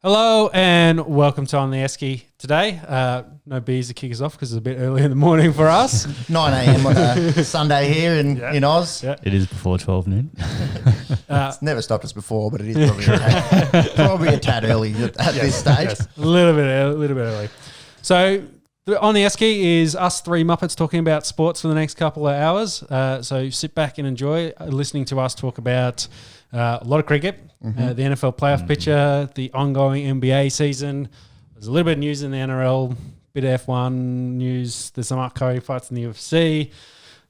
Hello and welcome to On the Esky today. No beers to kick us off because it's a bit early in the morning for us. 9 a.m. on a Sunday here in Oz. Yeah. It is before 12 noon. It's never stopped us before, but it is probably a tad early at this stage. Yes, a little bit early. So On the Esky is us three Muppets talking about sports for the next couple of hours. So sit back and enjoy listening to us talk about a lot of cricket, the NFL playoff picture, the ongoing NBA season. There's a little bit of news in the NRL, bit of F1 news. There's some upcoming fights in the UFC,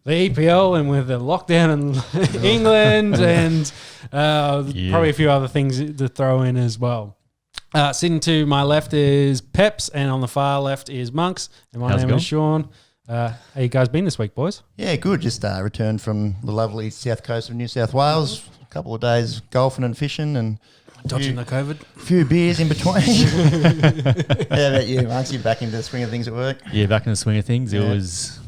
the EPL, and with the lockdown in England, and probably a few other things to throw in as well. Sitting to my left is Peps, and on the far left is Monks, and my name is Sean. How you guys been this week, boys? Yeah, good. Just returned from the lovely south coast of New South Wales. A couple of days golfing and fishing and Dodging the COVID. a few beers in between. How about you, Monks? You back into the swing of things at work? Yeah, back in the swing of things. It was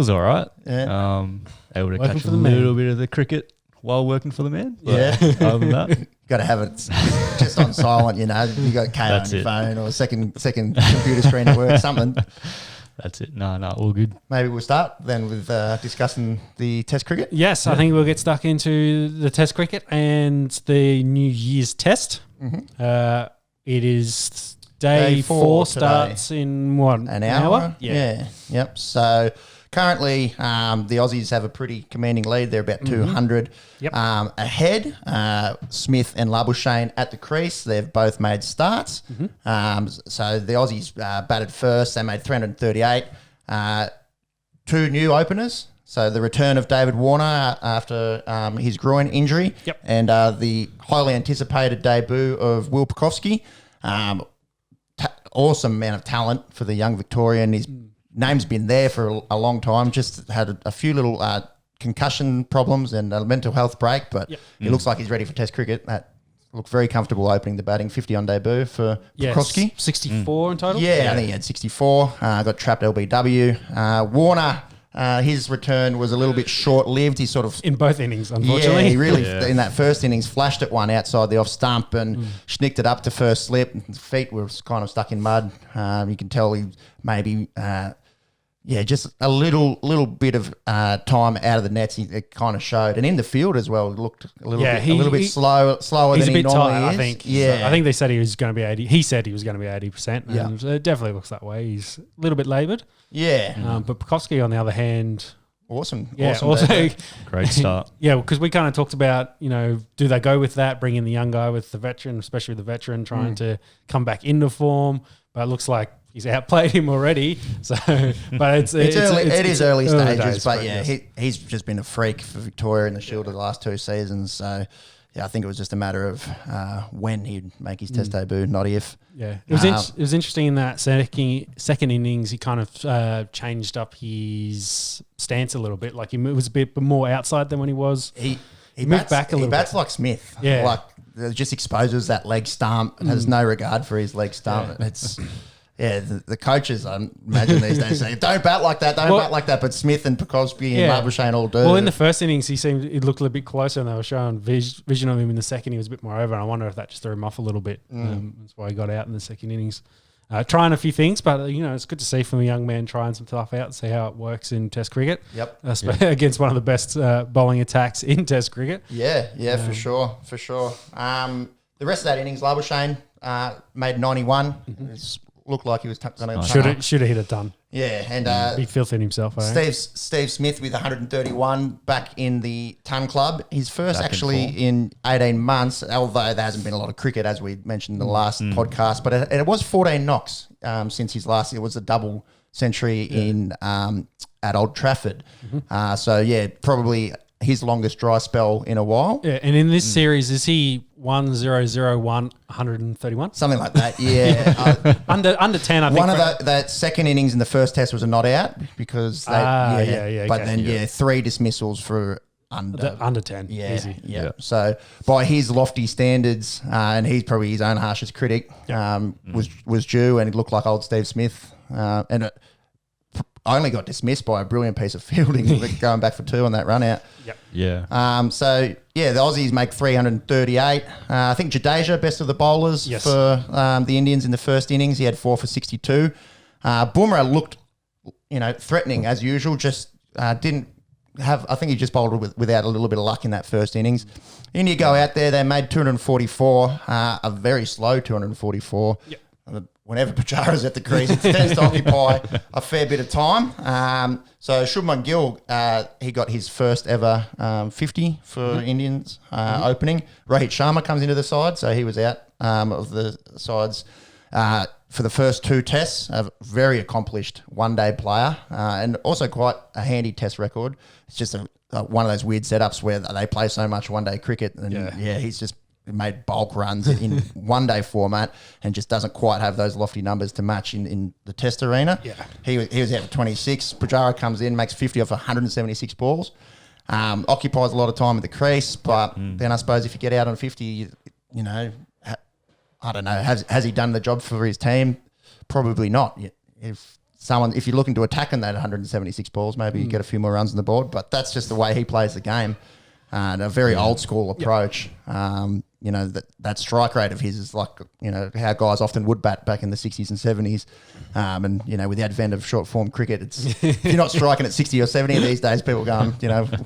all right. Yeah. Able to Working catch for a the man. little bit of the cricket while working for the man. But Yeah. other than that, Got to have it just on silent, you know. You got K on That's your it. phone or a second computer screen at work, something. that's it. No, all good. Maybe we'll start then with discussing the Test cricket. Yes, I think we'll get stuck into the Test cricket and the New Year's Test. It is day 4 today. starts in what? An hour? Yeah. Yep. So currently the Aussies have a pretty commanding lead. They're about 200 Yep. ahead. Smith and Labuschagne at the crease. They've both made starts. So the Aussies batted first. They made 338. Two new openers. So the return of David Warner after his groin injury. Yep. And the highly anticipated debut of Will Pucovski. Awesome amount of talent for the young Victorian. His name's been there for a long time. Just had a few little concussion problems and a mental health break, but he looks like he's ready for Test cricket. That looked very comfortable opening the batting, 50 on debut for Pucovski. 64 in total? Yeah, I think he had 64. Got trapped LBW. Warner, his return was a little bit short-lived. He sort of In both innings, unfortunately. yeah, he really, in that first innings, flashed at one outside the off stump and schnicked it up to first slip. His feet were kind of stuck in mud. You can tell he maybe, just a little bit of time out of the nets. It kind of showed. And in the field as well, it looked a little bit slower He's than a he bit normally tight, is. I think. Yeah. I think they said he was going to be 80. He said he was going to be 80%. Yeah. And it definitely looks that way. He's a little bit laboured. Yeah. But Pucovski, on the other hand, Awesome. yeah, Awesome also, debut. Great start. yeah, because we kind of talked about, do they go with that, bring in the young guy with the veteran, especially the veteran trying to come back into form, but it looks like he's outplayed him already. So, but it's early. It is early stages, days, but yeah, he's just been a freak for Victoria in the Shield of the last 2 seasons. So, yeah, I think it was just a matter of when he'd make his Test debut, not if. Yeah, it was interesting in that second innings. He kind of changed up his stance a little bit. Like he was a bit more outside than when he was. He moved bats, back a little He bats bit. like Smith. Yeah. Like it just exposes that leg stump and has no regard for his leg stump. Yeah. It's the coaches, I imagine these days say, don't bat like that, bat like that. But Smith and Pucovski and Labuschagne all do. Well, in the first innings, he looked a little bit closer, and they were showing vision of him in the second. He was a bit more over, and I wonder if that just threw him off a little bit. That's why he got out in the second innings. Trying a few things, but it's good to see from a young man trying some stuff out and see how it works in Test cricket. Yep. Against one of the best bowling attacks in Test cricket. Yeah, for sure. The rest of that innings, Labuschagne made 91. It looked like he was going to Should have hit a ton. Yeah, and Be filthy himself. I think. Steve Smith with 131 back in the ton club. His first Back in actually form. in 18 months, although there hasn't been a lot of cricket as we mentioned in the last podcast, but it was 14 knocks since his last. It was a double century in at Old Trafford. So yeah, probably his longest dry spell in a while. Yeah, and in this series, is he 131? Something like that, yeah. Under 10, I think. One of that second innings in the first test was a not out because okay. 3 dismissals for under 10. Yeah, Easy. yeah. So by his lofty standards, and he's probably his own harshest critic, was due, and it looked like old Steve Smith. only got dismissed by a brilliant piece of fielding, going back for 2 on that run out. Yep. Yeah. So, yeah, the Aussies make 338. I think Jadeja, best of the bowlers for the Indians in the first innings. He had 4 for 62. Bumrah looked, threatening as usual, just didn't have, I think he just bowled without a little bit of luck in that first innings. India go out there, they made 244, a very slow 244. Yep. Whenever Pujara's at the crease, it tends to occupy a fair bit of time. So Shubman Gill, he got his first ever 50 for Indians opening. Rohit Sharma comes into the side, so he was out of the sides for the first 2 tests. A very accomplished one-day player and also quite a handy test record. It's just one of those weird setups where they play so much one-day cricket. And he's just made bulk runs in one-day format and just doesn't quite have those lofty numbers to match in the test arena. Yeah. He was out for 26. Pujara comes in, makes 50 off 176 balls. Occupies a lot of time at the crease, but then I suppose if you get out on 50, I don't know, has he done the job for his team? Probably not. If you're looking to attack in that 176 balls, maybe you get a few more runs on the board, but that's just the way he plays the game. And a very old school approach. That strike rate of his is like, how guys often would bat back in the 60s and 70s. With the advent of short form cricket, if you're not striking at 60 or 70 these days, people going,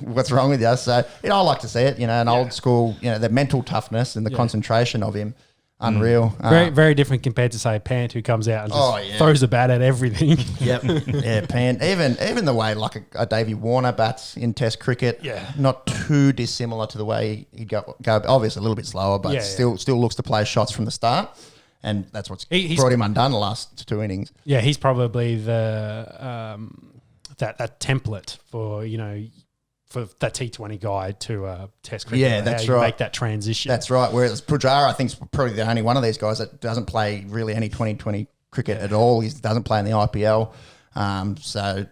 what's wrong with you? So, I like to see it, an old school, the mental toughness and the concentration of him. Unreal. Very, very different compared to, say, Pant, who comes out and just throws a bat at everything. Yep. Yeah, Pant. Even the way like a Davey Warner bats in Test cricket, not too dissimilar to the way he'd go obviously a little bit slower, but still looks to play shots from the start. And that's what's brought him undone the last 2 innings. Yeah, he's probably the that template for, for that T20 guy to Test cricket. Yeah, that's right. Make that transition. That's right. Whereas Pujara, I think, is probably the only one of these guys that doesn't play really any 2020 cricket at all. He doesn't play in the IPL. I'd say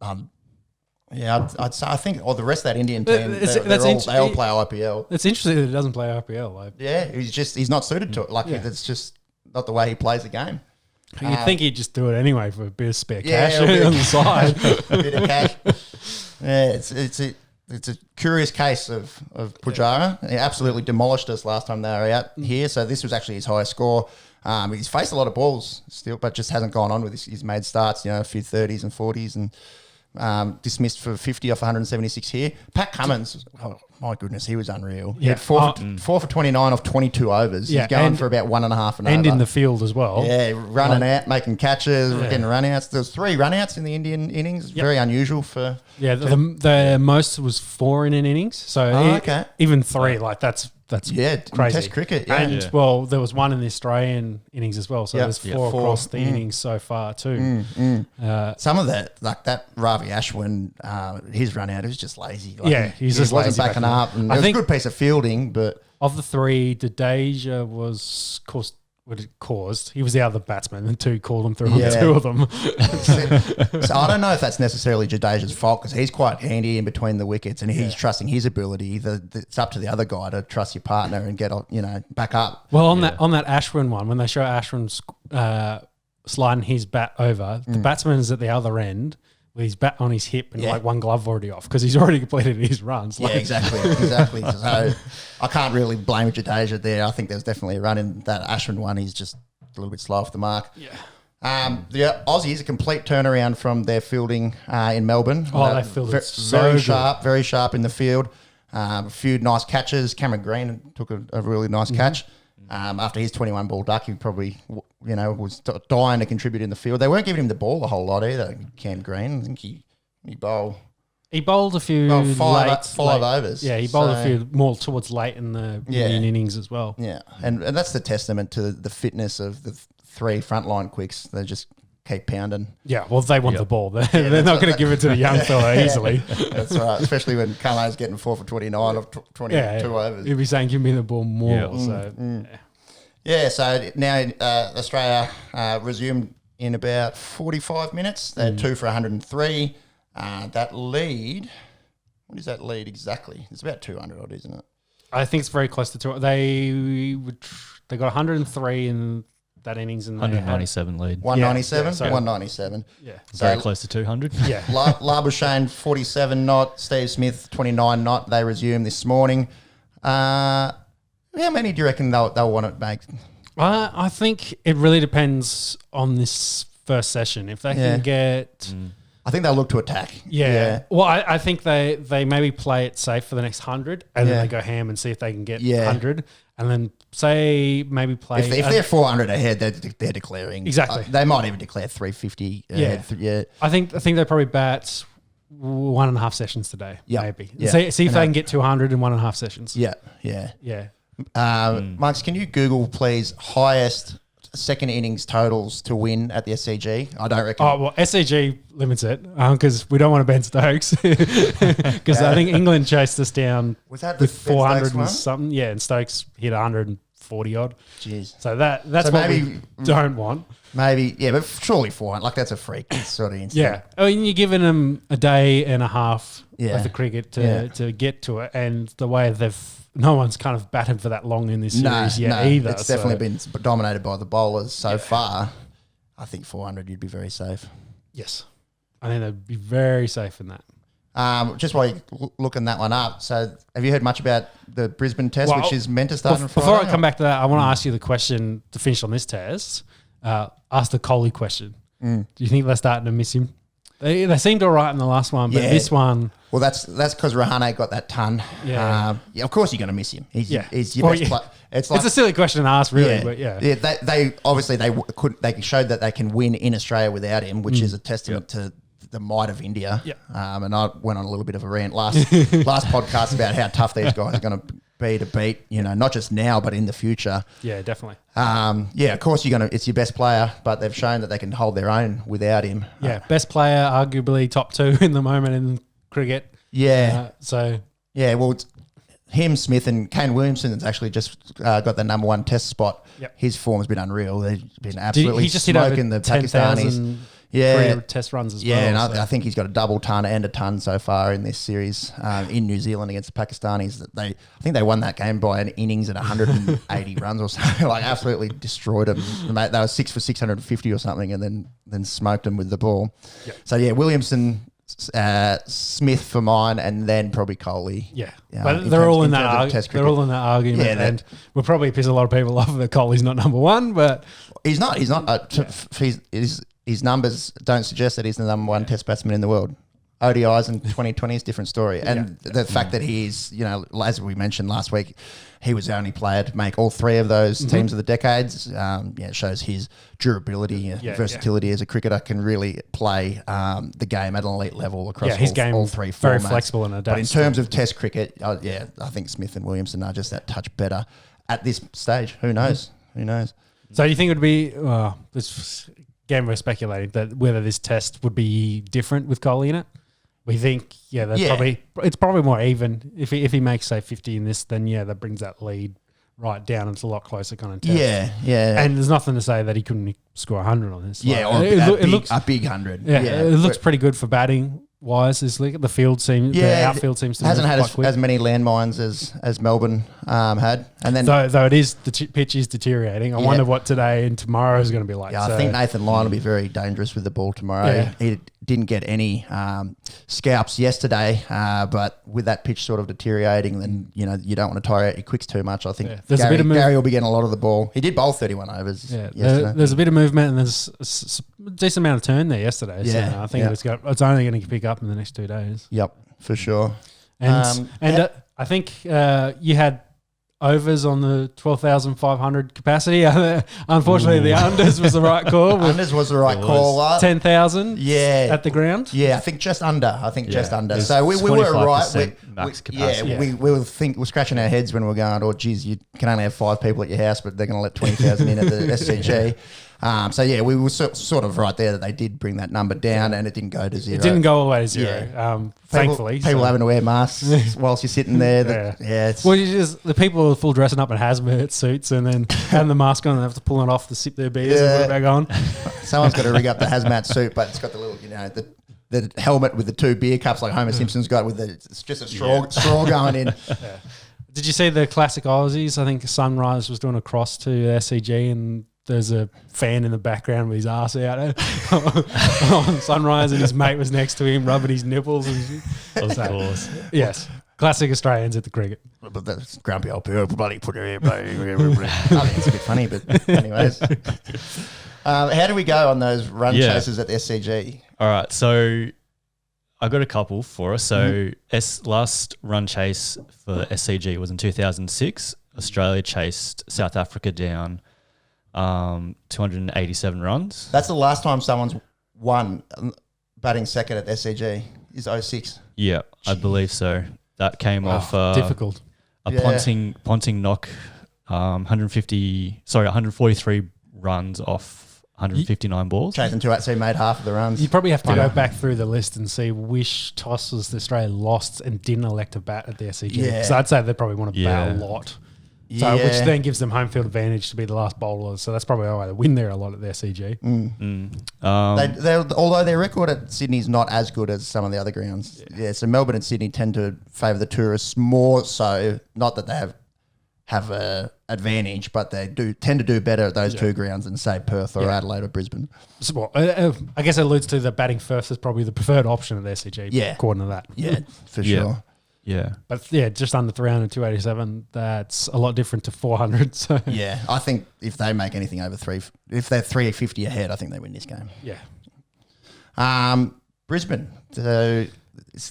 I think the rest of that Indian team, they all play IPL. It's interesting that he doesn't play IPL. He's not suited to it. It's just not the way he plays the game. You'd think he'd just do it anyway for a bit of spare cash on the side. A bit of cash. Yeah, it's a curious case of Pujara. He absolutely demolished us last time they were out here. So this was actually his highest score. He's faced a lot of balls still, but just hasn't gone on with his made starts. A few 30s and 40s, and dismissed for 50 off 176 here. Pat Cummins, oh my goodness, he was unreal. He had 4 for 29 off 22 overs. He's going for about 1.5 and over. In the field as well. Yeah, running out, making catches, getting runouts. There was 3 runouts in the Indian innings. Very unusual for... Yeah, the most was 4 in an innings. So even 3, that's crazy. Test cricket, And, there was 1 in the Australian innings as well. So there's 4 across the innings so far too. Some of that, like that Ravi Ashwin, his run out, it was just lazy. He just wasn't backing up. And it was a good piece of fielding, but... Of the 3, Jadeja was caused. He was the other batsman, and 2 called him through on 2 of them. So I don't know if that's necessarily Jadeja's fault, because he's quite handy in between the wickets, and he's trusting his ability. It's up to the other guy to trust your partner and get back up. Well, on that Ashwin one, when they show Ashwin sliding his bat over, the batsman is at the other end with his bat on his hip and like one glove already off because he's already completed his runs. Yeah, exactly. So I can't really blame Jadeja there. I think there's definitely a run in that Ashwin one. He's just a little bit slow off the mark. Yeah. The Aussies, a complete turnaround from their fielding in Melbourne. They fielded very sharp in the field. A few nice catches. Cameron Green took a really nice catch. After his 21 ball duck, he probably was dying to contribute in the field. They weren't giving him the ball a whole lot either. Cam Green, I think he bowled. He bowled a few five overs. Yeah, he bowled a few more towards late in the Indian innings as well. Yeah, and that's the testament to the fitness of the 3 frontline quicks. They just keep pounding. Yeah, well, they want the ball. They're not going to give it to the young fella easily. That's right, especially when Kale's getting 4 for 29 of 22 overs. He'll be saying, give me the ball more. So now Australia resumed in about 45 minutes. They had 2 for 103. That lead, what is that lead exactly? It's about 200 odd, isn't it? I think it's very close to 200. They got 103 and that innings and 197 lead. 197? Yeah, so- 197. Yeah. Very So close to 200. Yeah. Labuschagne, 47 not. Steve Smith, 29 not. They resumed this morning. How many do you reckon they'll want to make? I think it really depends on this first session. If they can get... I think they'll look to attack. Yeah. Well, I think they maybe play it safe for the next 100 and then Yeah. they go ham and see if they can get Yeah. 100 and then say maybe play... If they're 400 ahead, they're declaring. Exactly. They might even declare 350 ahead. Yeah. I think they probably bat 1.5 sessions today, Yeah. maybe. Yeah. See if they can get 200 in 1.5 sessions. Yeah. Yeah. Yeah. Marks, can you Google, please, highest second innings totals to win at the SCG? I don't reckon. Oh, well, SCG limits it because we don't want to Ben Stokes because I think England chased us down Was that the with Ben 400 Stokes one? and something. Yeah, and Stokes hit 140 odd. Jeez. So that's So what maybe- we don't want. Maybe, yeah, but surely 400. Like, that's a freak sort of instant. Yeah. I mean, you're giving them a day and a half Yeah. of the cricket Yeah. to get to it. And the way no one's kind of batted for that long in this series yet no, either. It's definitely been dominated by the bowlers so far. I think 400, you'd be very safe. Yes. I think they'd be very safe in that. Just while you're looking that one up, so have you heard much about the Brisbane test, Well, which is meant to start on Friday? Before I come back to that, I want to ask you the question to finish on this test. Ask the Coley question. Do you think they're starting to miss him? They seemed all right in the last one, but Yeah. this one... Well, that's because Rahane got that ton. Yeah. Of course you're going to miss him. He's your Well, best yeah. player. It's like It's a silly question to ask, really, but yeah. They obviously they showed that they can win in Australia without him, which is a testament to the might of India. Yeah. And I went on a little bit of a rant last podcast about how tough these guys are going to be to beat. You know, not just now but in the future. Yeah, definitely. Of course it's your best player, but they've shown that they can hold their own without him. Yeah, best player, arguably top 2 in the moment in cricket. So Yeah, well, it's him, Smith, and Kane Williamson has actually just got the number 1 test spot. Yep. His form's been unreal. They've been absolutely he just hit over smoking the 10,000 Pakistanis. Yeah, test runs as yeah, well. and so. I think he's got a double ton and a ton so far in this series in New Zealand against the Pakistanis. I think they won that game by an innings at 180 runs or something. Like absolutely destroyed them. They were 6 for 650 or something, and then smoked them with the ball. Yep. So yeah, Williamson, Smith for mine, and then probably Coley. Yeah, Yeah, but they're all in terms of that. Test They're cricket. all in that argument, Yeah, and we'll probably piss a lot of people off that Coley's not number 1. But He's not. His numbers don't suggest that he's the number 1 Test batsman in the world. ODIs in 2020 is a different story. And the fact that he's, as we mentioned last week, he was the only player to make all 3 of those teams of the decades. It shows his durability and versatility as a cricketer, can really play the game at an elite level across his game all 3 formats. very flexible and But in adapts terms of Test cricket, I think Smith and Williamson are just that touch better at this stage. Who knows? Who knows? so do you think it would be? This again, we're speculating that whether this test would be different with Coley in it. We think, it's probably more even. If he makes, say, 50 in this, then, that brings that lead right down. It's a lot closer kind of test. Yeah. And there's nothing to say that he couldn't score 100 on this. Yeah, Like, or it looks, a big 100. it looks pretty good for batting wise. The field seems, the outfield seems to hasn't move had quite quick. as many landmines as Melbourne had, and then Though it is, the pitch is deteriorating. I wonder what today and tomorrow is going to be like. I think Nathan Lyon will be very dangerous with the ball tomorrow. Yeah. He didn't get any scalps yesterday, but with that pitch sort of deteriorating, then you don't want to tire out your quicks too much. I think There's a bit of Gary will be getting a lot of the ball. He did bowl 31 overs. Yesterday. There's a bit of movement and there's a decent amount of turn there yesterday. Yeah, So I think it's only going to pick up in the next 2 days. Yep, for sure. And I think you had overs on the 12,500 capacity. Unfortunately, the unders was the right call. With Unders was the right call. 10,000 Yeah. at the ground. Yeah, I think just under. Just under. It's So we were right. 25% max capacity. Yeah, we we're scratching our heads when we're going, oh, geez, you can only have 5 people at your house, but they're going to let 20,000 in at the SCG. We were sort of right there that they did bring that number down, and it didn't go to 0. It didn't go all the way to 0, thankfully. People having to wear masks whilst you're sitting there. It's, Well, the people are full dressing up in hazmat suits and then having the mask on and have to pull it off to sip their beers and put it back on. someone's got to rig up the hazmat suit, but it's got the little, the helmet with the 2 beer cups like Homer Simpson's got with it's just a straw going in. Did you see the classic Aussies? I think Sunrise was doing a cross to SCG and there's a fan in the background with his ass out on sunrise, and his mate was next to him rubbing his nipples. Of course. Yes. Classic Australians at the cricket. But that's grumpy old people, bloody put it here. I think it's a bit funny, but anyways. How do we go on those run chases at the SCG? All right, so I got a couple for us. So last run chase for the SCG was in 2006. Australia chased South Africa down 287 runs. That's the last time someone's won batting second at the SCG is 06. Yeah, I believe so. That came off difficult. Ponting knock 143 runs off 159 balls. Chasing two out, so he made half of the runs. You probably have to go back through the list and see which tosses Australia lost and didn't elect to bat at the SCG. Yeah. So I'd say they probably want to bat a lot. So, which then gives them home field advantage to be the last bowlers. So that's probably why they win there a lot at the SCG. Although their record at Sydney's not as good as some of the other grounds. Yeah, so Melbourne and Sydney tend to favour the tourists more so. Not that they have a advantage, but they do tend to do better at those two grounds than, say, Perth or Adelaide or Brisbane. So, well, I guess it alludes to the batting first is probably the preferred option at the SCG. Yeah. According to that. Yeah, for sure. Yeah. But just under 300, 287, that's a lot different to 400. So Yeah, I think if they make anything over if they're 350 ahead, I think they win this game. Yeah. Brisbane. So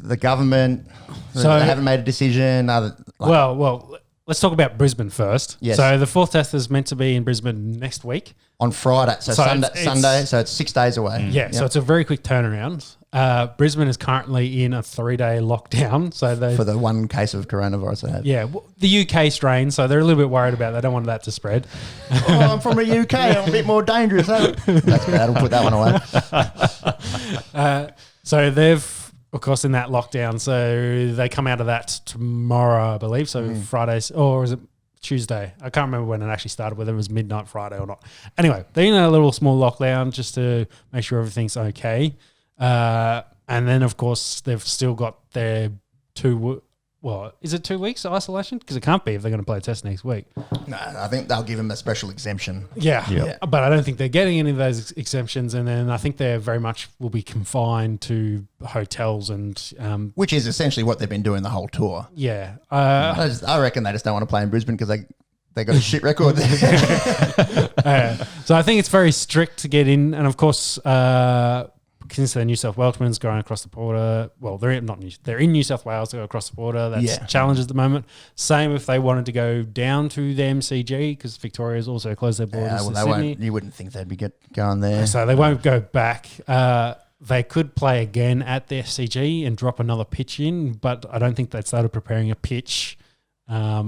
the government, So- they haven't made a decision. Well, let's talk about Brisbane first. Yes. So the fourth test is meant to be in Brisbane next week. On Friday, so Sunday, it's- so it's 6 days away. Yeah, so it's a very quick turnaround. Brisbane is currently in a 3-day lockdown. So For the one case of coronavirus they have. the UK strain, so they're a little bit worried about they don't want that to spread. I'm from the UK, I'm a bit more dangerous. That's bad, we'll put that one away. So they've, of course, in that lockdown. So they come out of that tomorrow, I believe. So Fridays, or is it Tuesday? I can't remember when it actually started, whether it was midnight Friday or not. Anyway, they're in a little small lockdown just to make sure everything's okay. And then, of course, they've still got their is it 2 weeks isolation? Because it can't be if they're going to play a test next week. No, I think they'll give them a special exemption. Yeah. But I don't think they're getting any of those exemptions. And then I think they very much will be confined to hotels and... Which is essentially what they've been doing the whole tour. Yeah. I reckon they just don't want to play in Brisbane because they got a shit record there. So I think it's very strict to get in. And, of course... since they're New South Welshmen's going across the border, well, they're in New South Wales to go across the border. That's challenged at the moment. Same if they wanted to go down to the MCG because Victoria's also closed their borders to Sydney. You wouldn't think they'd be going there. So they won't go back. They could play again at the SCG and drop another pitch in, but I don't think they started preparing a pitch a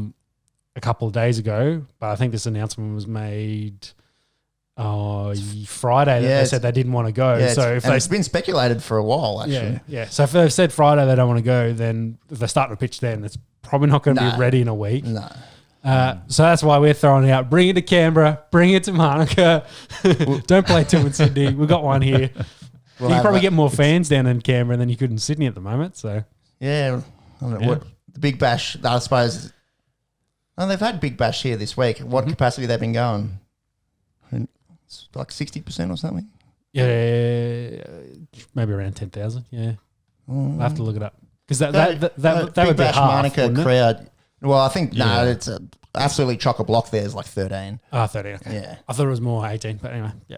couple of days ago. But I think this announcement was made... Friday they said they didn't want to go. So if it's been speculated for a while, actually. Yeah. So if they've said Friday they don't want to go, then if they start to pitch then, it's probably not going to be ready in a week. No. So that's why we're throwing out, bring it to Canberra, bring it to Monica. Don't play two in Sydney. We've got one here. You probably get more fans down in Canberra than you could in Sydney at the moment. So yeah, I don't know what the Big Bash, I suppose. They've had Big Bash here this week. What capacity they've been going? It's like 60% or something. Yeah, maybe around 10,000. Yeah, I'll have to look it up because that Big would be Bash half, Monica crowd. Well, I think Yeah. it's absolutely chock a block. There's like 13. 30. Okay. Yeah. I thought it was more 18, but anyway, yeah.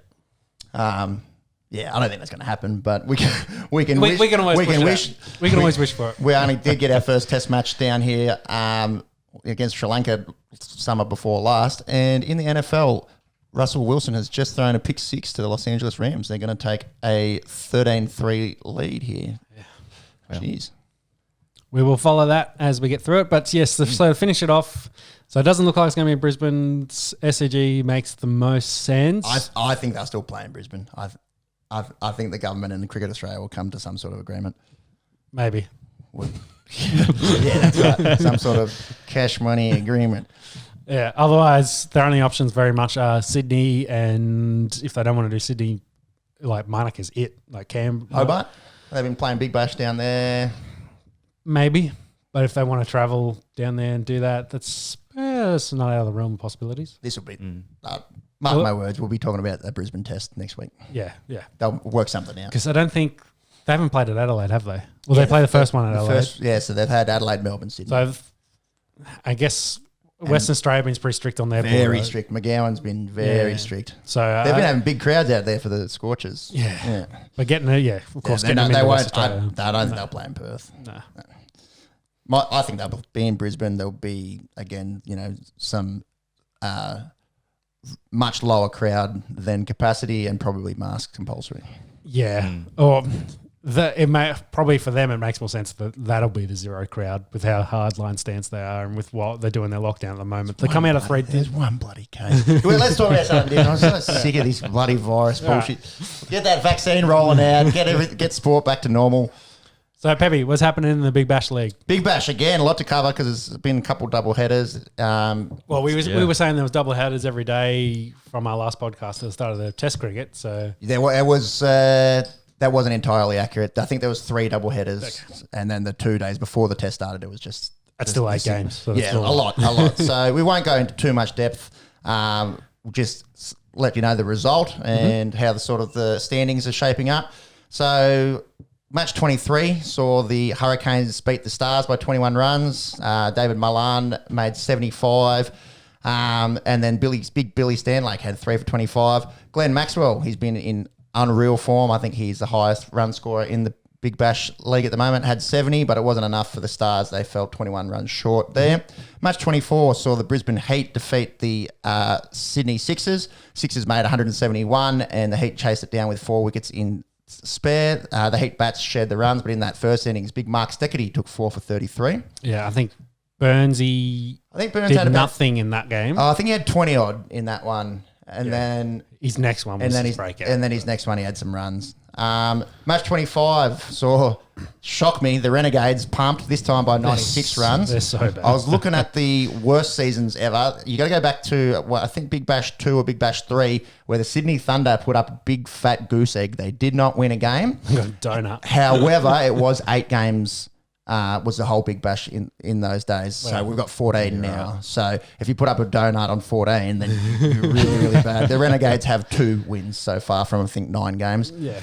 Yeah, I don't think that's going to happen, but we can We can always wish for it. We only did get our first test match down here against Sri Lanka summer before last, and in the NFL, Russell Wilson has just thrown a pick six to the Los Angeles Rams. They're going to take a 13-3 lead here. Yeah. Jeez. We will follow that as we get through it. But yes, so to finish it off, so it doesn't look like it's going to be in Brisbane. SCG makes the most sense. I think they'll still play in Brisbane. I think the government and Cricket Australia will come to some sort of agreement. Maybe. Yeah, that's right. Some sort of cash money agreement. Yeah, otherwise their only options very much are Sydney, and if they don't want to do Sydney, like Monica's it, like Cam. Hobart? They've been playing Big Bash down there. Maybe, but if they want to travel down there and do that, that's not out of the realm of possibilities. This will be Mark my words, we'll be talking about the Brisbane test next week. Yeah. They'll work something out. Because I don't think they haven't played at Adelaide, have they? Well, they play the first one at Adelaide. So they've had Adelaide, Melbourne, Sydney. So I guess Western Australia has been pretty strict on their very ball, strict. McGowan's been very strict. So they've been having big crowds out there for the Scorchers. Yeah. But getting it, of course, they getting them into won't. West Australia. I don't think they'll play in Perth. No. I think they'll be in Brisbane. There'll be, again, some much lower crowd than capacity and probably mask compulsory. Yeah. Or it may probably for them it makes more sense that that'll be the zero crowd with how hardline stance they are and with what they're doing their lockdown at the moment. They come out of 3. There's one bloody case. Well, let's talk about something different. I'm so sick of this bloody virus bullshit. Get that vaccine rolling out. Get sport back to normal. So, Peppy, what's happening in the Big Bash League? Big Bash, again, a lot to cover because there's been a couple double headers. Well, we were saying there was double headers every day from our last podcast at the start of the Test cricket. So that wasn't entirely accurate. I think there was 3 double headers, and then the 2 days before the Test started, it was just that's still 8 games. So a lot. So we won't go into too much depth. We'll just let you know the result and how the standings are shaping up. So. Match 23 saw the Hurricanes beat the Stars by 21 runs. David Malan made 75. And then Big Billy Stanlake had 3 for 25. Glenn Maxwell, he's been in unreal form. I think he's the highest run scorer in the Big Bash League at the moment. Had 70, but it wasn't enough for the Stars. They fell 21 runs short there. Match 24 saw the Brisbane Heat defeat the Sydney Sixers. Sixers made 171, and the Heat chased it down with 4 wickets in spare. The Heat bats shared the runs, but in that first innings, big Mark Steckety took 4 for 33. Yeah, I think Burns did had nothing in that game. I think he had 20 odd in that one, and then his next one was his breakout. And then his next one, he had some runs. Match 25 saw, shock me, the Renegades pumped, this time by 96 runs. They're so bad. I was looking at the worst seasons ever. You got to go back to, I think Big Bash 2 or Big Bash 3, where the Sydney Thunder put up a big fat goose egg. They did not win a game. Donut. However, it was 8 games. Was the whole Big Bash in those days. So we've got 14 now. So if you put up a donut on 14, then you're really, really bad. The Renegades have 2 wins so far from, I think, 9 games. Yeah.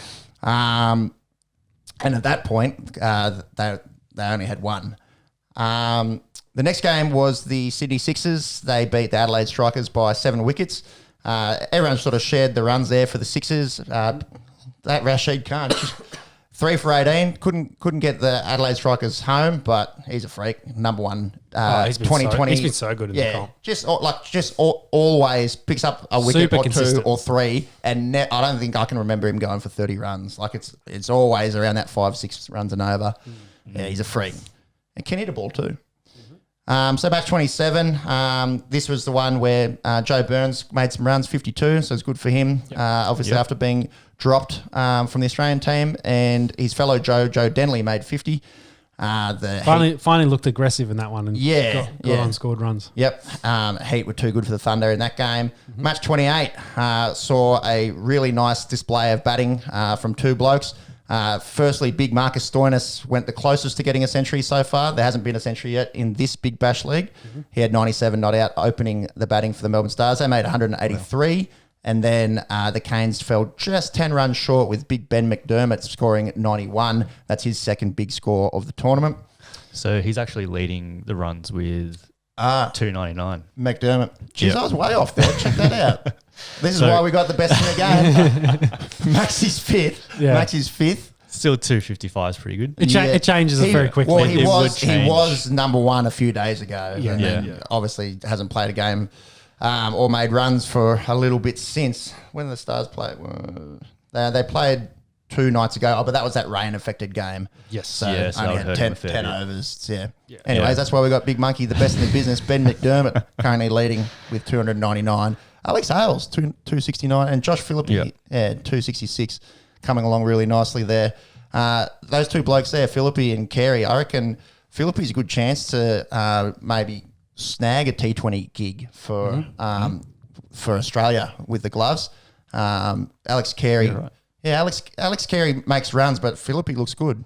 And at that point, they only had 1. The next game was the Sydney Sixers. They beat the Adelaide Strikers by 7 wickets. Everyone sort of shared the runs there for the Sixers. That Rashid Khan, 3 for 18. Couldn't get the Adelaide Strikers home, but he's a freak. Number 1, 2020. He's been so good in the comp. Just always picks up a wicket Super or consistent. 2 or 3, and I don't think I can remember him going for 30 runs. Like it's always around that 5-6 runs and over. Yeah, he's a freak, and can hit a ball too. So match 27, this was the one where Joe Burns made some runs, 52, so it's good for him, obviously after being dropped from the Australian team, and his fellow Joe Denley made 50. Finally looked aggressive in that one and got on, scored runs. Yep. Heat were too good for the Thunder in that game. Match 28 saw a really nice display of batting from 2 blokes. Firstly, big Marcus Stoinis went the closest to getting a century so far. There hasn't been a century yet in this Big Bash League. He had 97 not out, opening the batting for the Melbourne Stars. They made 183. Wow. And then the Canes fell just 10 runs short with big Ben McDermott scoring 91. That's his second big score of the tournament. So he's actually leading the runs with 299. McDermott. Jeez, I was way off there. Check that out. This is why we got the best in the game. Max is 5th. Yeah. Max is 5th. Still 255 is pretty good. It changes very quickly. Well, he was number 1 a few days ago. Yeah. And then obviously hasn't played a game or made runs for a little bit since. When did the Stars play? They played 2 nights ago, but that was that rain-affected game. Yes. So so only I had heard 10 overs. Yeah. Yeah. Anyways, that's why we got Big Monkey, the best in the business. Ben McDermott currently leading with 299. Alex Hales, 269. And Josh Philippi, 266, coming along really nicely there. Those 2 blokes there, Philippi and Carey, I reckon Philippi's a good chance to maybe snag a T20 gig for Australia with the gloves. Alex Carey. Right. Yeah, Alex Carey makes runs, but Philippi looks good.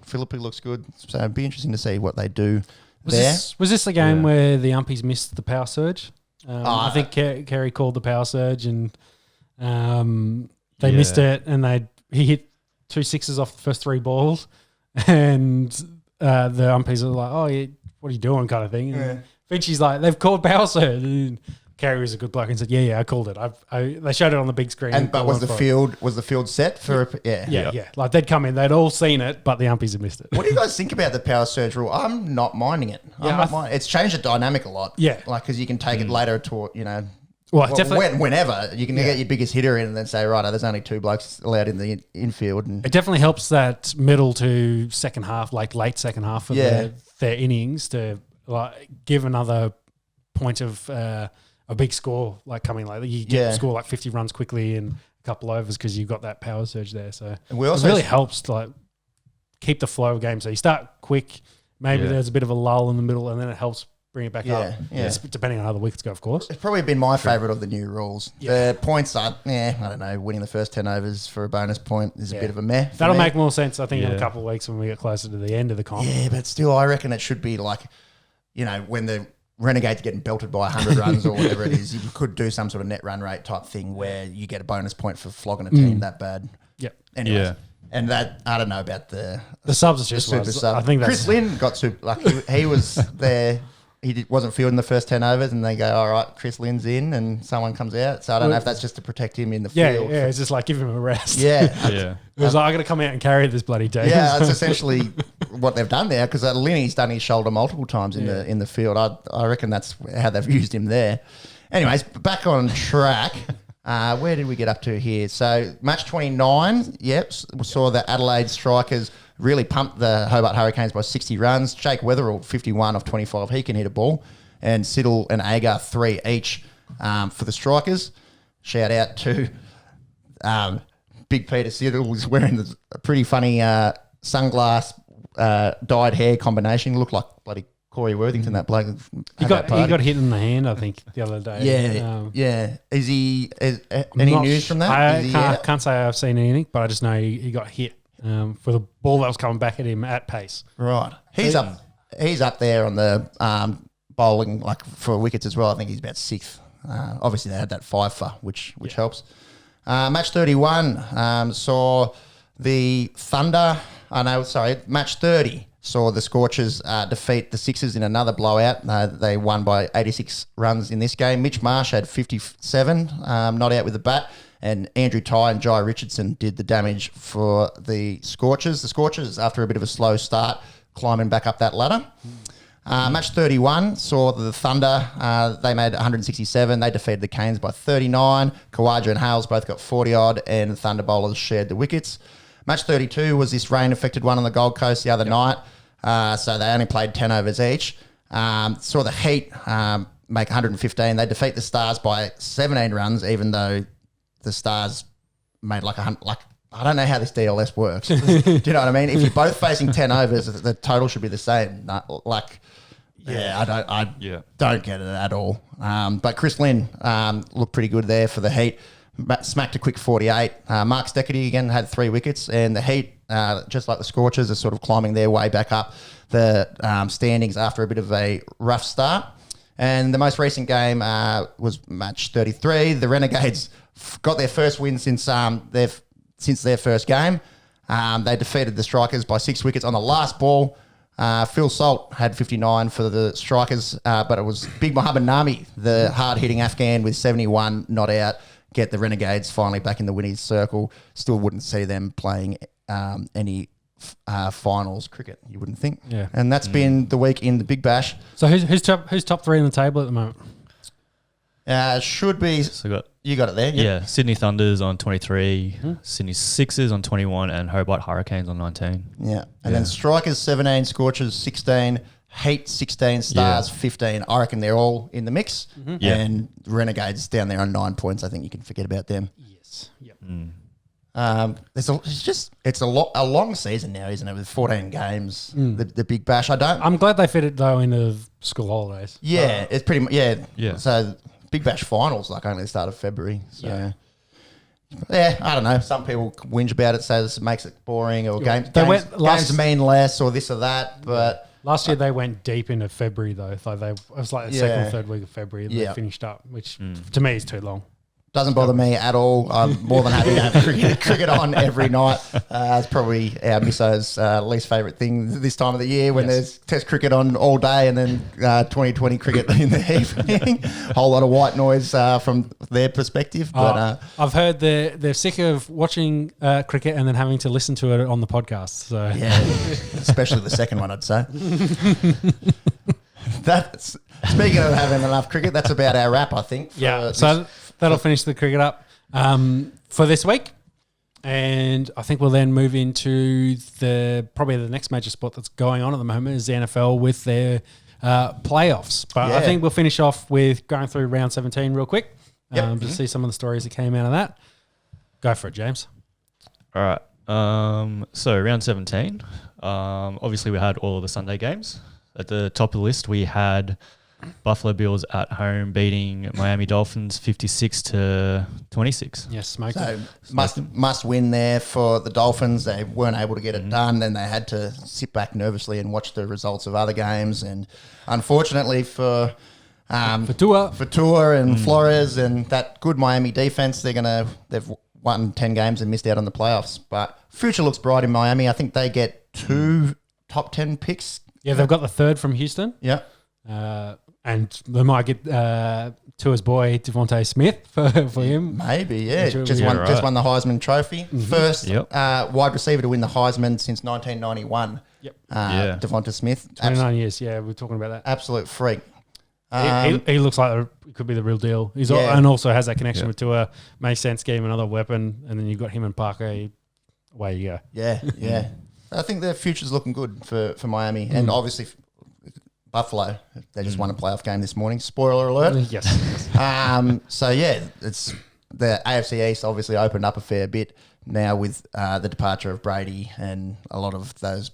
So it'd be interesting to see what they do there. Was this the game where the umpies missed the power surge? I think Carey called the power surge and They missed it, and he hit 2 sixes off the first 3 balls, and the umpires are like, "Oh, yeah, what are you doing?" kind of thing. And Finchie's like, "They've called power surge." And Carey was a good bloke and said, "Yeah, I called it. They showed it on the big screen." But was the field set for? Yeah. Like they'd come in, they'd all seen it, but the umpires had missed it. What do you guys think about the power surge rule? I'm not minding it. It's changed the dynamic a lot. Yeah, like because you can take it later to definitely whenever you can get your biggest hitter in and then say, right, there's only 2 blokes allowed in the infield. And it definitely helps that middle to second half, like late second half of their innings to like give another point of a big score, like coming like you get score like 50 runs quickly in a couple overs because you've got that power surge there. So it really helps to like keep the flow of game. So you start quick, maybe there's a bit of a lull in the middle, and then it helps bring it back up. Yeah. Depending on how the wickets go, of course. It's probably been my favourite of the new rules. The points are, I don't know, winning the first 10 overs for a bonus point is a bit of a meh. That'll make more sense, I think, in a couple of weeks when we get closer to the end of the comp. Yeah, but still, I reckon it should be like, when the Renegades getting belted by 100 runs or whatever it is, you could do some sort of net run rate type thing where you get a bonus point for flogging a team that bad. Yep. Anyways, and that, I don't know about the subs. I think that's Chris Lynn got super, like he was there. He wasn't fielding the first 10 overs and they go, all right, Chris Lynn's in and someone comes out. So I don't know if that's just to protect him in the field. Yeah, it's just like give him a rest. Yeah. It was like, I got to come out and carry this bloody team. Yeah, that's essentially what they've done there because Linney's done his shoulder multiple times in the field. I reckon that's how they've used him there. Anyways, back on track. Where did we get up to here? So match 29, we saw the Adelaide Strikers really pumped the Hobart Hurricanes by 60 runs. Jake Weatherall, 51 off 25. He can hit a ball. And Siddle and Agar, 3 each for the Strikers. Shout out to Big Peter Siddle, who's wearing a pretty funny sunglass dyed hair combination. Looked like bloody Corey Worthington, that bloke. He got hit in the hand, I think, the other day. Yeah. Is he any news from that? I can't say I've seen anything, but I just know he got hit for the ball that was coming back at him at pace. Right. He's up there on the bowling like for wickets as well. I think he's about 6th. Obviously they had that 5 for which helps. Match 31 saw the Thunder. Match 30 saw the Scorchers defeat the Sixers in another blowout. They won by 86 runs in this game. Mitch Marsh had 57, not out with the bat. And Andrew Tye and Jai Richardson did the damage for the Scorchers. The Scorchers, after a bit of a slow start, climbing back up that ladder. Match 31 saw the Thunder. They made 167. They defeated the Canes by 39. Kawaja and Hales both got 40-odd, and the Thunder bowlers shared the wickets. Match 32 was this rain-affected one on the Gold Coast the other night. So they only played 10 overs each. Saw the Heat make 115. They defeat the Stars by 17 runs, even though the Stars made like I don't know how this DLS works. Do you know what I mean? If you're both facing 10 overs, the total should be the same. I don't get it at all. But Chris Lynn looked pretty good there for the Heat. Smacked a quick 48. Mark Steckety again had 3 wickets, and the Heat, just like the Scorchers, are sort of climbing their way back up the standings after a bit of a rough start. And the most recent game was match 33. The Renegades got their first win since their first game. They defeated the Strikers by 6 wickets on the last ball. Phil Salt had 59 for the Strikers, but it was Big Mohammad Nami, the hard-hitting Afghan with 71 not out, get the Renegades finally back in the winning circle. Still wouldn't see them playing any finals cricket, you wouldn't think. Yeah. And that's been the week in the Big Bash. So who's top 3 in the table at the moment? Should be. So you got it there. Yeah. Sydney Thunders on 23, Sydney Sixers on 21, and Hobart Hurricanes on 19. Yeah. And then Strikers 17, Scorchers 16, Heat 16, Stars 15. I reckon they're all in the mix. Mm-hmm. Yeah. And Renegades down there on 9 points. I think you can forget about them. Yes. Yep. It's a long season now, isn't it? With 14 games, the Big Bash. I'm glad they fit it though into school holidays. Yeah, it's pretty much yeah. So Big Bash finals like only the start of February. So yeah, I don't know. Some people whinge about it, say this makes it boring or games mean less or this or that. But last year they went deep into February though. So it was like the second or third week of February they finished up, which to me is too long. Doesn't bother me at all. I'm more than happy to have cricket on every night. It's probably our misso's least favourite thing this time of the year when there's Test cricket on all day and then 2020 cricket in the evening. Whole lot of white noise from their perspective. But I've heard they're sick of watching cricket and then having to listen to it on the podcast. So yeah, especially the second one, I'd say. That's speaking of having enough cricket. That's about our wrap, I think. So that'll finish the cricket up for this week, and I think we'll then move into probably the next major sport that's going on at the moment is the NFL with their playoffs. But I think we'll finish off with going through round 17 real quick to see some of the stories that came out of that. Go for it, James. All right. So round 17. Obviously, we had all of the Sunday games. At the top of the list, we had Buffalo Bills at home beating Miami Dolphins 56-26. Yes, smoke. So must win there for the Dolphins. They weren't able to get it done. Then they had to sit back nervously and watch the results of other games. And unfortunately for Tua and Flores and that good Miami defense, they've won 10 games and missed out on the playoffs. But future looks bright in Miami. I think they get 2 top 10 picks. Yeah, they've got the 3rd from Houston. Yeah. And they might get Tua's boy Devontae Smith for him. Maybe, yeah. Just won the Heisman Trophy. First wide receiver to win the Heisman since 1991. Yep. Devonta Smith. 29 years, yeah, we're talking about that. Absolute freak. He looks like it could be the real deal. And also has that connection with Tua. Makes sense, gave him another weapon, and then you've got him and Parker. Away you go. Yeah. I think their future's looking good for Miami. And obviously Buffalo, they just won a playoff game this morning. Spoiler alert. Yes. So, it's the AFC East obviously opened up a fair bit now with the departure of Brady and a lot of those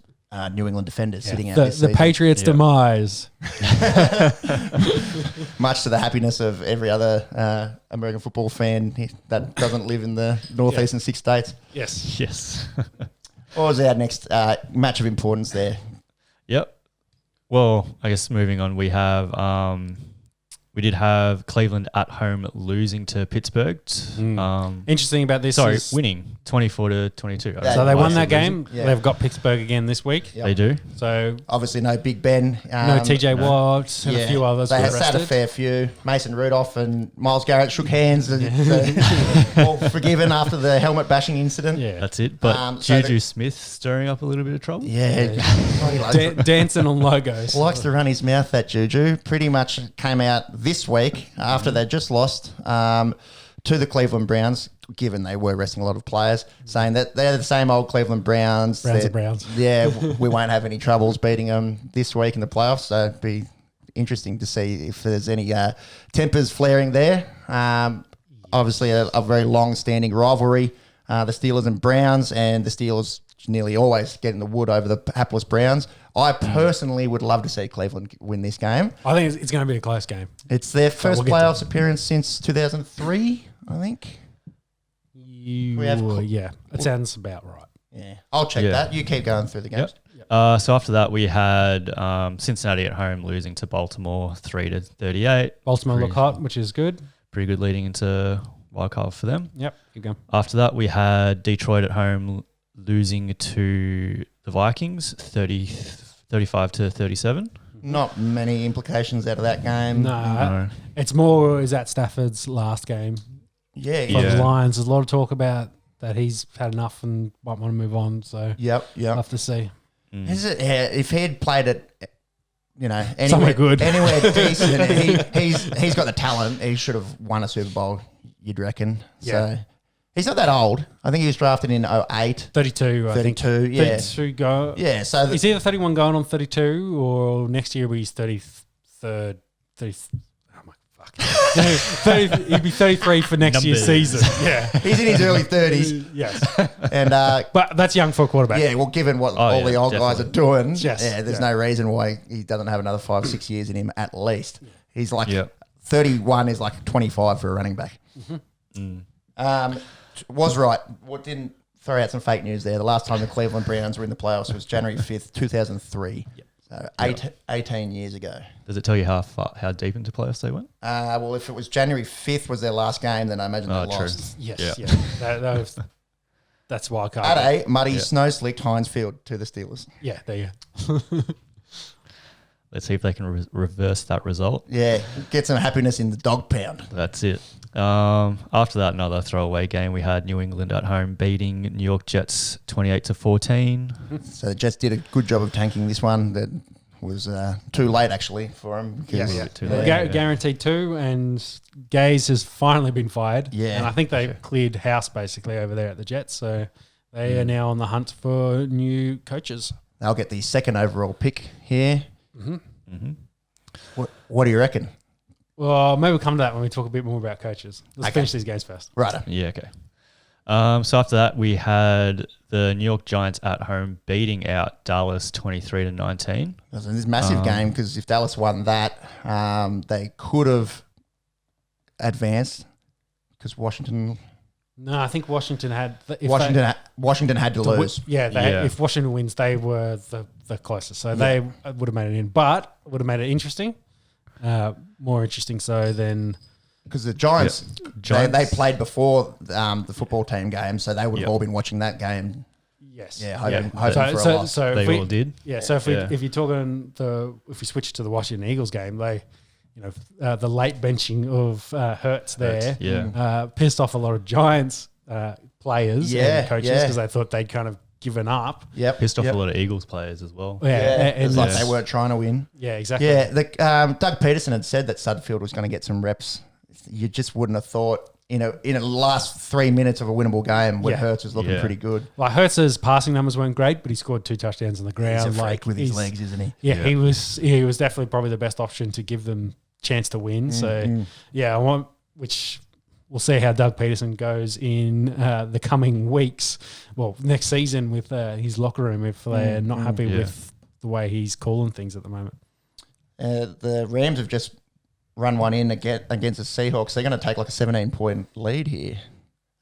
New England defenders sitting out this season. The Patriots' demise. Much to the happiness of every other American football fan that doesn't live in the northeastern 6 states. Yes. What was our next match of importance there? Yep. Well, I guess moving on, we did have Cleveland at home losing to Pittsburgh. Interesting about this winning 24-22. So they won that game. Yeah. They've got Pittsburgh again this week. They do. So obviously no Big Ben. No TJ Watt and a few others. They had a fair few. Mason Rudolph and Myles Garrett shook hands and all forgiven after the helmet bashing incident. Yeah, that's it. But Juju Smith stirring up a little bit of trouble. Dancing on logos. Likes to run his mouth, that Juju. Pretty much came out this week after they just lost to the Cleveland Browns, given they were resting a lot of players, saying that they're the same old Cleveland Browns. Browns. Yeah, we won't have any troubles beating them this week in the playoffs. So it'd be interesting to see if there's any tempers flaring there. Obviously, a very long-standing rivalry, the Steelers and Browns, and the Steelers nearly always getting the wood over the hapless Browns. I personally would love to see Cleveland win this game. I think it's going to be a close game. It's their first playoffs appearance since 2003, I think. It sounds about right. Yeah, I'll check that. You keep going through the games. Yep. So after that, we had Cincinnati at home losing to Baltimore 3-38. Baltimore look hot, which is good. Pretty good leading into wildcard for them. Yep, keep going. After that, we had Detroit at home losing to the Vikings 35-37. Not many implications out of that game. No. It's more, is that Stafford's last game? Yeah. For the Lions. There's a lot of talk about that he's had enough and might want to move on. So yep. We'll have to see. If he had played it, somewhere good, anywhere decent, he's got the talent. He should have won a Super Bowl, you'd reckon. Yeah. So he's not that old. I think he was drafted in 08. 32, I think. 32, yeah. 32 go. Yeah, so... He's either 31 going on 32 or next year he's 33rd. Oh, my fuck. 30, he'd be 33 for next year's season. Yeah. He's in his early 30s. Yes. And but that's young for a quarterback. Yeah, well, given what all the old guys are doing, yes. There's no reason why he doesn't have another 5-6 years in him at least. He's like... 31 is like 25 for a running back. Was right. What didn't throw out some fake news there? The last time the Cleveland Browns were in the playoffs was January 5th, 2003. So 18 years ago. Does it tell you how deep into playoffs they went? Well, if it was January 5th was their last game, then I imagine they lost. Yes, Yeah. That's wild card. At a muddy, snow-slicked Heinz Field to the Steelers. Yeah, there you go. Let's see if they can reverse that result. Yeah, get some happiness in the dog pound. That's it. After that, another throwaway game. We had New England at home beating New York Jets 28-14. So the Jets did a good job of tanking this one. That was too late, actually, for them. Guaranteed 2, and Gaze has finally been fired. Yeah. And I think they cleared house, basically, over there at the Jets. So they are now on the hunt for new coaches. They'll get the second overall pick here. Mm-hmm. What do you reckon? Well, maybe we'll come to that when we talk a bit more about coaches. Let's finish these games first. Right. Yeah, okay. So after that, we had the New York Giants at home beating out Dallas 23-19. It was this massive game because if Dallas won that, they could have advanced because Washington. No, I think Washington had. Washington had to lose. If Washington wins, they were the closest, so they would have made it in, but would have made it interesting, more interesting so than because the Giants. They played before the football team game, so they would have all been watching that game. Yes, hoping for a loss. So they all did. Yeah, so if you're talking if we switch to the Washington Eagles game, they. The late benching of Hurts there pissed off a lot of Giants players and coaches because they thought they'd kind of given up. Pissed off a lot of Eagles players as well. It's like they weren't trying to win. Yeah, exactly. Yeah, Doug Peterson had said that Sudfield was going to get some reps. You just wouldn't have thought in the last 3 minutes of a winnable game when Hurts was looking pretty good. Like Hurts's passing numbers weren't great, but he scored 2 touchdowns on the ground. He's a freak with his legs, isn't he? Yeah, he was definitely probably the best option to give them chance to win. So which we'll see how Doug Peterson goes in the coming weeks. Well, next season with his locker room if they're not happy with the way he's calling things at the moment. The Rams have just run one in against the Seahawks. They're going to take like a 17-point lead here.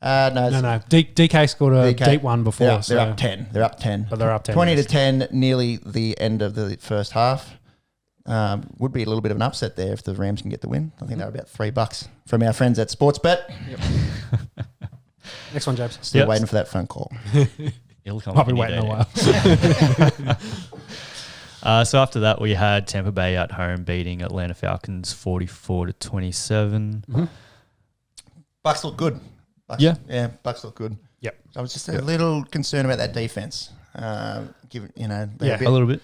No. DK scored a deep one before. They're up 10. They're up 10. But they're up 10. 20-10, nearly the end of the first half. Would be a little bit of an upset there if the Rams can get the win. I think they're about $3 from our friends at Sportsbet. Yep. Next one, James. Still waiting for that phone call. It'll come. Might be waiting a while. So after that, we had Tampa Bay at home beating Atlanta Falcons 44-27. Mm-hmm. Bucks look good. Bucks look good. Yep. I was just a little concerned about that defense. Given a little bit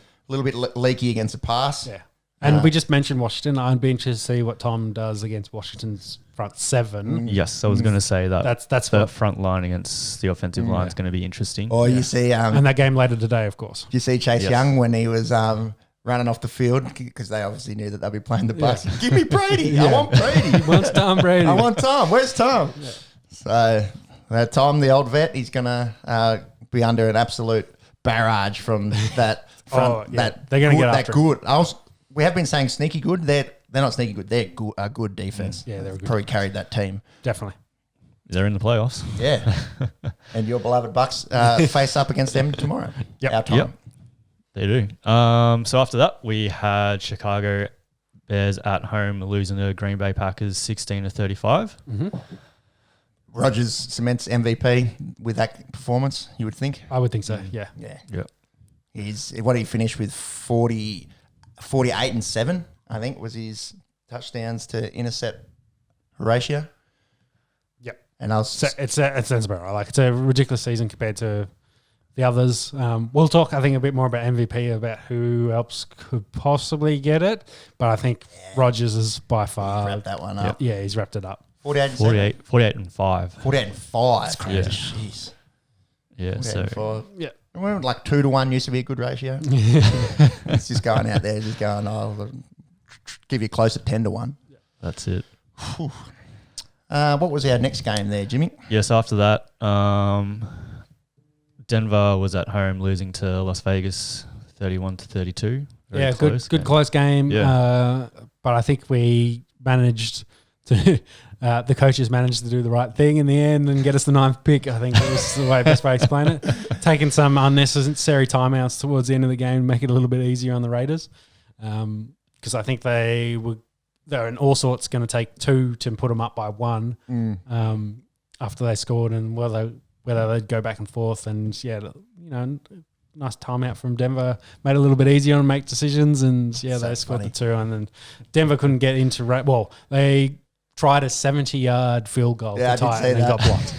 leaky against the pass. Yeah. And we just mentioned Washington. I'd be interested to see what Tom does against Washington's front 7. Yes, I was going to say that. That's the front line against the offensive line is going to be interesting. Or you see... and that game later today, of course. You see Chase Young when he was running off the field because they obviously knew that they'd be playing the Bucks. Yeah. Give me Brady. I want Brady. He wants Tom Brady. I want Tom. Where's Tom? Yeah. So Tom, the old vet, he's going to be under an absolute barrage from that front. They're going to get after good. We have been saying sneaky good. They're not sneaky good. They're a good defense. Yeah, they're a good probably carried that team. Definitely. They're in the playoffs. Yeah. And your beloved Bucks face up against them tomorrow. Our time. Yep. They do. So after that, we had Chicago Bears at home losing to Green Bay Packers 16-35. Mm-hmm. Rodgers cements MVP with that performance, you would think? I would think so, yeah. Yep. What did he finish with? 48-7, I think, was his touchdowns to intercept ratio. Yep. And it sounds about right. Like, it's a ridiculous season compared to the others. We'll talk, I think, a bit more about MVP, about who else could possibly get it. But I think Rodgers is by far... He's wrapped that one up. Yeah, he's wrapped it up. 48-5. 48-5. That's crazy. Yeah. Jeez. Yeah, 48-5. Yeah. Remember, like 2-1 used to be a good ratio. It's just going out there, I'll give you close to 10-1. Yeah. That's it. What was our next game there, Jimmy? Yes, after that, Denver was at home losing to Las Vegas 31-32. Very close good close game. Yeah. But I think we managed to the coaches managed to do the right thing in the end and get us the 9th pick. I think that was the best way to explain it. Taking some unnecessary timeouts towards the end of the game, make it a little bit easier on the Raiders. Because I think they're in all sorts going to take 2 to put them up by 1 after they scored, and whether they'd go back and forth. And nice timeout from Denver made it a little bit easier to make decisions. And they scored the 2, and then Denver couldn't get into they tried a 70-yard field goal to tie it, and they got blocked.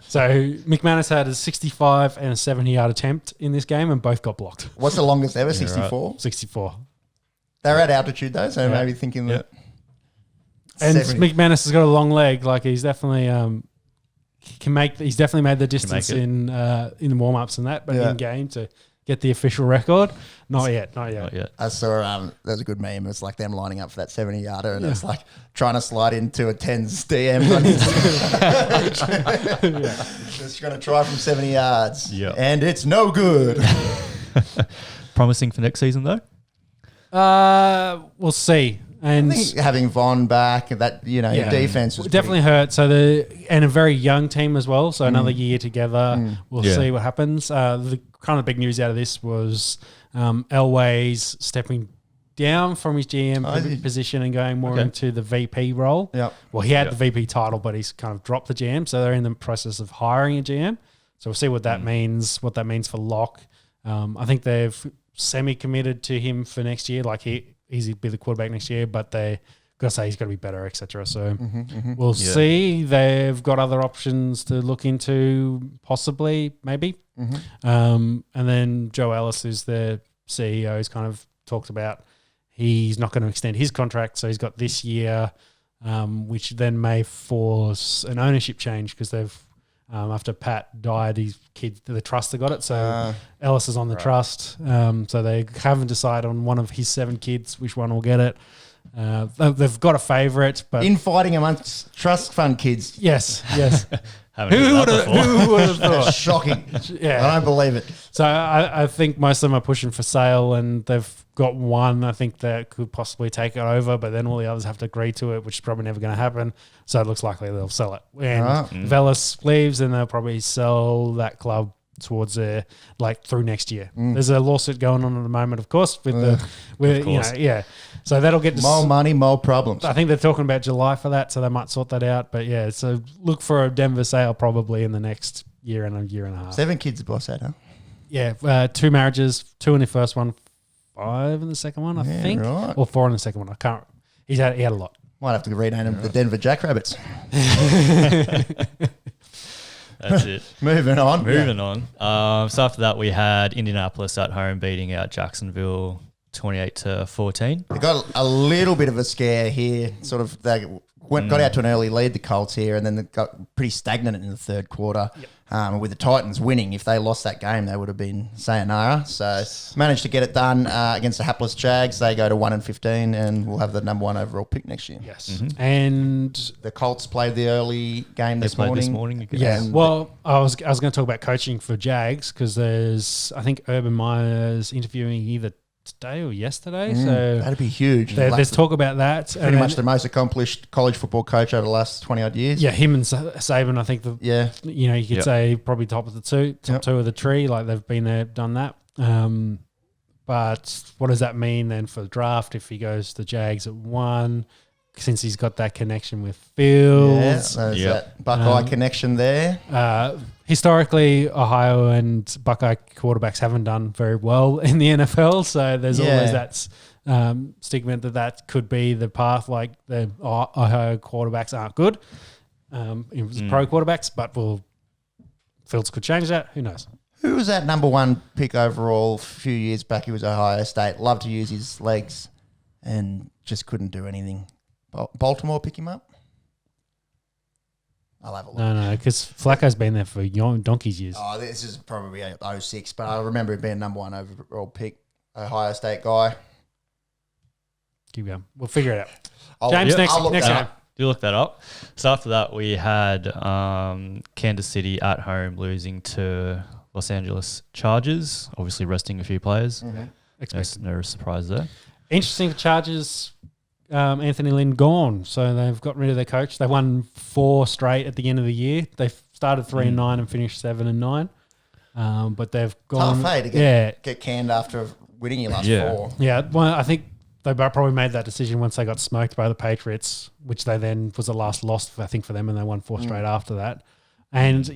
So McManus had a 65 and a 70-yard attempt in this game, and both got blocked. What's the longest ever? 64? Right. 64. They're at altitude though, so maybe thinking that. And McManus has got a long leg. Like he's definitely he's definitely made the distance in the warm ups and that, but in game to get the official record, not yet. I saw there's a good meme. It's like them lining up for that 70-yarder, and it's like trying to slide into a 10's DM. Just going to try from 70 yards, and it's no good. Promising for next season though. We'll see. And I think having Von back, that your defense was definitely hurt. So and a very young team as well. So another year together, we'll see what happens. The kind of big news out of this was Elway's stepping down from his GM position and going more into the VP role. Yep. Well, he had the VP title, but he's kind of dropped the GM. So they're in the process of hiring a GM. So we'll see what that means. What that means for Locke. I think they've semi-committed to him for next year. Like he'll be the quarterback next year, but they got to say he's got to be better, etc. So we'll see. They've got other options to look into, possibly, maybe. And then Joe Ellis, who's the CEO, has kind of talked about he's not going to extend his contract, so he's got this year, which then may force an ownership change because they've after Pat died, his kid, the trust got it. So Ellis is on the trust. So they haven't decided on one of his 7 kids which one will get it. They've got a favourite, but infighting amongst trust fund kids. Yes. Who would have thought? Shocking. Yeah, I don't believe it. So I think most of them are pushing for sale, and they've got one I think that could possibly take it over, but then all the others have to agree to it, which is probably never going to happen. So it looks likely they'll sell it. And if Ellis leaves, then they'll probably sell that club towards through next year. There's a lawsuit going on at the moment, of course, So that'll get more money, more problems. I think they're talking about July for that, so they might sort that out. But so look for a Denver sale probably in the next year and a half. 7 kids, the boss had, huh? Yeah, 2 marriages, 2 in the first one, 5 in the second one, I think, or 4 in the second one. I can't. He had a lot. Might have to rename them the Denver Jackrabbits. That's it. Moving on. So after that, we had Indianapolis at home beating out Jacksonville 28-14. They got a little bit of a scare here. Sort of they got out to an early lead, the Colts here, and then they got pretty stagnant in the third quarter. With the Titans winning, if they lost that game, they would have been sayonara. So managed to get it done against the hapless Jags. They go to 1-15, and we'll have the number 1 overall pick next year. Yes, and the Colts played the early game this morning. Yeah. Well, I was going to talk about coaching for Jags because there's Urban Meyer's interviewing either today or yesterday. So that'd be huge. There's talk about that. Pretty much the most accomplished college football coach over the last 20 odd years. Yeah, him and Saban, I think. You could say probably top of the two of the tree. Like they've been there, done that. But what does that mean then for the draft if he goes to Jags at 1? Since he's got that connection with Fields. That Buckeye connection there. Historically, Ohio and Buckeye quarterbacks haven't done very well in the NFL, so there's always that stigma that could be the path, like the Ohio quarterbacks aren't good. It was pro quarterbacks, but Fields could change that. Who knows? Who was that number 1 pick overall a few years back? He was Ohio State. Loved to use his legs and just couldn't do anything. Baltimore pick him up? I'll have a look. No, because Flacco's been there for donkey's years. Oh, this is probably 06, but I remember him being number 1 overall pick, Ohio State guy. Keep going. We'll figure it out. James, next game. Do look that up. So after that, we had Kansas City at home losing to Los Angeles Chargers, obviously resting a few players. No surprise there. Interesting for Chargers. Anthony Lynn gone, so they've got rid of their coach. They won 4 straight at the end of the year. They started 3-9 and finished 7-9. But they've gone. Tough, to get canned after winning your last 4. Yeah, well, I think they probably made that decision once they got smoked by the Patriots, which they then was the last loss, I think, for them, and they won 4 straight after that. And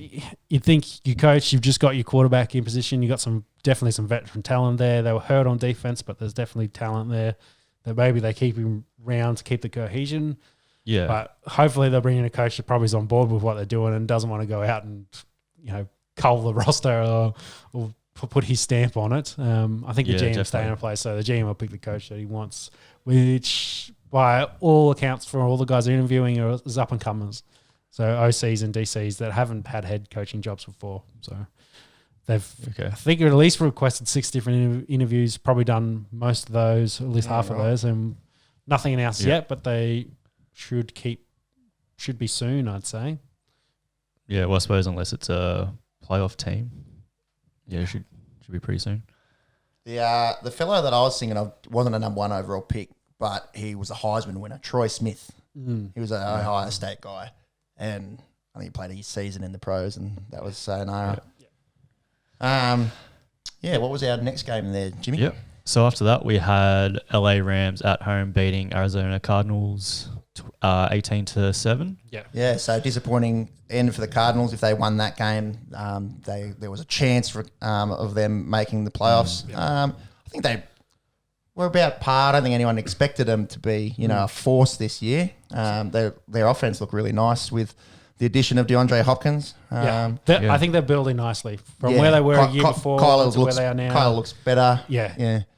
you'd think you coach, you've just got your quarterback in position. You got definitely some veteran talent there. They were hurt on defense, but there's definitely talent there. That maybe they keep him round to keep the cohesion. Yeah. But hopefully they'll bring in a coach that probably is on board with what they're doing and doesn't want to go out and, cull the roster or put his stamp on it. I think the GM staying in place, so the GM will pick the coach that he wants, which by all accounts for all the guys they're interviewing is up and comers. So OCs and DCs that haven't had head coaching jobs before. So they've, I think, at least requested 6 different interviews, probably done most of those, at least half of those, and nothing announced yet, but they should be soon, I'd say. Yeah, well, I suppose unless it's a playoff team, it should be pretty soon. The fellow that I was thinking of wasn't a number 1 overall pick, but he was a Heisman winner, Troy Smith. He was an Ohio State guy, and I think he played his season in the pros, and that was sayonara. What was our next game there, Jimmy? Yep. So after that, we had LA Rams at home beating Arizona Cardinals 18-7. Yeah, so disappointing end for the Cardinals. If they won that game, there was a chance of them making the playoffs. I think they were about par. I don't think anyone expected them to be, a force this year. Their offense looked really nice with the addition of DeAndre Hopkins. I think they're building nicely from where they were a year before to where they are now. Kyle looks better.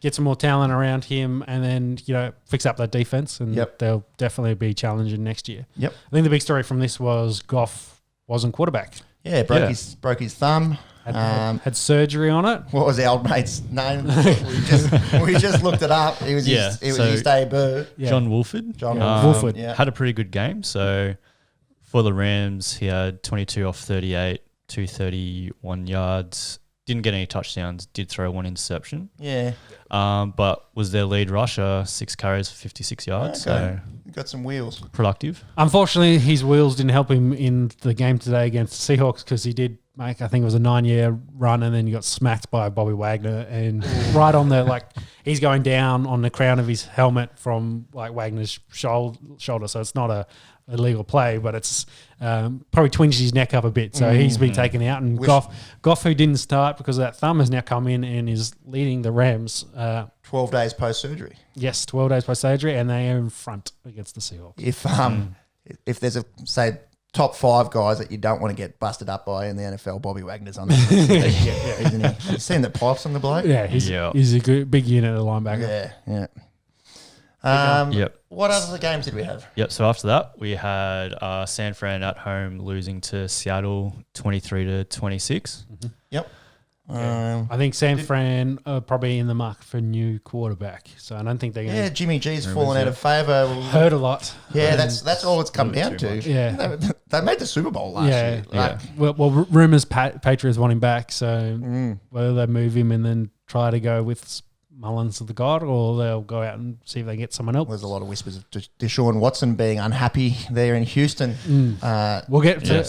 Get some more talent around him and then, fix up that defense and they'll definitely be challenging next year. I think the big story from this was Goff wasn't quarterback. Yeah, broke his thumb. Had surgery on it. What was our old mate's name? we just looked it up. It was his debut. John Wolford. Wolford. Had a pretty good game. So for the Rams, he had 22 off 38, 231 yards. Didn't get any touchdowns. Did throw 1 interception. Yeah. But was their lead rusher, 6 carries for 56 yards. Okay. So got some wheels. Productive. Unfortunately, his wheels didn't help him in the game today against the Seahawks because he did make, I think it was a 9-year run, and then he got smacked by Bobby Wagner, and right on the he's going down on the crown of his helmet from Wagner's shoulder. So it's not a illegal play, but it's probably twinged his neck up a bit. So he's been taken out, and Goff, who didn't start because of that thumb, has now come in and is leading the Rams. 12 days post-surgery. Yes, 12 days post-surgery, and they are in front against the Seahawks. If there's top 5 guys that you don't want to get busted up by in the NFL, Bobby Wagner's on there. Isn't he? You seen the pipes on the bloke? Yeah, he's a good, big unit of linebacker. Yeah. What other games did we have? So after that, we had San Fran at home losing to Seattle 23-26. Yep. I think San Fran are probably in the market for a new quarterback, so I don't think they're going to... Yeah, Jimmy G's fallen out of favour. Heard a lot. Yeah, that's all it's come down to. Yeah. They made the Super Bowl last year. Well, rumours Patriots want him back, so whether they move him and then try to go with Mullins of the God, or they'll go out and see if they get someone else. There's a lot of whispers of Deshaun Watson being unhappy there in Houston. We'll get to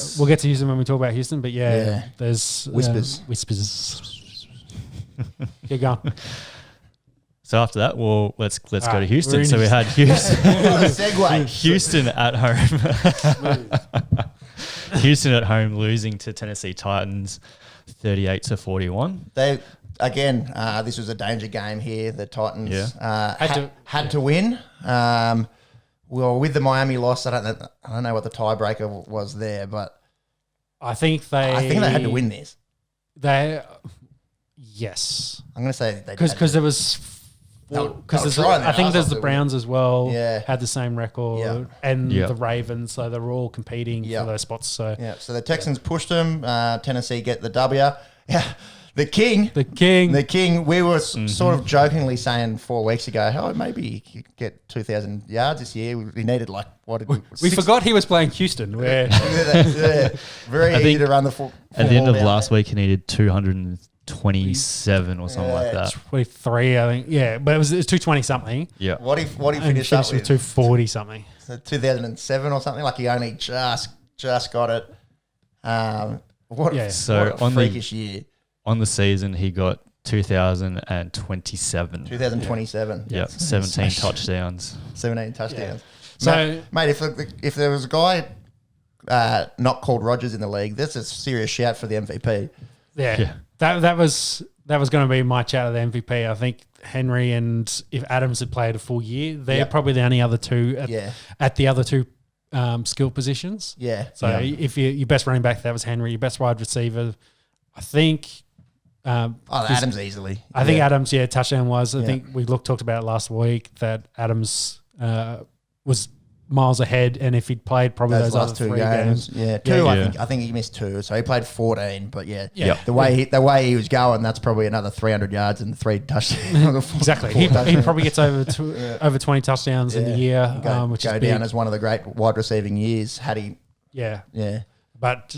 Houston when we talk about Houston, but there's whispers. Keep going. So after that, let's go to Houston. So we had Houston. Segue. Houston at home. Houston at home losing to Tennessee Titans 38-41. This was a danger game here. The Titans had to win. With the Miami loss, I don't know what the tiebreaker was there, but I think they had to win this. Yes, I'm going to say they because there was. I think there's the Browns as well. Had the same record, and the Ravens, so they're all competing for those spots. So the Texans pushed them. Tennessee get the W. Yeah. The king. We were sort of jokingly saying 4 weeks ago, maybe he could get 2,000 yards this year. We needed we forgot he was playing Houston. Where very easy to run the football. At the end of last week, he needed 200 227 or something like that. 23, I think. Yeah, but it was 220 something. Yeah. What if And finished up finished with with 240 something. 2007 or something? Like he only just got it. What Yeah. So what a on freakish year. On the season, he got 2,027. 2027. Yeah, 17 touchdowns. 17 touchdowns. So- mate, if there was a guy not called Rodgers in the league, that's a serious shout for the MVP. Yeah. That was going to be my chat of the MVP. I think Henry and if Adams had played a full year, they're probably the only other two at the other two skill positions. Yeah. So if your best running back, that was Henry. Your best wide receiver, I think. Adams easily. I think Adams, touchdown was. I think we talked about it last week that Adams was miles ahead, and if he'd played probably those last other two three games. two. Yeah. I think he missed two, so he played 14. But Yeah. the way he was going, that's probably another 300 yards and 3 touchdowns. Exactly. He probably gets over 20 touchdowns in the year, which go is down big. as one of the great wide receiving years. Had he? Yeah. Yeah. But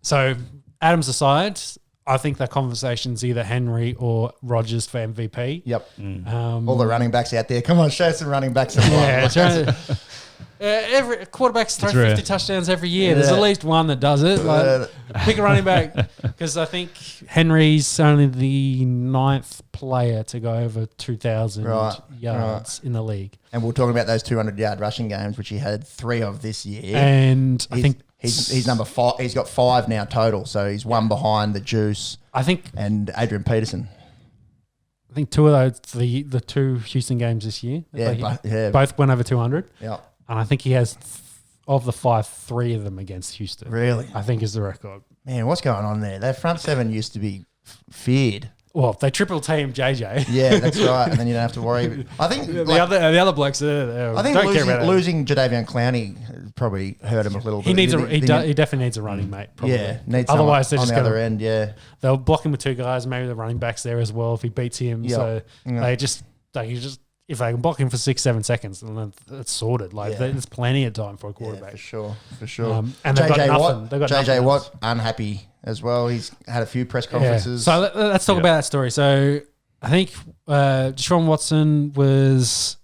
so Adams aside, I think that conversation's either Henry or Rodgers for MVP. Yep. All the running backs out there. Come on, show some running backs. Every quarterbacks throw It's rare. 50 touchdowns every year. There's at least one that does it. Like, pick a running back because I think Henry's only the 9th player to go over 2,000 yards in the league. And we're talking about those 200-yard rushing games, which he had 3 of this year. And I think he's number 5. He's got 5 now total, so he's one behind the Juice. And Adrian Peterson. I think 2 of those, the 2 Houston games this year, both went over 200. Yeah. And I think he has, of the 5, 3 of them against Houston. Really? I think is the record. Man, what's going on there? Their front 7 used to be feared. Well, they triple team JJ. Yeah, that's right. And then you don't have to worry. I think the other blokes. I think losing Jadeveon Clowney probably hurt him a little bit. He definitely needs a running mate. Probably. Yeah, needs otherwise they're on just the other end. Yeah, they'll block him with 2 guys. Maybe the running backs there as well if he beats him. Yep. So Yep. they just if they can block him for 6-7 seconds, then it's sorted. Like there's plenty of time for a quarterback. for sure. And they've got nothing. They've got JJ nothing Watt else. unhappy as well. He's had a few press conferences. So let's talk about that story. So I think Deshaun Watson was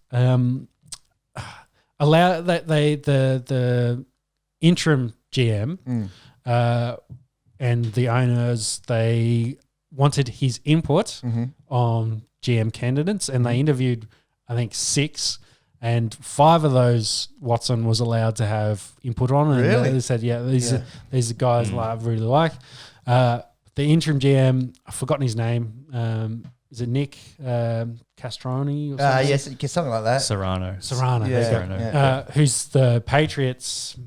allowed that the interim GM and the owners, they wanted his input on GM candidates, and they interviewed I think 6. And 5 of those Watson was allowed to have input on. And Really? they said, these are guys I really like. The interim GM, I've forgotten his name. Is it Nick Castroni? Or something? Yes, something like that. Serrano. Who's the Patriots'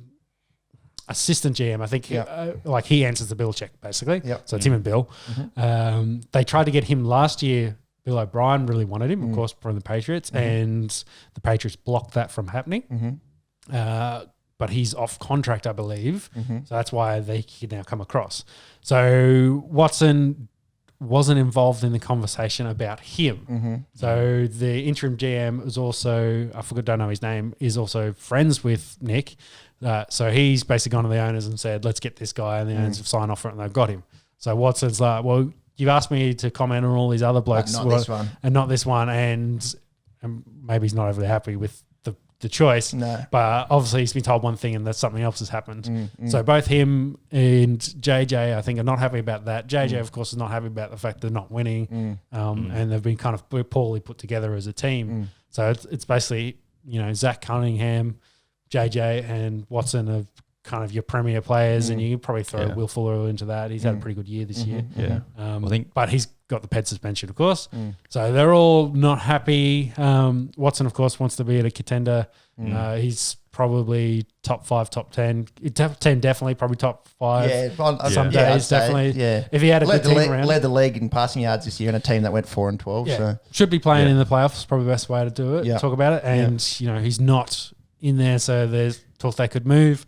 assistant GM. I think he answers the bill check, basically. Yep. So it's him and Bill. They tried to get him last year. Bill O'Brien really wanted him, of course, from the Patriots, and the Patriots blocked that from happening. But he's off contract, I believe. So that's why they can now come across. So Watson wasn't involved in the conversation about him. So the interim GM was also, don't know his name, is also friends with Nick. So he's basically gone to the owners and said, let's get this guy, and the owners have signed off for it, and they've got him. So Watson's like, well, you've asked me to comment on all these other blokes. Not this one. And not this one. And maybe he's not overly happy with the choice. No. But obviously he's been told one thing and that something else has happened. So both him and JJ, I think, are not happy about that. JJ, of course, is not happy about the fact they're not winning. And they've been kind of poorly put together as a team. So it's basically, Zach Cunningham, JJ and Watson are kind of your premier players, and you can probably throw Will Fuller into that. He's had a pretty good year this year. Yeah. But he's got the Ped suspension, of course. So they're all not happy. Watson, of course, wants to be at a contender. He's probably top 5, top 10. Top 10 definitely, probably top 5. Some days, definitely. Yeah. If he had a good team around. Led the league in passing yards this year in a team that went 4-12. Yeah. So Should be playing in the playoffs, probably the best way to do it, talk about it. And, he's not in there, so there's talk they could move.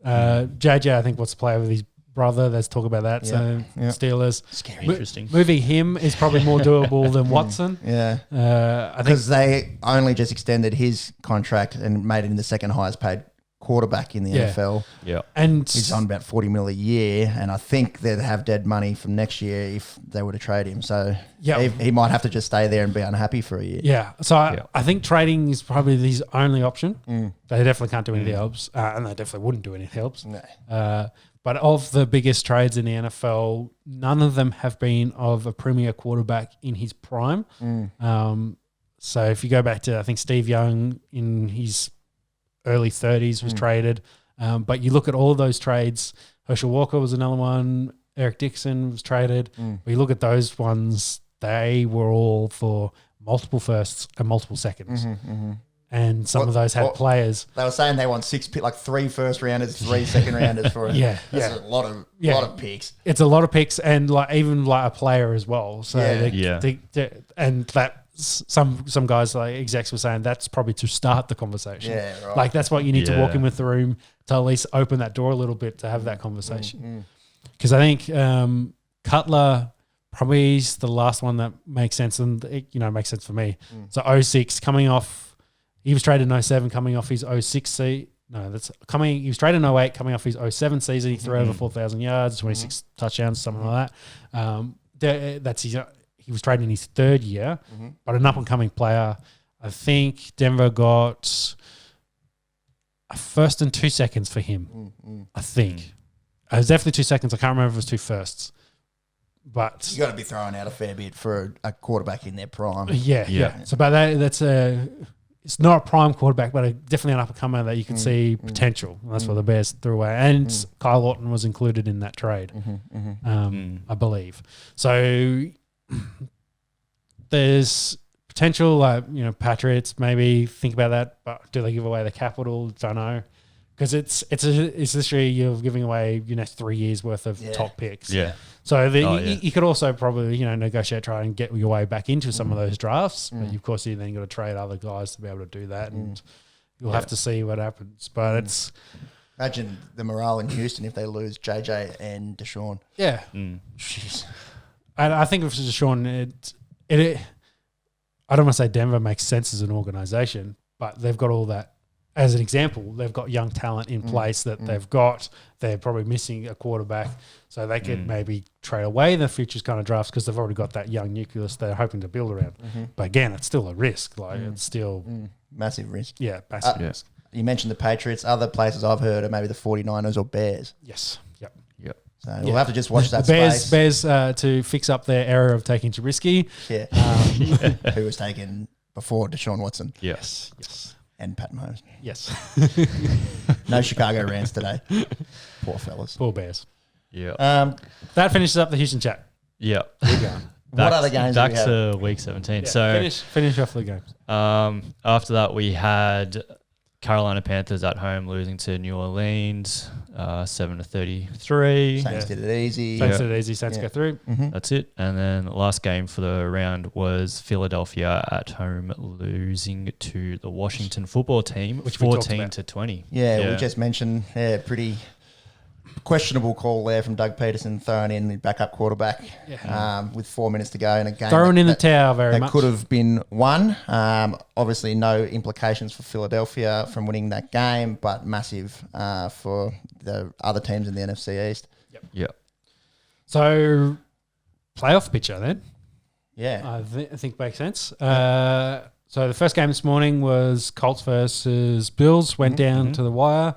JJ, I think, wants to play with his brother. There's talk about that. So Steelers. Scary. Interesting. Moving him is probably more doable than Watson. Yeah. I think Because they only just extended his contract and made it in the second highest paid quarterback in the Yeah. NFL. Yeah. And He's on about 40 mil a year, and I think they'd have dead money from next year if they were to trade him. So Yeah. he might have to just stay there and be unhappy for a year. yeah, so Yeah. I think trading is probably his only option. They definitely can't do anything else, and they definitely wouldn't do anything else. No. But of the biggest trades in the NFL, none of them have been of a premier quarterback in his prime. So if you go back to, I think, Steve Young in his early 30s was traded. But you look at all of those trades, Herschel Walker was another one, Eric Dixon was traded. But you look at those ones, they were all for multiple firsts and multiple seconds. And some of those had players. They were saying they want 3 first rounders, 3 second rounders for it. Yeah, That's yeah. a lot of picks. It's a lot of picks and even a player as well. So and that some guys like execs were saying that's probably to start the conversation. Yeah, right. Like that's what you need to walk Yeah. in with the room to at least open that door a little bit to have that conversation. Because I think Cutler probably is the last one that makes sense, and it, makes sense for me. So 06 coming off. He was traded in 07 coming off his 06 season. No, he was traded in 08 coming off his 07 season. He threw over 4,000 yards, 26 touchdowns, something like that. He was traded in his third year, but an up-and-coming player. I think Denver got a first and 2 seconds for him, I think. It was definitely 2 seconds. I can't remember if it was 2 firsts. But You got to be throwing out a fair bit for a quarterback in their prime. Yeah. So, but that's it's not a prime quarterback, but definitely an up-and-comer that you can see potential. And that's what the Bears threw away. And Kyle Orton was included in that trade, I believe. So there's potential, Patriots maybe think about that, but do they give away the capital? Don't know. Because it's literally you're giving away your next 3 years worth of top picks. Yeah. So you could also probably negotiate, try and get your way back into some of those drafts. But of course, you then got to trade other guys to be able to do that, and you'll have to see what happens. But it's Imagine the morale in Houston if they lose JJ and Deshaun. yeah. Jeez. And I think if it's Deshaun, it I don't want to say Denver makes sense as an organization, but they've got all that. As an example, they've got young talent in place that they've got. They're probably missing a quarterback, so they could maybe trade away the futures kind of drafts because they've already got that young nucleus they're hoping to build around. But again, it's still a risk. Like it's still Massive risk. massive risk. You mentioned the Patriots. Other places I've heard are maybe the 49ers or Bears. Yes. Yep. So we'll have to just watch that Bears space. to fix up their error of taking too risky. Yeah. Who was taken before Deshaun Watson Yes. and Pat Mahomes. Yes. No Chicago Rams today. Poor fellas. Poor Bears. Yeah. That finishes up the Houston chat. Yeah. Keep going. What other games do we Back have? to week 17. Yeah, So finish off the games. after that, we had Carolina Panthers at home losing to New Orleans 7-33. Saints did it easy. Saints did it easy. Saints go through. That's it. And then the last game for the round was Philadelphia at home losing to the Washington football team, Which we talked 14-20. Yeah, we just mentioned pretty questionable call there from Doug Peterson throwing in the backup quarterback with 4 minutes to go in a game. Throwing in the towel very much. That could have been won. Obviously, no implications for Philadelphia from winning that game, but massive for the other teams in the NFC East. Yep. So, playoff picture then. Yeah. I think makes sense. So the first game this morning was Colts versus Bills. Went down to the wire.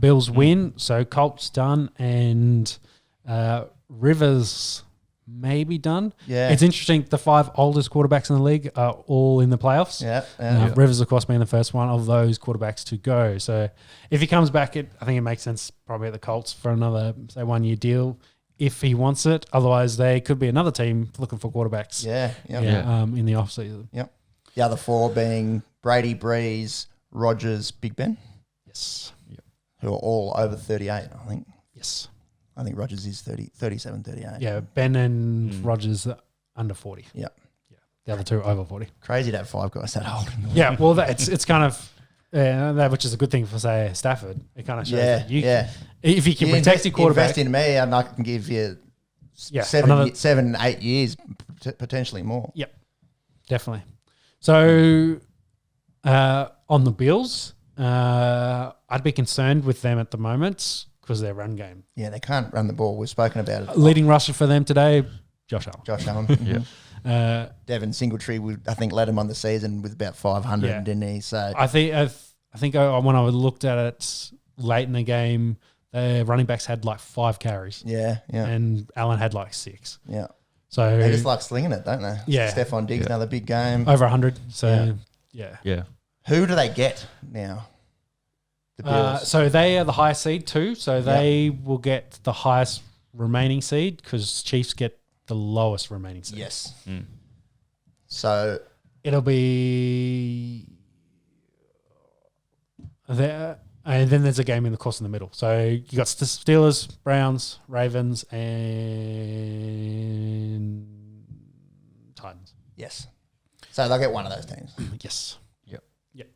Bills win, so Colts done, and Rivers maybe done. Yeah. It's interesting. The 5 oldest quarterbacks in the league are all in the playoffs. Yeah. Rivers, of course, being the first one of those quarterbacks to go. So if he comes back, I think it makes sense probably at the Colts for another, say, 1 year deal if he wants it. Otherwise, they could be another team looking for quarterbacks. Yeah. In the offseason. Yep. The other 4 being Brady, Breeze, Rodgers, Big Ben, Yes. who are all over 38, I think. Yes. I think Rodgers is 37, 38. Yeah, Ben and Rogers are under 40. Yeah. The other 2 over 40. Crazy to have 5 guys that old. Yeah, well, it's kind of that, which is a good thing for, say, Stafford. It kind of shows that you if you can protect your quarterback. Invest in me, and I can give you 7, 8 years, potentially more. Yep, definitely. So on the Bills, I'd be concerned with them at the moment because of their run game. Yeah, they can't run the ball. We've spoken about it. Leading rusher for them today, Josh Allen. Josh Allen. Yeah. Devin Singletary, I think, led him on the season with about 500, Yeah. didn't he? So I think when I looked at it late in the game, the running backs had like 5 carries. yeah. And Allen had like 6. Yeah. So They just like slinging it, don't they? Yeah. Stephon Diggs, another big game. over 100. So yeah. Yeah. Who do they get now? The Bills. So they are the highest seed too. So they will get the highest remaining seed because Chiefs get the lowest remaining seed. Yes. Mm. So It'll be there. And then there's a game in the course in the middle. So you got Steelers, Browns, Ravens, and Titans. yes. So they'll get one of those teams. Yes. Yep. Yep.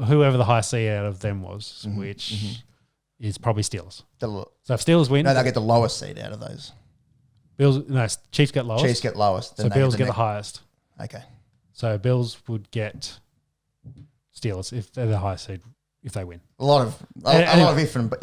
Whoever the highest seed out of them was, which is probably Steelers. So if Steelers win, No, they'll get the lowest seed out of those. Chiefs get lowest. Chiefs get lowest. So then they Bills get the next- highest. Okay. So Bills would get Steelers if they're the highest seed if they win. A lot of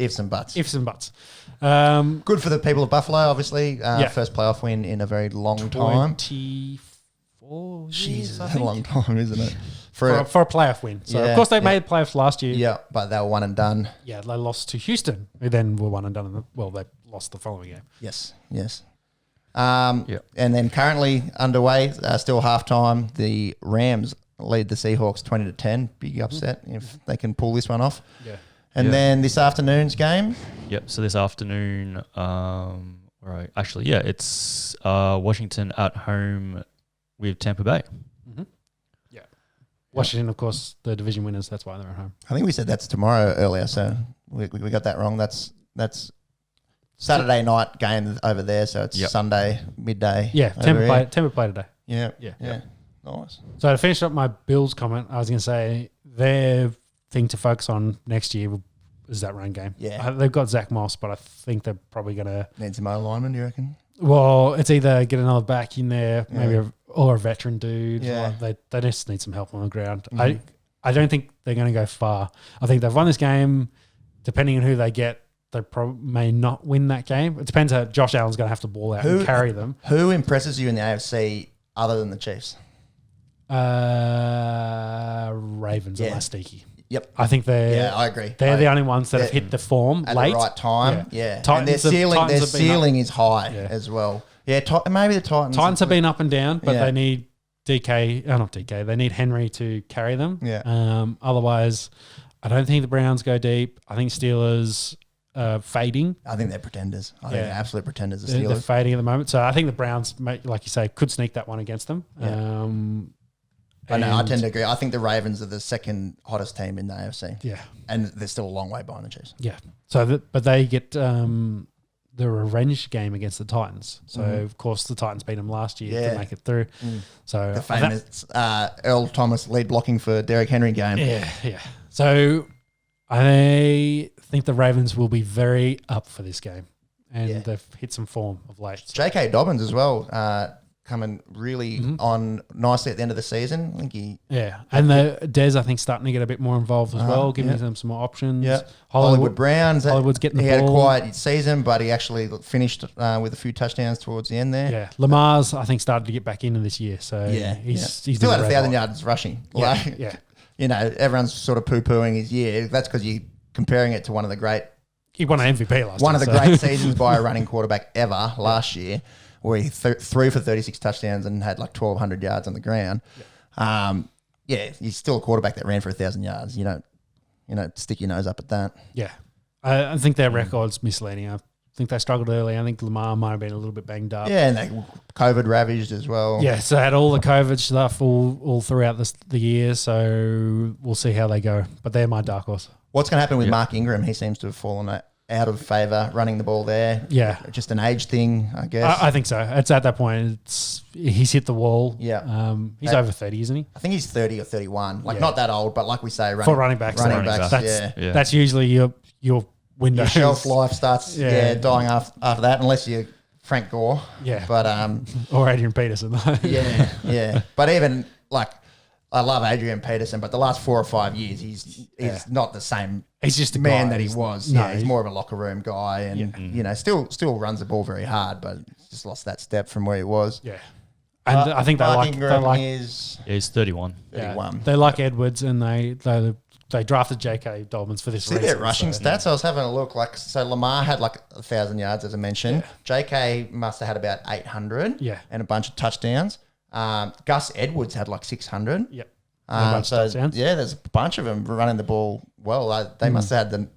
ifs and buts. Ifs and buts. Good for the people of Buffalo, obviously. First playoff win in a very long time. 24 years, Jesus, I that's a think. long time, isn't it? For a playoff win. So, of course, they made playoffs last year. Yeah, but they were one and done. Yeah, they lost to Houston, who then were one and done. They lost the following game. Yes. And then currently underway, still halftime, the Rams lead the Seahawks 20-10. Big upset if they can pull this one off. Yeah. And then this afternoon's game. Yep. So this afternoon, right? Actually, yeah, it's Washington at home with Tampa Bay. Yeah. Washington, of course, the division winners. That's why they're at home. I think we said that's tomorrow earlier, so we got that wrong. That's Saturday night game over there, so it's Sunday midday. Yeah, Tampa play today. Yeah. Yeah. Nice. So to finish up my Bills comment, I was going to say their thing to focus on next year is that run game. Yeah. They've got Zach Moss, but I think they're probably going to. Need some O-linemen, do you reckon? Well, it's either get another back in there, maybe or a veteran dude. Yeah. Like they just need some help on the ground. I don't think they're going to go far. I think they've won this game. Depending on who they get, they may not win that game. It depends how Josh Allen's going to have to ball out and carry them. Who impresses you in the AFC other than the Chiefs? Ravens are my sneaky. Yep. I think I agree. They're the only ones that have hit the form at late. the right time. Yeah. Titans and their have ceiling is high as well. Yeah, maybe the Titans. Titans have been up and down, but they need not DK. They need Henry to carry them. Yeah. Otherwise, I don't think the Browns go deep. I think Steelers fading. I think they're pretenders. I think they're absolute pretenders. The They're Steelers. fading at the moment. So I think the Browns, like you say, could sneak that one against them. Yeah. I tend to agree. I think the Ravens are the second hottest team in the AFC. Yeah. And they're still a long way behind the Chiefs. Yeah. So, but they get the revenge game against the Titans. So, of course, the Titans beat them last year to make it through. So the famous Earl Thomas lead blocking for Derrick Henry game. Yeah. So I think the Ravens will be very up for this game. And they've hit some form of late. J.K. Dobbins as well, coming really on nicely at the end of the season. I think and the Dez, I think, starting to get a bit more involved as well, giving them some more options. Yeah, Hollywood Browns. Hollywood's getting the ball. He had a quiet season, but he actually finished with a few touchdowns towards the end there. Yeah, Lamar's, I think, started to get back into this year. So he's still had 1,000 yards rushing. Yeah. You know, everyone's sort of pooh-poohing his year. That's because you're comparing it to one of the great. He won an MVP last year. One of the great seasons by a running quarterback ever last year, where he threw for 36 touchdowns and had like 1,200 yards on the ground. He's still a quarterback that ran for 1,000 yards. You don't stick your nose up at that. Yeah. I think their record's misleading. I think they struggled early. I think Lamar might have been a little bit banged up. Yeah, and they COVID ravaged as well. Yeah, so they had all the COVID stuff all throughout the year, so we'll see how they go. But they're my dark horse. What's going to happen with Mark Ingram? He seems to have fallen out of favour running the ball there. Yeah. Just an age thing, I guess. I think so. It's at that point. He's hit the wall. Yeah. He's over 30, isn't he? I think he's 30 or 31. Not that old, but like we say, for running backs. That's usually your window. Your shelf life starts dying after that, unless you're Frank Gore. Yeah. But or Adrian Peterson. yeah. But even like I love Adrian Peterson, but the last 4 or 5 years, he's not the same. He's just a man guy. that he was. No, Yeah, he's more of a locker room guy, and still runs the ball very hard, but just lost that step from where he was. Yeah. And I think Mark they Ingram like is He's 31. 31. they like Edwards, and they drafted J.K. Dolmans for this See reason. their rushing stats. I was having a look. So Lamar had 1,000 yards, as I mentioned. J.K. must have had about 800. Yeah. And a bunch of touchdowns. Gus Edwards had 600. Yep. And a bunch of touchdowns. Yeah, there's a bunch of them running the ball well. They must have had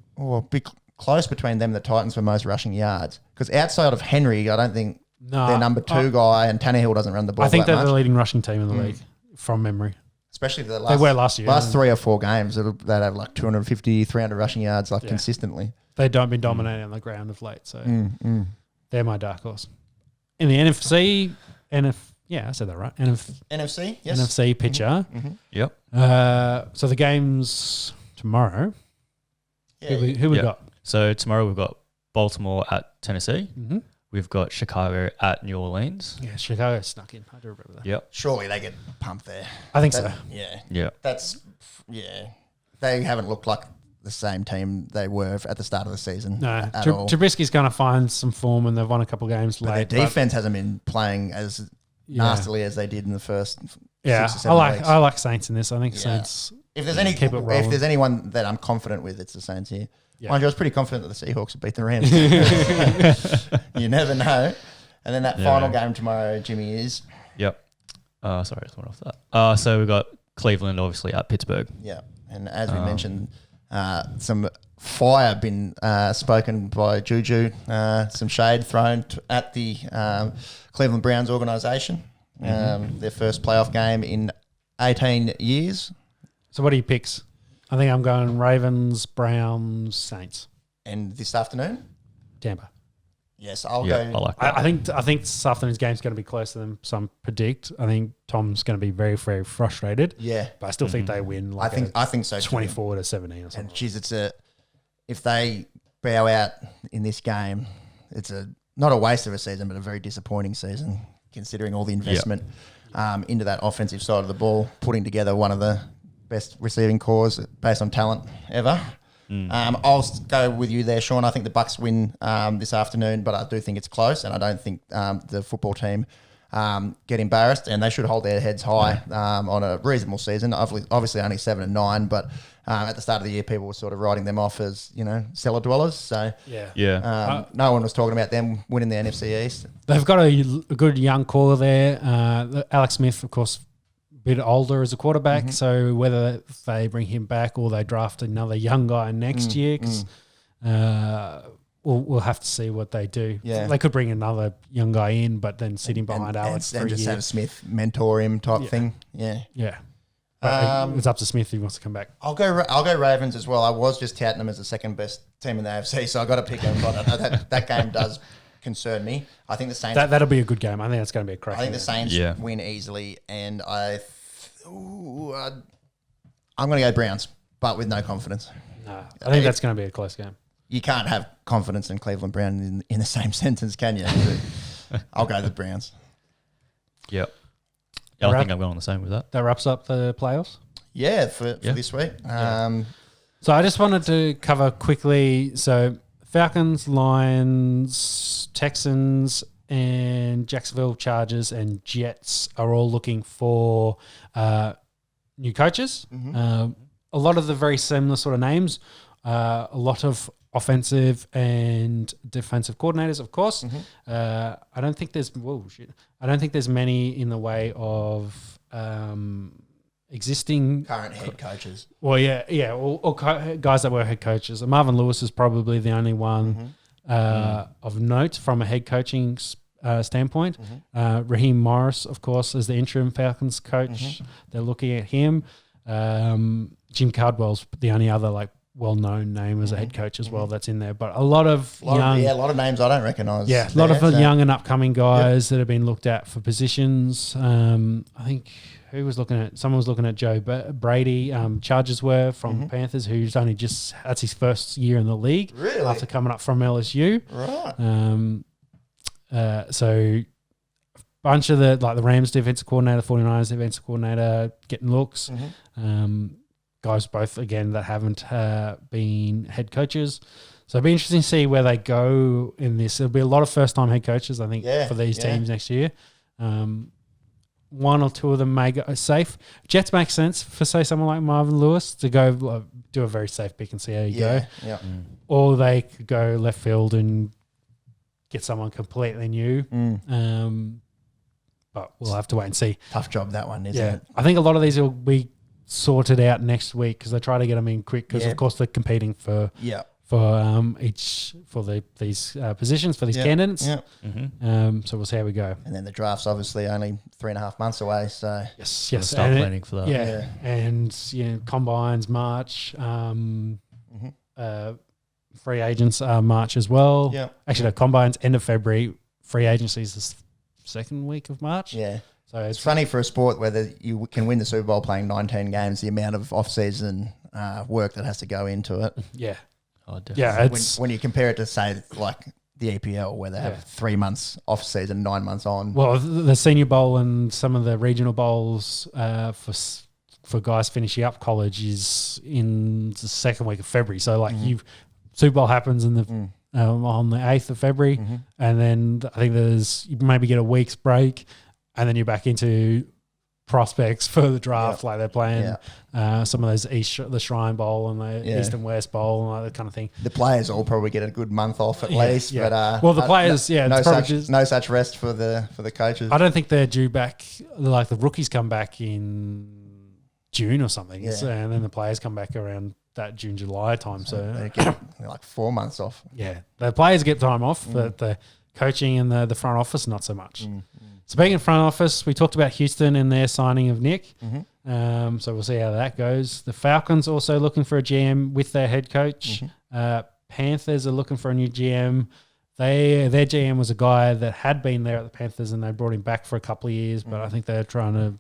big close between them and the Titans for most rushing yards. Because outside of Henry, I don't think their number 2 guy, and Tannehill doesn't run the ball. I think that they're much. the leading rushing team in the league from memory. Especially the They were last year. Last 3 or 4 games, they'd have 250, 300 rushing yards consistently. They've been dominating on the ground of late, so they're my dark horse. In the NFC, I said that right. NFC, yes. NFC picture. Mm-hmm. Yep. So the game's tomorrow. Yeah. Who we got? So tomorrow we've got Baltimore at Tennessee. Mm-hmm. We've got Chicago at New Orleans. Yeah, Chicago snuck in. I do remember that. Yep. Surely they get pumped there. I think so. Yeah. Yeah. They haven't looked like the same team they were at the start of the season. No, at all. Trubisky's going to find some form, and they've won a couple of games But late. their defense hasn't been playing as nastily as they did in the first 6 or 7 weeks. I like Saints in this. I think Saints. If there's rolling. anyone that I'm confident with, it's the Saints here. Yeah. Mind you, I was pretty confident that the Seahawks would beat the Rams. You never know. And then that final game tomorrow, Jimmy, is Yep. Sorry, I just went off that. So we've got Cleveland, obviously, at Pittsburgh. yeah. And as we mentioned, some fire been spoken by Juju, some shade thrown at the Cleveland Browns organisation. Their first playoff game in 18 years. So what do you picks? I think I'm going Ravens, Browns, Saints, And this afternoon, Tampa. yes, I'll Yeah, go. I like that. I think this afternoon's game's going to be closer than some predict. I think Tom's going to be very, very frustrated. Yeah, But I still think they win. I think so. Too. 24 to 17 or something. And geez, if they bow out in this game, it's not a waste of a season, but a very disappointing season considering all the investment into that offensive side of the ball, putting together one of the best receiving cores based on talent ever. I'll go with you there, Sean. I think the Bucks win this afternoon, but I do think it's close, and I don't think the football team get embarrassed, and they should hold their heads high on a reasonable season. Obviously, only 7-9, but at the start of the year, people were sort of writing them off as cellar dwellers. So Yeah. no one was talking about them winning the NFC East. They've got a good young core there. Alex Smith, of course, a bit older as a quarterback. So whether they bring him back or they draft another young guy next year, 'cause, we'll have to see what they do. Yeah. They could bring another young guy in, but then sit him behind Alex and for a just year. have Smith mentor him type thing. Yeah. Yeah. But it's up to Smith if he wants to come back. I'll go Ravens as well. I was just touting them as the second best team in the AFC, so I got to pick them. But that game does concern me. I think the Saints. That'll be a good game. I think it's going to be a cracking I think the game. Saints win easily, and I'm going to go Browns, but with no confidence. No, I think that's going to be a close game. You can't have confidence in Cleveland Brown in the same sentence, can you? I'll go the Browns. Yep. Yeah, I think I'm going the same with that. That wraps up the playoffs. Yeah, for this week. So I just wanted to cover quickly. So Falcons, Lions, Texans, and Jacksonville Chargers and Jets are all looking for new coaches. A lot of the very similar sort of names. A lot of offensive and defensive coordinators, of course. I don't think there's I don't think there's many in the way of existing Current head coaches. Well, or guys that were head coaches. Marvin Lewis is probably the only one of note from a head coaching standpoint. Raheem Morris, of course, is the interim Falcons coach. They're looking at him. Jim Cardwell's the only other well-known name as a head coach as well that's in there. But a lot of a lot of names I don't recognise. Yeah, a lot of young and upcoming guys that have been looked at for positions. I think someone was looking at Joe Brady. Chargers were from Panthers, who's only that's his first year in the league. Really? After coming up from LSU. Right. So bunch of the Rams defensive coordinator, 49ers defensive coordinator getting looks. Guys both, again, that haven't been head coaches. So it'll be interesting to see where they go in this. There'll be a lot of first-time head coaches, I think, for these teams next year. One or two of them may go safe. Jets make sense for, say, someone like Marvin Lewis to go do a very safe pick and see how you go. Yeah. Or they could go left field and get someone completely new. But we'll have to wait and see. Tough job, that one, isn't it? I think a lot of these will be sorted out next week because they try to get them in quick because, of course, they're competing for these positions for these candidates. Yeah. So we'll see how we go. And then the draft's obviously only 3.5 months away. So yes, start planning for that. Yeah, and combines March, free agents are March as well. Yeah, actually, no, combines end of February. Free agency is the second week of March. Yeah. So it's funny for a sport where you can win the Super Bowl playing 19 games, the amount of off-season work that has to go into it. Yeah. Oh, definitely. Yeah, it's when you compare it to, say, like the EPL where they have 3 months off-season, 9 months on. Well, the Senior Bowl and some of the regional bowls for guys finishing up college is in the second week of February. So, Super Bowl happens in the on the 8th of February, and then I think you maybe get a week's break, and then you're back into prospects for the draft. Like they're playing some of those the Shrine Bowl and the East and West Bowl and that kind of thing. The players all probably get a good month off at least. Yeah. But the players, no such rest for the coaches. I don't think they're due back. Like the rookies come back in June or something, and then the players come back around that June, July time. So they get like 4 months off. Yeah, the players get time off, but the coaching and the front office not so much. Speaking of front office, we talked about Houston and their signing of Nick. So we'll see how that goes. The Falcons also looking for a GM with their head coach. Panthers are looking for a new GM. Their GM was a guy that had been there at the Panthers and they brought him back for a couple of years, but I think they're trying to,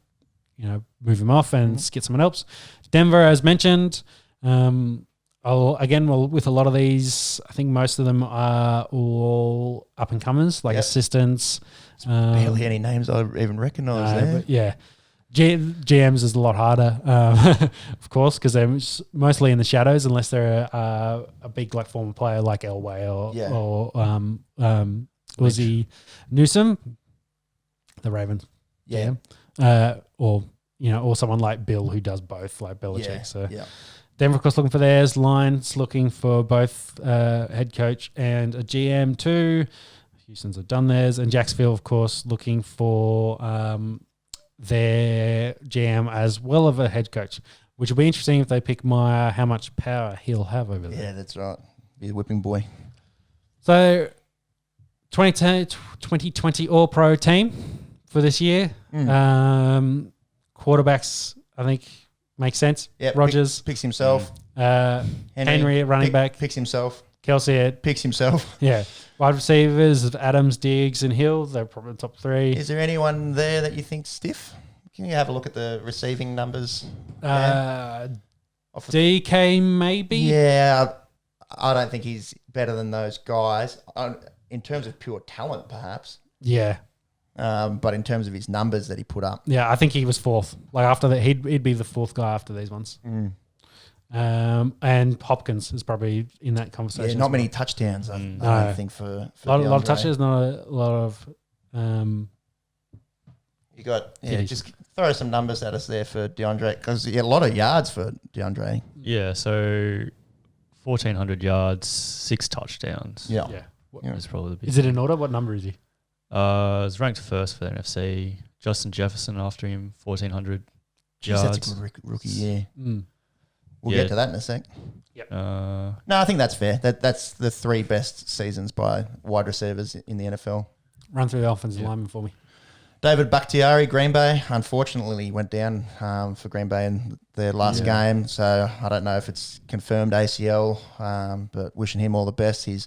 move him off and get someone else. Denver, as mentioned, with a lot of these, I think most of them are all up and comers, like assistants. Barely any names I even recognise there. But yeah. GMs is a lot harder, of course, because they're mostly in the shadows unless they're a big former player like Elway or Uzi Newsom, the Ravens. Yeah. Or someone like Bill who does both, like Belichick. Yeah. Denver, of course, looking for theirs. Lions looking for both head coach and a GM too. Houston's have done theirs. And Jacksonville, of course, looking for their GM as well as a head coach, which will be interesting if they pick Meyer, how much power he'll have over there. Yeah, that's right. Be a whipping boy. So 2020 All-Pro team for this year. Quarterbacks, I think, makes sense. Yep, Rodgers picks himself. Henry at running back. Picks himself. Kelsey at... Picks himself. Yeah. Wide receivers, Adams, Diggs, and Hill. They're probably the top three. Is there anyone there that you think stiff? Can you have a look at the receiving numbers? DK maybe? Yeah. I don't think he's better than those guys. In terms of pure talent, perhaps. Yeah. But in terms of his numbers that he put up. Yeah, I think he was fourth. After that, he'd be the fourth guy after these ones. And Hopkins is probably in that conversation. Yeah, not many touchdowns, I don't think, for a lot of touches, not a lot of... you got... Yeah, just throw some numbers at us there for DeAndre, because a lot of yards for DeAndre. Yeah, so 1,400 yards, 6 touchdowns. Yeah. That's probably the big. Is it in order? What number is he? Was ranked first for the NFC. Justin Jefferson after him, 1,400 yards. That's a good rookie, yeah. We'll get to that in a sec. Yep. No, I think that's fair. That's the 3 best seasons by wide receivers in the NFL. Run through the offensive lineman for me. David Bakhtiari, Green Bay. Unfortunately, he went down for Green Bay in their last game, so I don't know if it's confirmed ACL, but wishing him all the best. He's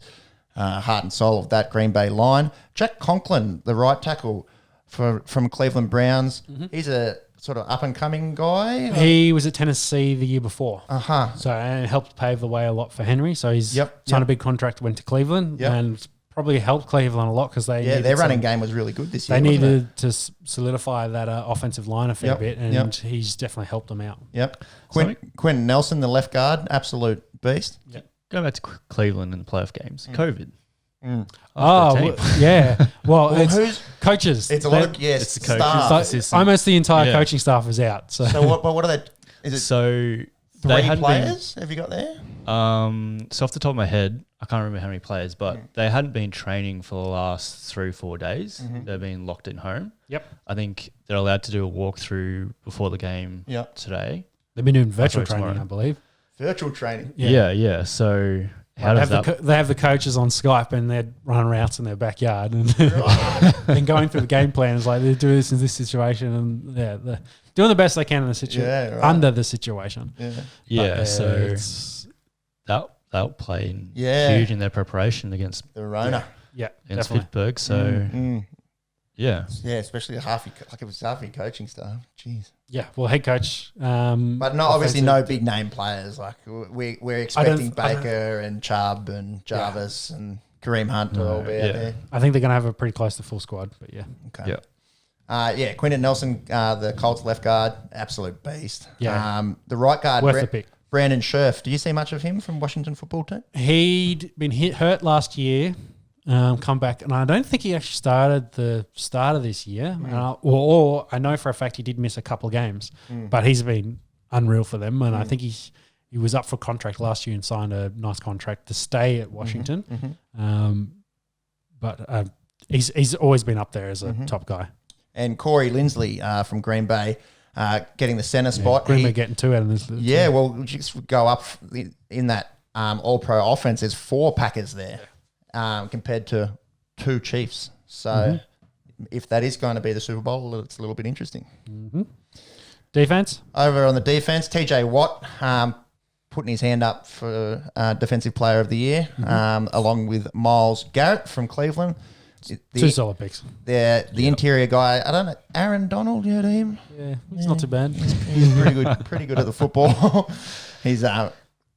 heart and soul of that Green Bay line. Jack Conklin, the right tackle from Cleveland Browns. He's a sort of up-and-coming guy. He was at Tennessee the year before. Uh-huh. So, and it helped pave the way a lot for Henry. So he's signed a big contract, went to Cleveland, and probably helped Cleveland a lot because they their running game was really good this year. They wasn't it? needed to solidify that offensive line a fair bit, and he's definitely helped them out. Yep. Quentin Nelson, the left guard, absolute beast. Yep. Going back to Cleveland and the playoff games, COVID. Yeah. Well, it's who's coaches. It's a lot of it's the coaches. staff. Assistant. Almost the entire coaching staff is out. So what are they? Is it So three they had players? Have you got there? So off the top of my head, I can't remember how many players, but they hadn't been training for the last 3-4 days. They've been locked in home. Yep. I think they're allowed to do a walkthrough before the game today. They've been doing virtual Sorry, training, tomorrow. I believe. Virtual training. Yeah. So how does that? They have the coaches on Skype and they're running routes in their backyard and, and going through the game plan. It's like they do this in this situation and they're doing the best they can in the situation under the situation. Yeah. So it's that'll play Yeah. huge in their preparation against The Rona. against definitely. Pittsburgh. So yeah. Yeah, especially like it was half your coaching staff. Jeez. Yeah, well, head coach. But obviously no big name players. Like we're expecting Baker and Chubb and Jarvis and Kareem Hunt to all be out there. I think they're going to have a pretty close to full squad, but yeah. Okay. Yeah. Quentin Nelson, the Colts left guard, absolute beast. Yeah. The right guard, Worth the pick. Brandon Scherf. Do you see much of him from Washington football team? He'd been hurt last year, come back, and I don't think he actually started the start of this year. Or I know for a fact he did miss a couple of games, but he's been unreal for them, and I think he was up for contract last year and signed a nice contract to stay at Washington. But he's always been up there as a top guy. And Corey Lindsley from Green Bay, getting the centre spot. Green Bay getting 2 out of this. Yeah, well, just go up in that all-pro offense. There's 4 Packers there compared to 2 Chiefs. So if that is going to be the Super Bowl, it's a little bit interesting. Defense? Over on the defense, TJ Watt putting his hand up for Defensive Player of the Year, along with Myles Garrett from Cleveland. 2 solid picks. The interior guy, I don't know, Aaron Donald, you heard of him? Yeah, it's not too bad. He's pretty good at the football. He's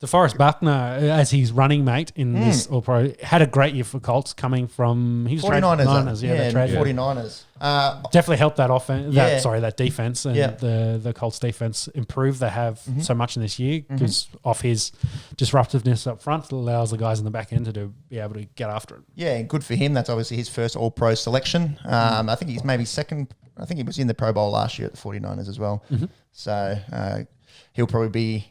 DeForest Buckner, as his running mate in this All-Pro, had a great year for Colts coming from... He was 49ers. they traded 49ers. Definitely helped that offense. That defense and Yeah. the Colts defense improve. They have so much in this year because of his disruptiveness up front, it allows the guys in the back end to be able to get after it. Yeah, and good for him. That's obviously his first All-Pro selection. I think he's maybe second. I think he was in the Pro Bowl last year at the 49ers as well. So he'll probably be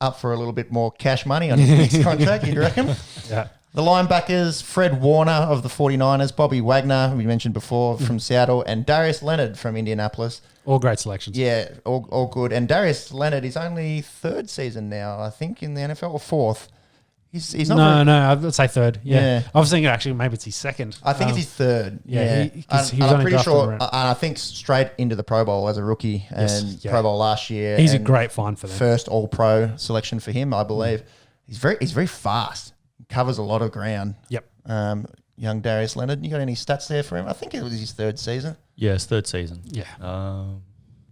up for a little bit more cash money on his next contract, you'd reckon? Yeah. The linebackers, Fred Warner of the 49ers, Bobby Wagner, we mentioned before, from Seattle, and Darius Leonard from Indianapolis. All great selections. Yeah, all good. And Darius Leonard is only 3rd season now, I think, in the NFL, or 4th. He's not No, I'd say 3rd. Yeah. Yeah. I was thinking actually maybe it's his 2nd. I think it's his 3rd. yeah, Yeah, he was and only I'm pretty drafted sure. around- And I think straight into the Pro Bowl as a rookie and Pro Bowl last year. He's a and great find for them. first All-Pro selection for him, I believe. He's very fast. Covers a lot of ground. Yep. Young Darius Leonard. You got any stats there for him? I think it was his 3rd season. Yeah, it's 3rd season. Yeah.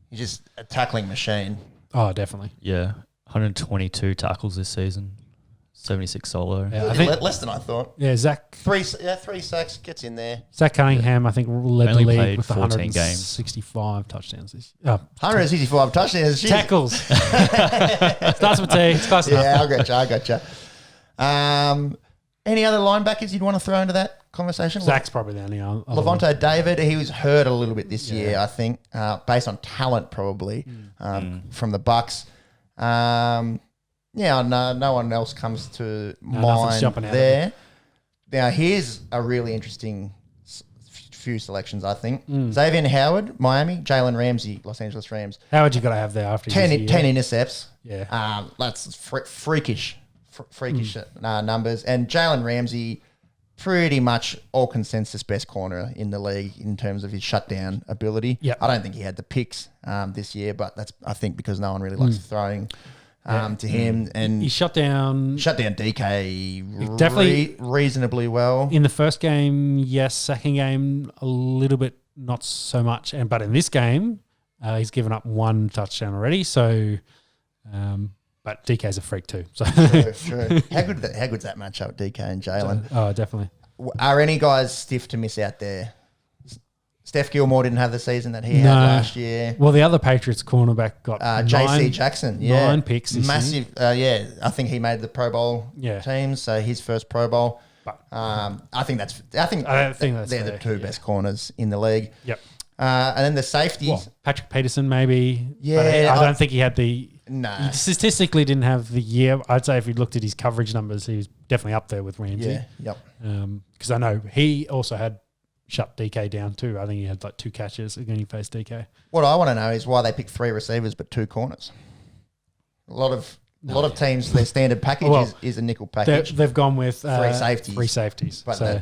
He's just a tackling machine. Oh, definitely. Yeah, 122 tackles this season, 76 solo. Yeah, I think, Less than I thought. yeah, Zach 3 sacks, gets in there. Cunningham, I think, led the Only league played with 14 165 touchdowns. 165 touchdowns. Jeez. Tackles. Starts with T. It's close enough. Yeah, I gotcha. Any other linebackers you'd want to throw into that conversation? Zach's probably the only other one. Levante David, he was hurt a little bit this year, I think, based on talent probably from the Bucks. No one else comes to nothing's mind jumping out there. Now, here's a really interesting few selections, I think. Xavier Howard, Miami, Jalen Ramsey, Los Angeles Rams. Howard you got to have there after 10 his year. intercepts. Yeah. That's freakish numbers. And Jalen Ramsey, pretty much all consensus best corner in the league in terms of his shutdown ability. Yep. I don't think he had the picks this year, but that's, I think, because no one really likes throwing to him. And He shut down DK definitely- reasonably well. in the first game, yes. Second game, a little bit, not so much. But in this game, he's given up 1 touchdown already. So, but DK's a freak too. So True. How good's that matchup, DK and Jalen? Oh, definitely. Are any guys stiff to miss out there? Steph Gilmore didn't have the season that he had last year. Well, the other Patriots cornerback got JC Jackson, 9 picks this massive. year. I think he made the Pro Bowl team, so his first Pro Bowl. But I think that's they're the two best corners in the league. Yep. And then the safeties. Well, Patrick Peterson maybe. Yeah, but I don't think he had the. No. He statistically didn't have the year. I'd say if you looked at his coverage numbers, he was definitely up there with Ramsey. Yeah. Yep. Because I know he also had shut DK down too. I think he had like 2 catches when he faced DK. What I want to know is why they picked 3 receivers but 2 corners. A lot of teams, their standard package is a nickel package. They've gone with 3 safeties. 3 safeties. But so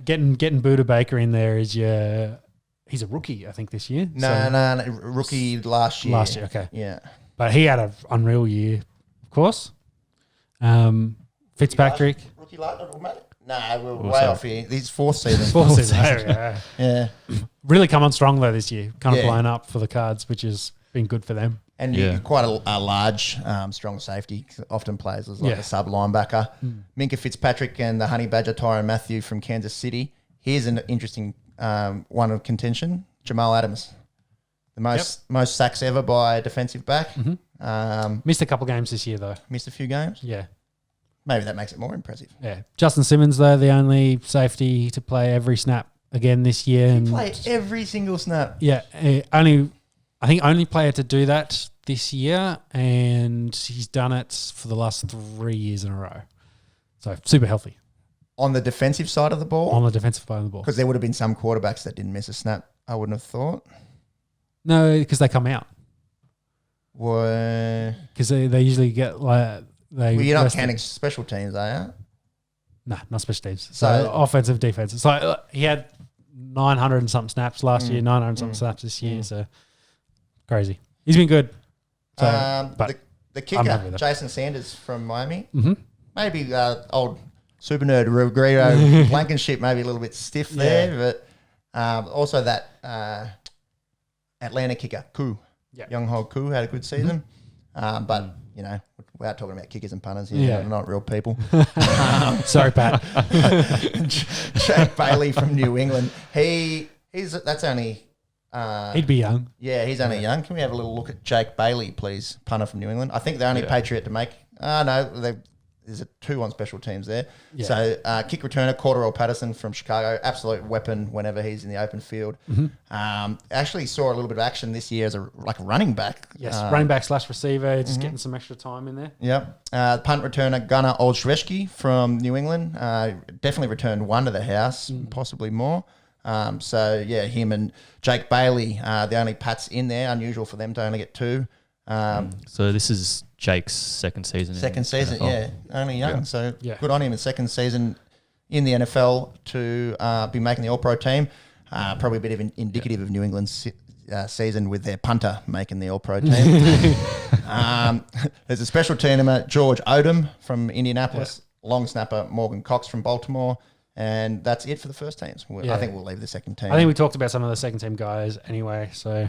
getting Buda Baker in there is he's a rookie, I think, this year. No, rookie last year. Last year, okay. Yeah. But he had an unreal year, of course. Fitzpatrick. Rookie last year? No, we're way off here. This is 4th season. 4th season. Yeah. Really come on strong though this year. Kind of Yeah. blown up for the Cards, which has been good for them. And you're quite a large, strong safety. Often plays as like a sub linebacker. Minka Fitzpatrick and the Honey Badger Tyron Matthew from Kansas City. Here's an interesting one of contention. Jamal Adams, the most sacks ever by a defensive back. Missed a couple games this year though. Missed a few games. Yeah. Maybe that makes it more impressive. Yeah. Justin Simmons though, the only safety to play every snap again this year. He played every single snap. Yeah. Only player to do that this year, and he's done it for the last 3 years in a row. So super healthy. On the defensive side of the ball? On the defensive side of the ball. Because there would have been some quarterbacks that didn't miss a snap, I wouldn't have thought. No, because they come out. Because they usually get like... you're not counting special teams, are you? No, not special teams. So offensive, defensive. So he had 900 and something snaps last year, 900 and something snaps this year. So crazy. He's been good. So, but the kicker, Jason Sanders from Miami. Mm-hmm. Maybe old super nerd Rodrigo Blankenship, maybe a little bit stiff there, but also that Atlanta kicker, Koo. Yeah. Young Ho Koo had a good season. But, without talking about kickers and punters here, they're not real people. Sorry, Pat. Jake Bailey from New England. That's only... he'd be young. Yeah, he's only young. Can we have a little look at Jake Bailey, please? Punter from New England. I think the only Patriot to make... there's 2 on special teams there. Yeah. So kick returner, Cordarrelle Patterson from Chicago. Absolute weapon whenever he's in the open field. Actually saw a little bit of action this year as a running back. Yes, running back / receiver. Just getting some extra time in there. Yep. Punt returner, Gunnar Olszewski from New England. Definitely returned 1 to the house, possibly more. Him and Jake Bailey, the only Pats in there. Unusual for them to only get 2. So this is Jake's second season. Only young. So good on him. His second season in the NFL to be making the All-Pro team. Probably a bit of indicative of New England's season with their punter making the All-Pro team. There's a special teamer, George Odom from Indianapolis. Long snapper, Morgan Cox from Baltimore. And that's it for the first teams. I think we'll leave the second team. I think we talked about some of the second team guys anyway. So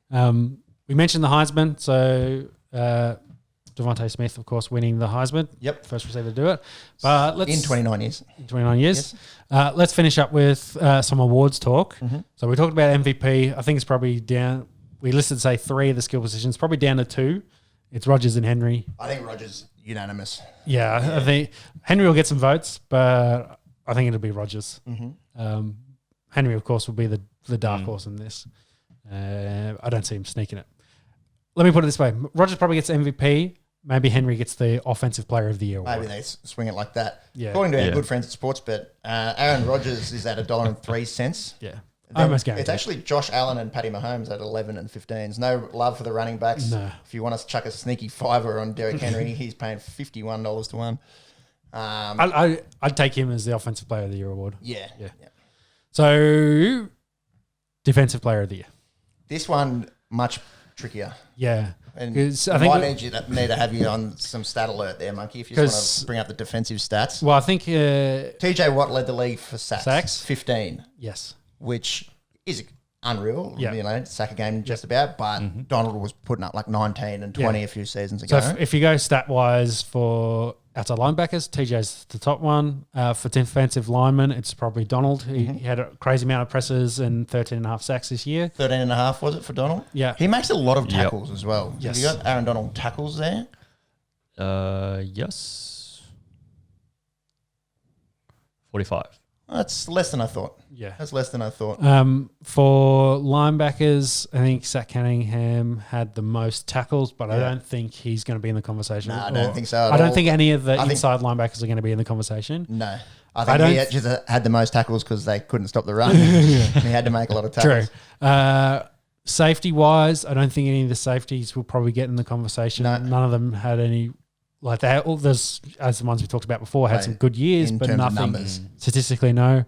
we mentioned the Heisman. So Devontae Smith, of course, winning the Heisman. Yep. First receiver to do it. But let's in 29 years. 29 years. Yes. Let's finish up with some awards talk. So we talked about MVP. I think it's probably down. We listed, say, 3 of the skill positions. Probably down to 2. It's Rodgers and Henry. I think Rodgers unanimous. Yeah. I think Henry will get some votes, but I think it'll be Rodgers. Henry, of course, will be the dark horse in this. I don't see him sneaking it. Let me put it this way. Rodgers probably gets MVP. Maybe Henry gets the Offensive Player of the Year award. Maybe they swing it like that. Yeah. According to our good friends at Sportsbet, Aaron Rodgers is at $1.03. Yeah. Almost guaranteed. It's actually Josh Allen and Patty Mahomes at 11 and 15. There's no love for the running backs. No. If you want to chuck a sneaky $5 on Derrick Henry, he's paying $51 to 1. I'd take him as the Offensive Player of the Year award. Yeah. So, Defensive Player of the Year. This one, much trickier. Yeah. And I might need to have you on some stat alert there, Monkey, if you just want to bring up the defensive stats. Well, I think... TJ Watt led the league for sacks. 15. Yes. Which is unreal. Yeah. Sack a game just about. But Donald was putting up like 19 and 20 a few seasons ago. So if you go stat-wise for outside linebackers, TJ's the top one. For defensive linemen, it's probably Donald. He had a crazy amount of presses and 13.5 sacks this year. 13.5 was it for Donald? Yeah. He makes a lot of tackles as well. Yes. Have you got Aaron Donald tackles there? Yes. 45. That's less than I thought. Yeah. That's less than I thought. For linebackers, I think Zach Cunningham had the most tackles, but I don't think he's going to be in the conversation. No, I don't think so at I don't all. think any of the inside linebackers are going to be in the conversation. No. I think he just had the most tackles because they couldn't stop the run. He had to make a lot of tackles. True. Safety-wise, I don't think any of the safeties will probably get in the conversation. No. None of them had any... Like they, all those, as the ones we talked about before, had some good years, but nothing statistically. No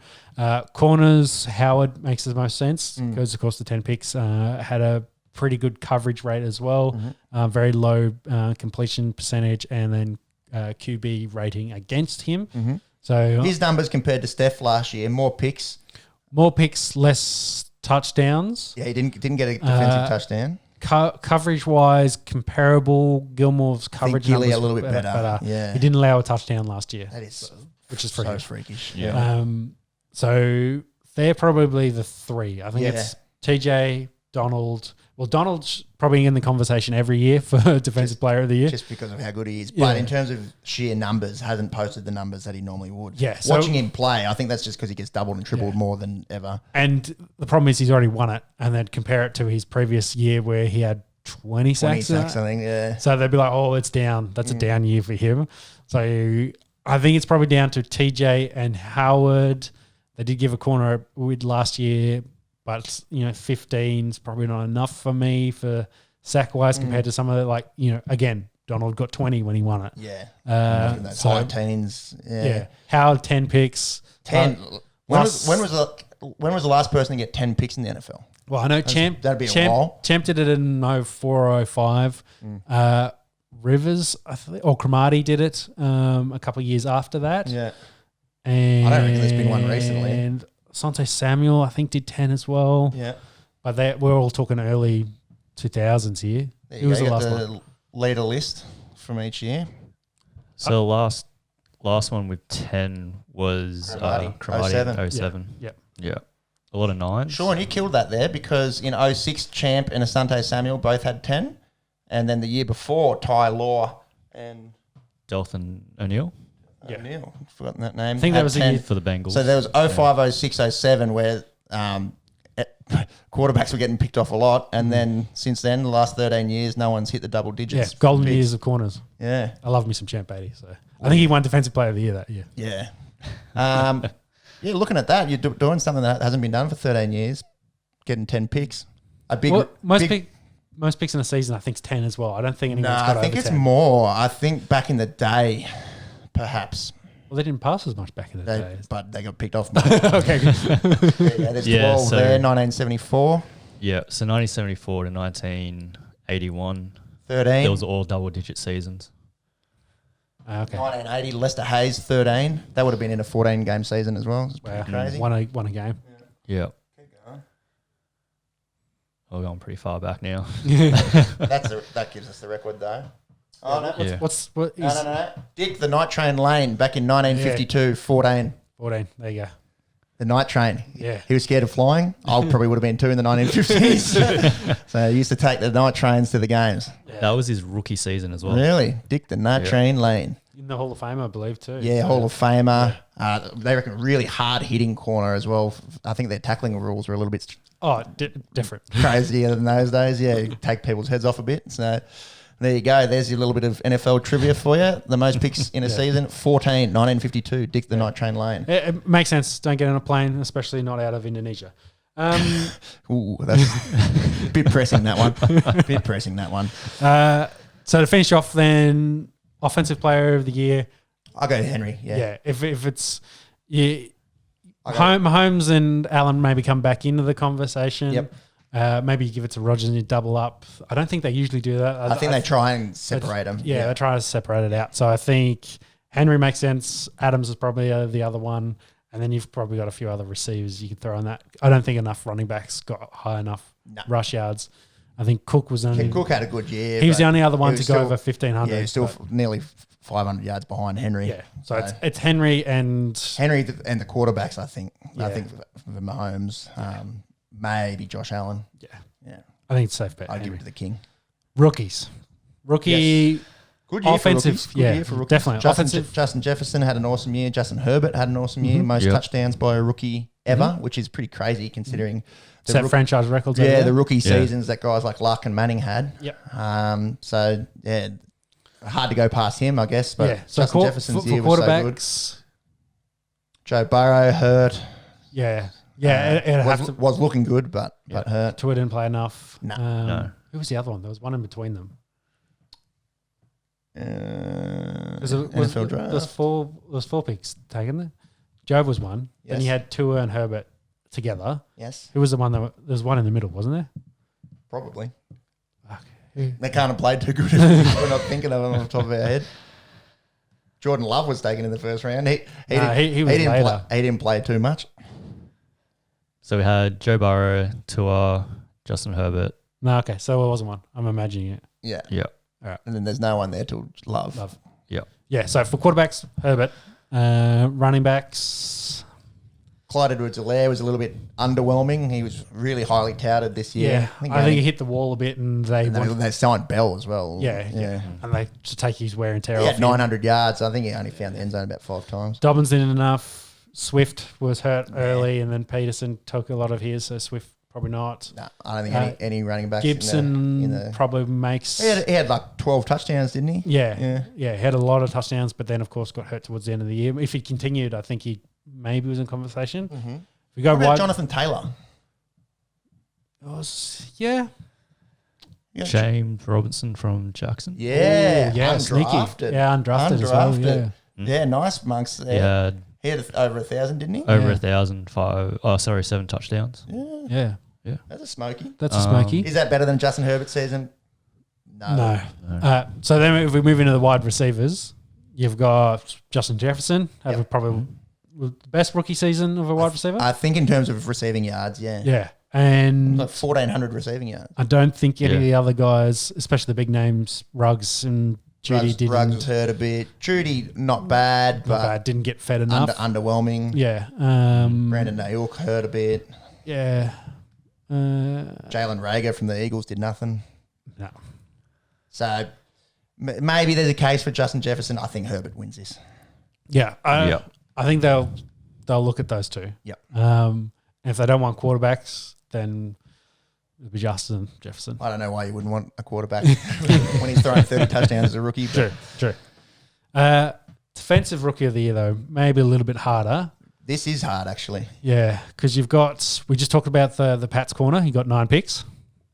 corners. Howard makes the most sense because, of course, the 10 picks had a pretty good coverage rate as well. Very low completion percentage, and then QB rating against him. So his numbers compared to Steph last year, more picks, less touchdowns. Yeah, he didn't get a defensive touchdown. Coverage-wise, comparable. Gilmore's coverage Gilly numbers a little bit better. Yeah, he didn't allow a touchdown last year. That is which is so freakish. freakish. Yeah. So they're probably the three. I think it's TJ, Donald. Well, Donald's probably in the conversation every year for Defensive Player of the Year. Just because of how good he is. But in terms of sheer numbers, hasn't posted the numbers that he normally would. Yeah. Watching him play, I think that's just because he gets doubled and tripled more than ever. And the problem is he's already won it. And then compare it to his previous year where he had 20 sacks. I think, yeah. So they'd be like, oh, it's down. That's a down year for him. So I think it's probably down to TJ and Howard. They did give a corner with last year, but 15 is probably not enough for me for sack wise compared to some of the again, Donald got 20 when he won it. Yeah. Those high teens. Yeah. Howard 10 picks. 10. When was the last person to get 10 picks in the NFL? Well, I know Champ. That'd be a while. Champ did it in 04 or 05. Rivers, or Cromartie did it a couple of years after that. Yeah. And I don't reckon there's been one recently. And Sante Samuel, I think, did 10 as well. Yeah. But we're all talking early 2000s here. It was the last one. Leader list from each year. So the last one with 10 was Cromartie 07. Yeah. A lot of 9s. Sean, you killed that there because in 06, Champ and Asante Samuel both had 10. And then the year before, Ty Law and Delthan O'Neill. O'Neill, forgotten that name. I think that was 10. a year for the Bengals. So there was 05, 06, 07 where quarterbacks were getting picked off a lot. And then since then, the last 13 years, no one's hit the double digits. Yeah, golden years of corners. Yeah. I love me some Champ Beatty. So I think he won Defensive Player of the Year that year. Yeah. Yeah, looking at that, you're doing something that hasn't been done for 13 years, getting 10 picks. Most picks in a season, I think, is 10 as well. I don't think anyone's got I think over it's 10. more. I think back in the day, perhaps. Well, they didn't pass as much back in the day. But they got picked off more. Okay. There's 12 there, 1974. Yeah, so 1974 to 1981. 13. There was all double-digit seasons. Okay. 1980, Lester Hayes, 13. That would have been in a 14-game season as well. It's Wow. crazy. Won a game. Yeah. Keep going. We're going pretty far back now. That gives us the record, though. Oh, no. Yeah. No. Dick, the Night Train Lane, back in 1952, 14. 14. There you go. The Night Train. Yeah. He was scared of flying. I probably would have been too in the 1950s. So he used to take the night trains to the games. Yeah. That was his rookie season as well. Really? Dick, the Night Train Lane. In the Hall of Fame, I believe, too. Yeah, Hall of Famer. They reckon really hard-hitting corner as well. I think their tackling rules were a little bit Different. crazier than those days. Yeah, you take people's heads off a bit. So there you go. There's your little bit of NFL trivia for you. The most picks in a season, 14, 1952, Dick the Night Train Lane. It makes sense. Don't get on a plane, especially not out of Indonesia. Ooh, that's a bit pressing, that one. So to finish off then, Offensive Player of the Year. I'll go Henry, Yeah, if it's... Mahomes and Allen maybe come back into the conversation. Yep. Maybe you give it to Rodgers and you double up. I don't think they usually do that. I think they try and separate them. Yeah, they try to separate it out. So I think Henry makes sense. Adams is probably the other one. And then you've probably got a few other receivers you could throw on that. I don't think enough running backs got high enough rush yards. I think Cook was only. Cook had a good year. He was but the only other one he to was go still- over 1,500. Yeah, he was still but- nearly 500 yards behind Henry. yeah. So it's Henry and Henry and the quarterbacks, I think. Yeah. I think for Mahomes, maybe Josh Allen. Yeah. I think it's safe bet. I'd give Henry. it to the king. Rookies. Rookie Good year offensive. for rookies. Good yeah, year for rookies. definitely. Offensive. Justin Jefferson had an awesome year. Justin Herbert had an awesome year. Most Yep. touchdowns by a rookie ever, which is pretty crazy considering Set franchise records. over yeah, there. the rookie seasons that guys like Luck and Manning had. Yep. So yeah, hard to go past him, I guess. But yeah. So Justin Jefferson's for year was so good. quarterbacks. Joe Burrow hurt. Yeah. Yeah. It'd have to. Was looking good, but hurt. Tua didn't play enough. No. No. Who was the other one? There was one in between them. NFL draft. There's four picks taken there. Job was one. Then you Yes. had Tua and Herbert together. Yes, Who was the one there was one in the middle, wasn't there? probably. Fuck. Who- They can't have played too good if we're not thinking of them on the top of our head. Jordan Love was taken in the first round. He was later. He didn't play too much. So we had Joe Burrow, Tua, Justin Herbert. No, okay. So it wasn't one. I'm imagining it. Yeah. Yeah. And then there's no one there till Love. Yeah. Yeah. So for quarterbacks, Herbert. Running backs. Clyde Edwards-Helaire was a little bit underwhelming. He was really highly touted this year. Yeah. I think he hit the wall a bit and they signed Bell as well. Yeah. And they to take his wear and tear He off. had 900 yards. I think he only found the end zone about 5 times. Dobbins didn't enough. Swift was hurt early, and then Peterson took a lot of his. So Swift probably not. No, I don't think any running backs. Gibson in the probably makes. he had like 12 touchdowns, didn't he? Yeah. He had a lot of touchdowns, but then of course got hurt towards the end of the year. If he continued, I think he maybe was in conversation. Mm-hmm. If we go What about wide, Jonathan Taylor? yeah, James Robinson from Jackson. Yeah, sneaky, undrafted. yeah, undrafted as well. Undrafted. Yeah, Yeah, nice monks there. He had He had over 1,000, didn't he? over Yeah. 7 touchdowns. Yeah, yeah, that's a smoky. that's a smoky. Is that better than Justin Herbert's season? No. So then if we move into the wide receivers, you've got Justin Jefferson, probably the best rookie season of a wide receiver. I think in terms of receiving yards, yeah. Yeah. And Like 1,400 receiving yards. I don't think any of the other guys, especially the big names, Ruggs and Judy, didn't. Ruggs was hurt a bit. Judy, not bad, but didn't get fed enough. underwhelming. Yeah. Brandon Ayuk hurt a bit. Yeah. Jalen Rager from the Eagles did nothing. No. So maybe there's a case for Justin Jefferson. I think Herbert wins this. Yeah. I think they'll look at those two. Yep. And if they don't want quarterbacks, then it'll be Justin Jefferson. I don't know why you wouldn't want a quarterback when he's throwing 30 touchdowns as a rookie. But True. Defensive rookie of the year, though, maybe a little bit harder. this is hard, actually. Yeah, because we just talked about the Pats corner. He got 9 picks.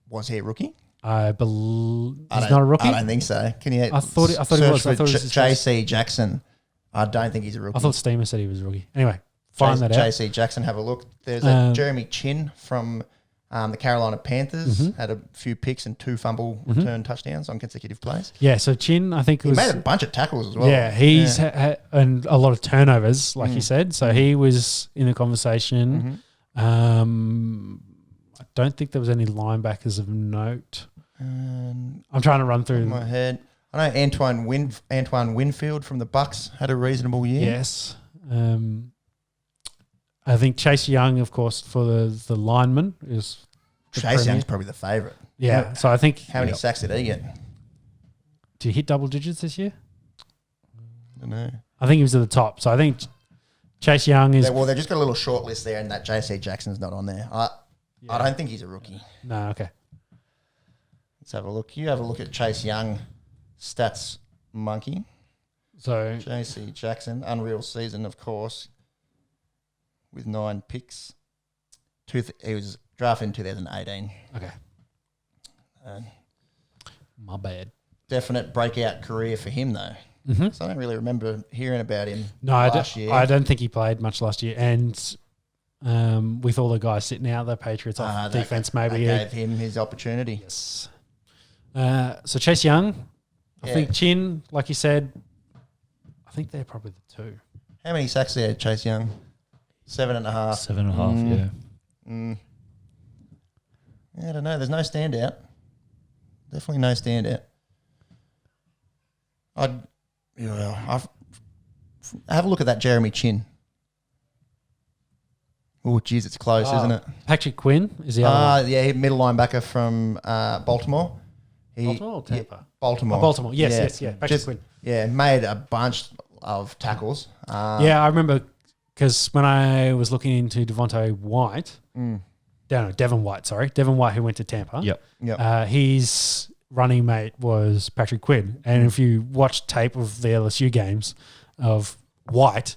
Was he a rookie? I believe I he's don't- not a rookie. I don't think so. Can you? I thought he was. I thought it was his JC Jackson. I don't think he's a rookie. I thought Steamer said he was a rookie. Anyway, find that out. JC Jackson, have a look. There's Jeremy Chin from the Carolina Panthers. Had a few picks and 2 fumble return touchdowns on consecutive plays. Yeah, so Chin, I think He was. made a bunch of tackles as well. Yeah, he's and a lot of turnovers, like you said. So he was in the conversation. I don't think there was any linebackers of note. I'm trying to run through. In my head, I know Antoine Winfield from the Bucks had a reasonable year. Yes. I think Chase Young, of course, for the lineman is the Chase premier. Young's probably the favourite. Yeah. So I think How many sacks did he get? did he hit double digits this year? I don't know. I think he was at the top. So I think Chase Young is They just got a little short list there, and that JC Jackson's not on there. I don't think he's a rookie. no. Okay. Let's have a look. You have a look at Chase Young stats monkey. So JC Jackson, unreal season, of course, with 9 picks. He was drafted in 2018. okay, my bad. Definite breakout career for him, though. Mm-hmm. So I don't really remember hearing about him No, last year. I don't think he played much last year. And with all the guys sitting out, the Patriots off defense, They maybe. gave him his opportunity. Yes. So Chase Young, I think Chin, like you said, I think they're probably the 2. How many sacks there, Chase Young? 7.5. 7.5, yeah. Yeah, I don't know. There's no standout. Definitely no standout. I've have a look at that Jeremy Chin. Oh, geez, it's close, isn't it? Patrick Quinn is the other one. Yeah, middle linebacker from Baltimore. Baltimore or Tampa? Yeah, Baltimore. Oh, Baltimore. Yes. Patrick Quinn. Yeah, made a bunch of tackles. Yeah, I remember because when I was looking into Devontae White, Devin White, who went to Tampa. Yep. His running mate was Patrick Quinn. And if you watch tape of the LSU games of White,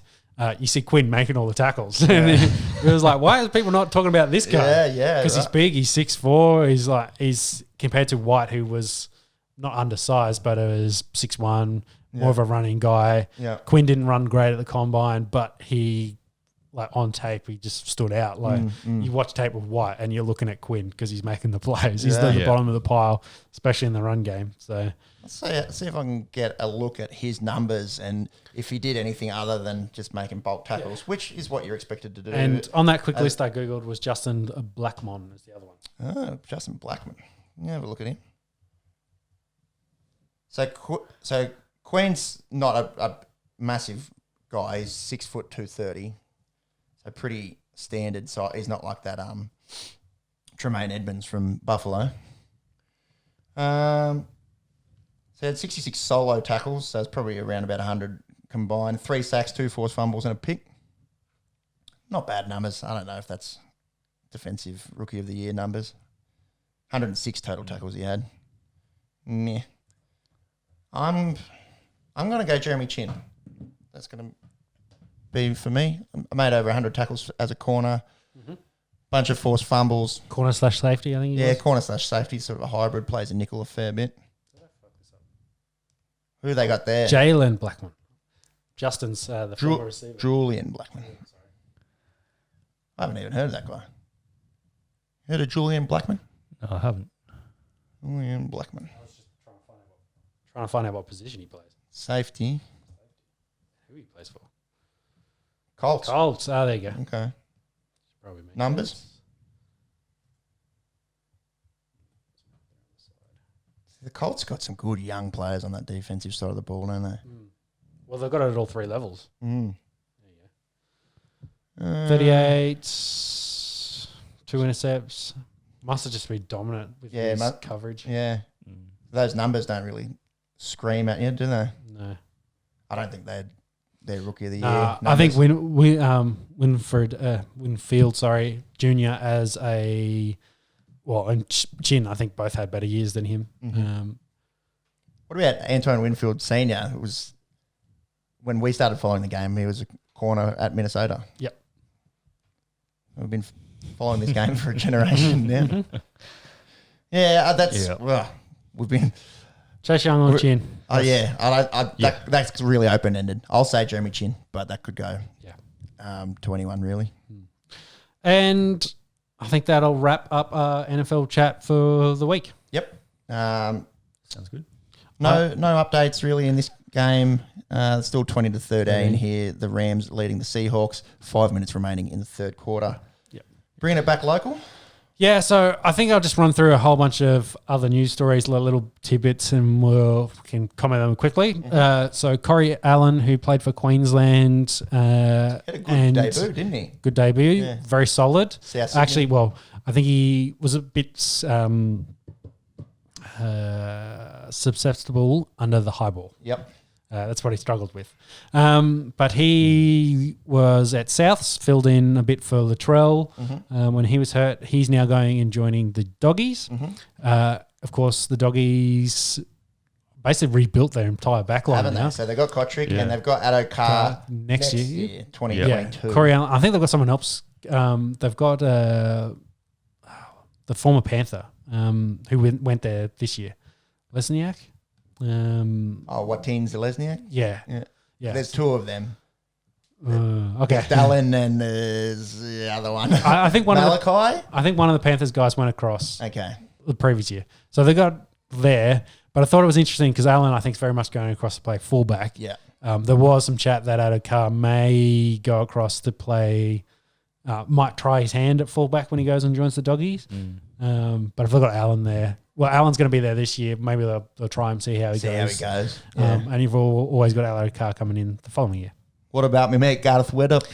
you see Quinn making all the tackles. And it was like, why are people not talking about this guy? Yeah. Because he's big, he's 6'4", he's compared to White, who was not undersized, but was 6'1", more of a running guy. Yeah. Quinn didn't run great at the combine, but he, on tape, he just stood out. You watch tape of White and you're looking at Quinn because he's making the plays. He's at the bottom of the pile, especially in the run game. So let's see if I can get a look at his numbers and if he did anything other than just making bulk tackles, which is what you're expected to do. And on that quick list I Googled was Justin Blackmon is the other one. Oh, Justin Blackmon. Yeah, have a look at him. So Quinn's not a massive guy. He's 6 foot 230. So pretty standard. So he's not like that Tremaine Edmonds from Buffalo. So he had 66 solo tackles. So it's probably around about 100 combined. 3 sacks, 2 forced fumbles, and a pick. Not bad numbers. I don't know if that's defensive rookie of the year numbers. 106 total tackles he had. Meh. I'm going to go Jeremy Chin. That's going to be for me. I made over 100 tackles as a corner. Bunch of forced fumbles. Corner/safety, I think. Yeah, corner/safety, sort of a hybrid. Plays a nickel a fair bit. Who they got there? Jalen Blackmon. Justin's the former receiver. Julian Blackmon. I haven't even heard of that guy. Heard of Julian Blackmon? No, I haven't. Julian Blackmon. I was just trying to find out what position he plays. Safety. Who he plays for? Colts. Oh, there you go. Okay. Probably makes Numbers? sense. The Colts got some good young players on that defensive side of the ball, don't they? Well, they've got it at all 3 levels. Mm. There you go. 38, 2 intercepts. Must have just been dominant with his coverage. Yeah. Those numbers don't really scream at you, do they? No. I don't think they're rookie of the year. I think Winfield, Jr. as a and Chin, I think both had better years than him. What about Antoine Winfield Senior? It was when we started following the game. He was a corner at Minnesota. Yep. We've been following this game for a generation now. Yeah, we've been. Chase Young or Chin? Oh yeah, that's really open ended. I'll say Jeremy Chin, but that could go to anyone really. And I think that'll wrap up our NFL chat for the week. Yep. Sounds good. No updates really in this game. Still 20-13 here. The Rams leading the Seahawks. 5 minutes remaining in the third quarter. Yep. Bringing it back local. Yeah, so I think I'll just run through a whole bunch of other news stories, little tidbits, and we can comment on them quickly. So Corey Allen, who played for Queensland, had a good debut, didn't he? Good debut, very solid. Actually, I think he was a bit susceptible under the high ball. Yep. That's what he struggled with. But he was at Souths, filled in a bit for Latrell when he was hurt. He's now going and joining the Doggies. Of course, the Doggies basically rebuilt their entire backline Haven't now. they? So they've got Kotrick and they've got Addo-Carr next year, 2022. Corey Allen. I think they've got someone else. They've got the former Panther who went there this year, Lesniak. Watin Zelezniak? Yeah. There's 2 of them. Okay. There's Dallin and there's the other one. I think one Malachi? I think one of the Panthers guys went across Okay. the previous year. So they got there, but I thought it was interesting because Allen, I think, is very much going across to play fullback. Yeah. There was some chat that Addo-Carr may go across to play, might try his hand at fullback when he goes and joins the Doggies. But if they've got Allen there, well, Alan's going to be there this year. Maybe they'll try and see how he goes. And you've always got Alan Carr coming in the following year. What about me mate Gareth Widdop?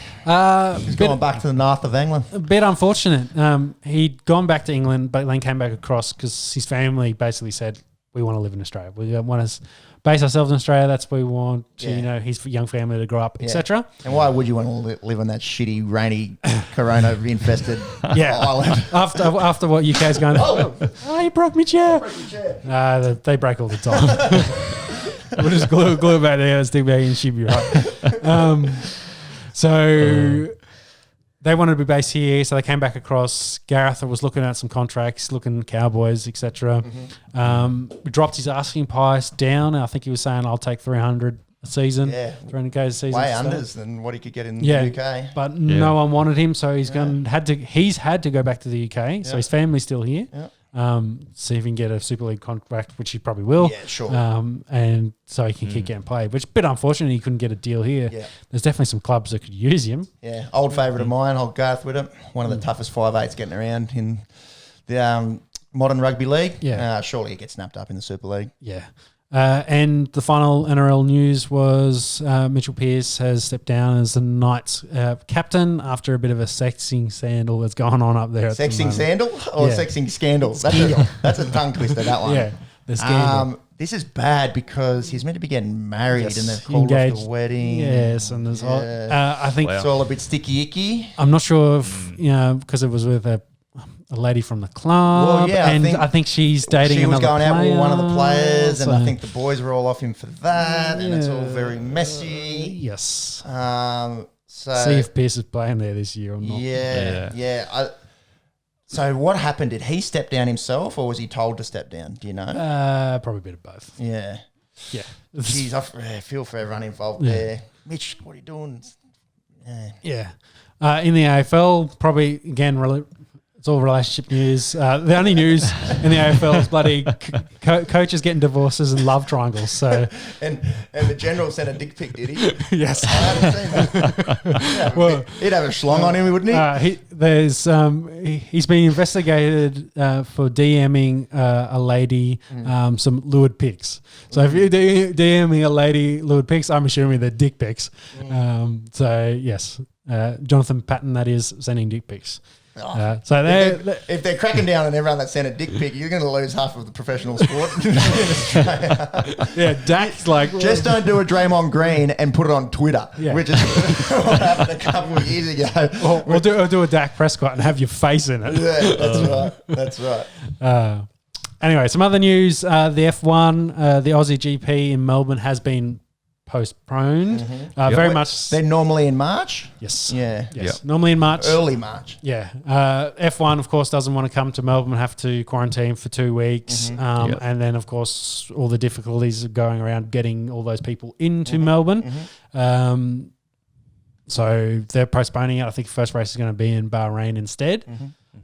He's going back to the north of England. A bit unfortunate. He'd gone back to England, but then came back across because his family basically said, we want to live in Australia. We want to base ourselves in Australia. That's what we want, his young family to grow up, etc. And why would you want to live on that shitty, rainy, corona-infested island? After what UK's going, you broke my chair. They break all the time. We'll just glue it back there and stick back in, she'll be right. So they wanted to be based here, so they came back across. Gareth was looking at some contracts, looking at Cowboys, etc. Dropped his asking price down. I think he was saying, I'll take 300 a season, 300K a season. Way unders than what he could get in the UK. But no one wanted him, so he's had to go back to the UK. So his family's still here. See if he can get a Super League contract, which he probably will. Yeah, sure. And so he can keep getting played, which is a bit unfortunate he couldn't get a deal here. Yeah. There's definitely some clubs that could use him. Yeah, old favourite of mine, old Gareth Widdop, one of the toughest 5'8s getting around in the modern rugby league. Yeah. Surely he gets snapped up in the Super League. Yeah. And the final NRL news was Mitchell Pearce has stepped down as the Knights captain after a bit of a sexing scandal that's going on up there. Sexing scandal or sexing scandal? That's a tongue twister, that one. Yeah, the scandal. This is bad because he's meant to be getting married and they've called off the wedding. Yes, and there's I think it's all a bit sticky icky. I'm not sure if, because it was with a lady from the club. Well, I think she's dating another player. She was going out with one of the players, and I think the boys were all off him for that, and it's all very messy. Yes. So see if Pearce is playing there this year or not. Yeah. So what happened? Did he step down himself, or was he told to step down? Do you know? Probably a bit of both. Yeah. Yeah. Jeez, I feel for everyone involved there. Mitch, what are you doing? Yeah. In the AFL, probably again. It's all relationship news. The only news in the AFL is bloody coaches getting divorces and love triangles. So and the general sent a dick pic, did he? Yes, I haven't seen that. He'd have a schlong on him, wouldn't he? He's been investigated for DMing a lady some lured pics. So if you're DMing a lady lured pics, I'm assuming they're dick pics. So yes, Jonathan Patton, that is, sending dick pics. If they're cracking down on everyone that sent a dick pic, you're going to lose half of the professional sport in Australia. Yeah, Dak's like... Just don't do a Draymond Green and put it on Twitter, which is what happened a couple of years ago. Or do a Dak Prescott and have your face in it. Yeah, that's right. Anyway, some other news. The F1, the Aussie GP in Melbourne has been postponed. Very much. They're normally in March? Yes. Yeah. Yes. Yep. Normally in March. Early March. Yeah. F1, of course, doesn't want to come to Melbourne, have to quarantine for 2 weeks. And then, of course, all the difficulties of going around getting all those people into Melbourne. So they're postponing it. I think the first race is going to be in Bahrain instead.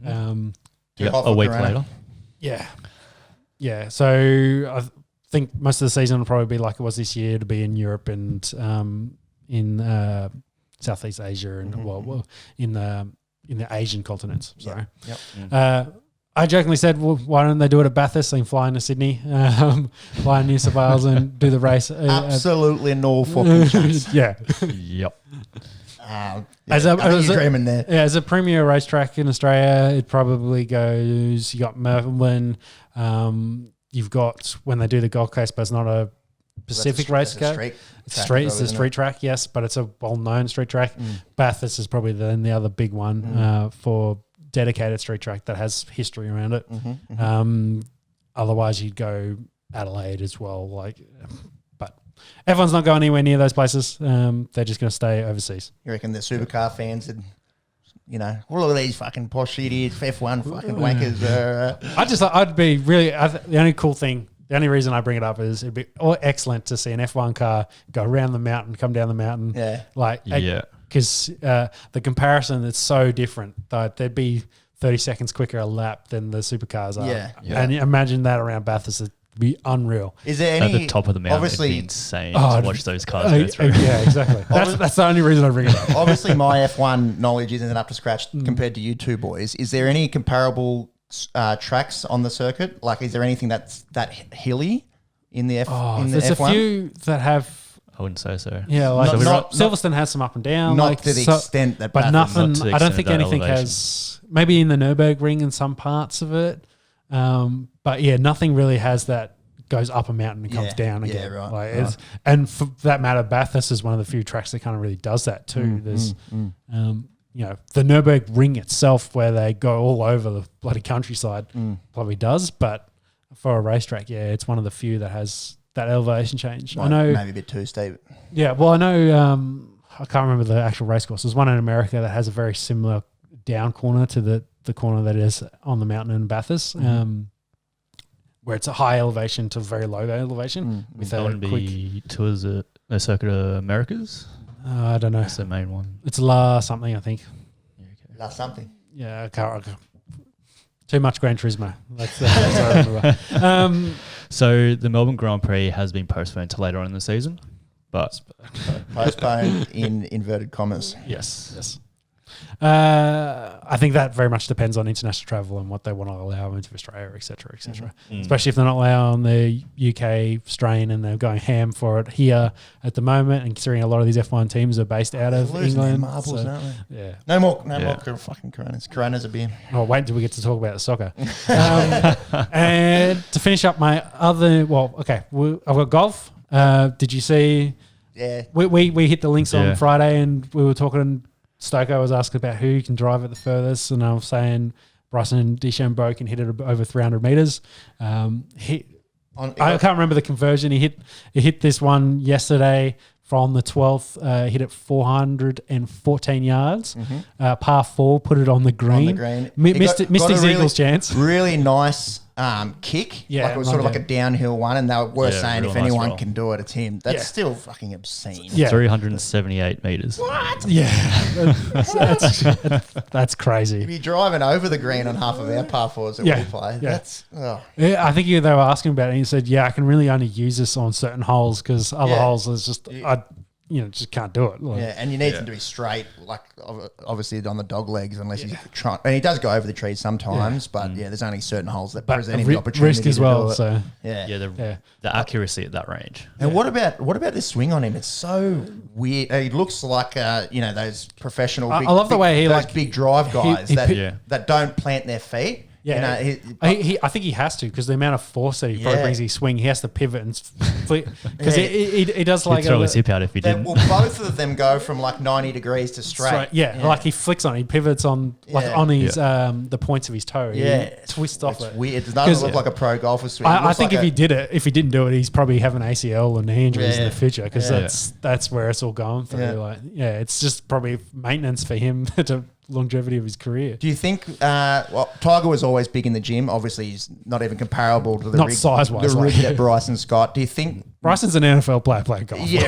A week later. Yeah. Yeah. So I think most of the season will probably be like it was this year, to be in Europe and in Southeast Asia and in the Asian continents. Sorry. I jokingly said, well, why don't they do it at Bathurst and fly into Sydney, fly in New South Wales and do the race? Absolutely no fucking chance. Yeah. Yep. As dreaming there. Yeah, as a premier racetrack in Australia, it probably goes. You got Melbourne. You've got when they do the Gold Coast, but it's not a Pacific race track. It's a street track, yes, but it's a well-known street track. Bathurst is probably the other big one for dedicated street track that has history around it. Otherwise, you'd go Adelaide as well. But everyone's not going anywhere near those places. They're just going to stay overseas. You reckon the supercar fans would, all of these fucking posh idiots, F1 fucking wankers. I'd be really, the only cool thing, the only reason I bring it up is it'd be excellent to see an F1 car go around the mountain, come down the mountain. Yeah. Because the comparison is so different. They'd be 30 seconds quicker a lap than the supercars are. Yeah. And imagine that around Bathurst. It'd be unreal. Is there any... At the top of the mountain, obviously, it'd be insane to watch those cars go through. Yeah, exactly. That's the only reason I bring it up. Obviously, my F1 knowledge isn't up to scratch compared to you two boys. Is there any comparable tracks on the circuit? Like, is there anything that's that hilly in the there's F1? a few that have. I wouldn't say so. Yeah, like Not- Silverstone has some up and down, not like, to the extent that but Bathurst- nothing. Not to the I don't extent think of that anything elevation. has. Maybe in the Nürburgring in some parts of it, but yeah, nothing really has that goes up a mountain and comes Yeah, down yeah, again. right, Like right. and for that matter, Bathurst is one of the few tracks that kind of really does that too. There's, the Nürburgring itself, where they go all over the bloody countryside, probably does, but for a racetrack, yeah, it's one of the few that has that elevation change. I know, maybe a bit too steep. yeah. Well, I know. I can't remember the actual race course. There's one in America that has a very similar down corner to the corner that is on the mountain in Bathurst, where it's a high elevation to very low elevation with That a wouldn't quick. be towards the Circuit of Americas. I don't know. That's the main one. It's La something, I think. That's something. Yeah, I can't. Too much Gran Turismo. That's what I remember. So the Melbourne Grand Prix has been postponed to later on in the season, but Postponed in inverted commas. yes. I think that very much depends on international travel and what they want to allow into Australia, et cetera, et cetera. Especially if they're not allowing the UK strain and they're going ham for it here at the moment, and considering a lot of these F1 teams are based out of Losing their England. marbles, so, aren't they? yeah. No more fucking Coronas. Coronas a beer. Oh, wait until we get to talk about the soccer. And to finish up my other, I've got golf. Did you see? Yeah. We hit the links on Yeah. Friday and we were talking. Stoko was asking about who can drive it the furthest, and I was saying Bryson DeChambeau can hit it over 300 meters. I can't remember the conversion. He hit this one yesterday from the 12th. Hit it 414 yards. Par 4, put it on the green. On the green. Missed He got his a Eagles chance. Really nice kick. Yeah, like it was sort of like a downhill one, and they were Yeah, saying real if nice anyone roll. can do it, it's him. That's Yeah. still fucking obscene. Yeah. 378 meters. Yeah, that's If crazy. you're driving over the green on half of our par fours that Yeah, we play, yeah. that's Yeah, I think they were asking about it, and he said, "Yeah, I can really only use this on certain holes because other Yeah. holes is just just can't do it." Like, yeah. And you need them to be straight, like obviously on the dog legs, unless he's trying. And he does go over the trees sometimes, but there's only certain holes that but present him the opportunity risk as to well. do it. So Yeah. Yeah, the accuracy at that range. And what about this swing on him? It's so weird. He looks like those professional. I love the way he those like big drive guys he that pi- that don't plant their feet. Yeah, You I think he has to because the amount of force that he probably Yeah. brings his swing, he has to pivot and flip because he does like He'd throw his hip out if he didn't. well, both of them go from like 90 degrees to straight. like he flicks on, he pivots on Yeah. on his the points of his toe. Yeah, he twists off it's it. weird. It doesn't look Yeah. like a pro golfer swing. It I looks think like if he didn't do it, he's probably having ACL and knee injuries in Yeah. the future because Yeah. that's where it's all going through. Yeah. It's just probably maintenance for him to longevity of his career. Do you think? Tiger was always big in the gym. Obviously, he's not even comparable to the Not size-wise, the rig like- that Bryson Scott. Do you think? Bryson's an NFL player playing golf. Yeah,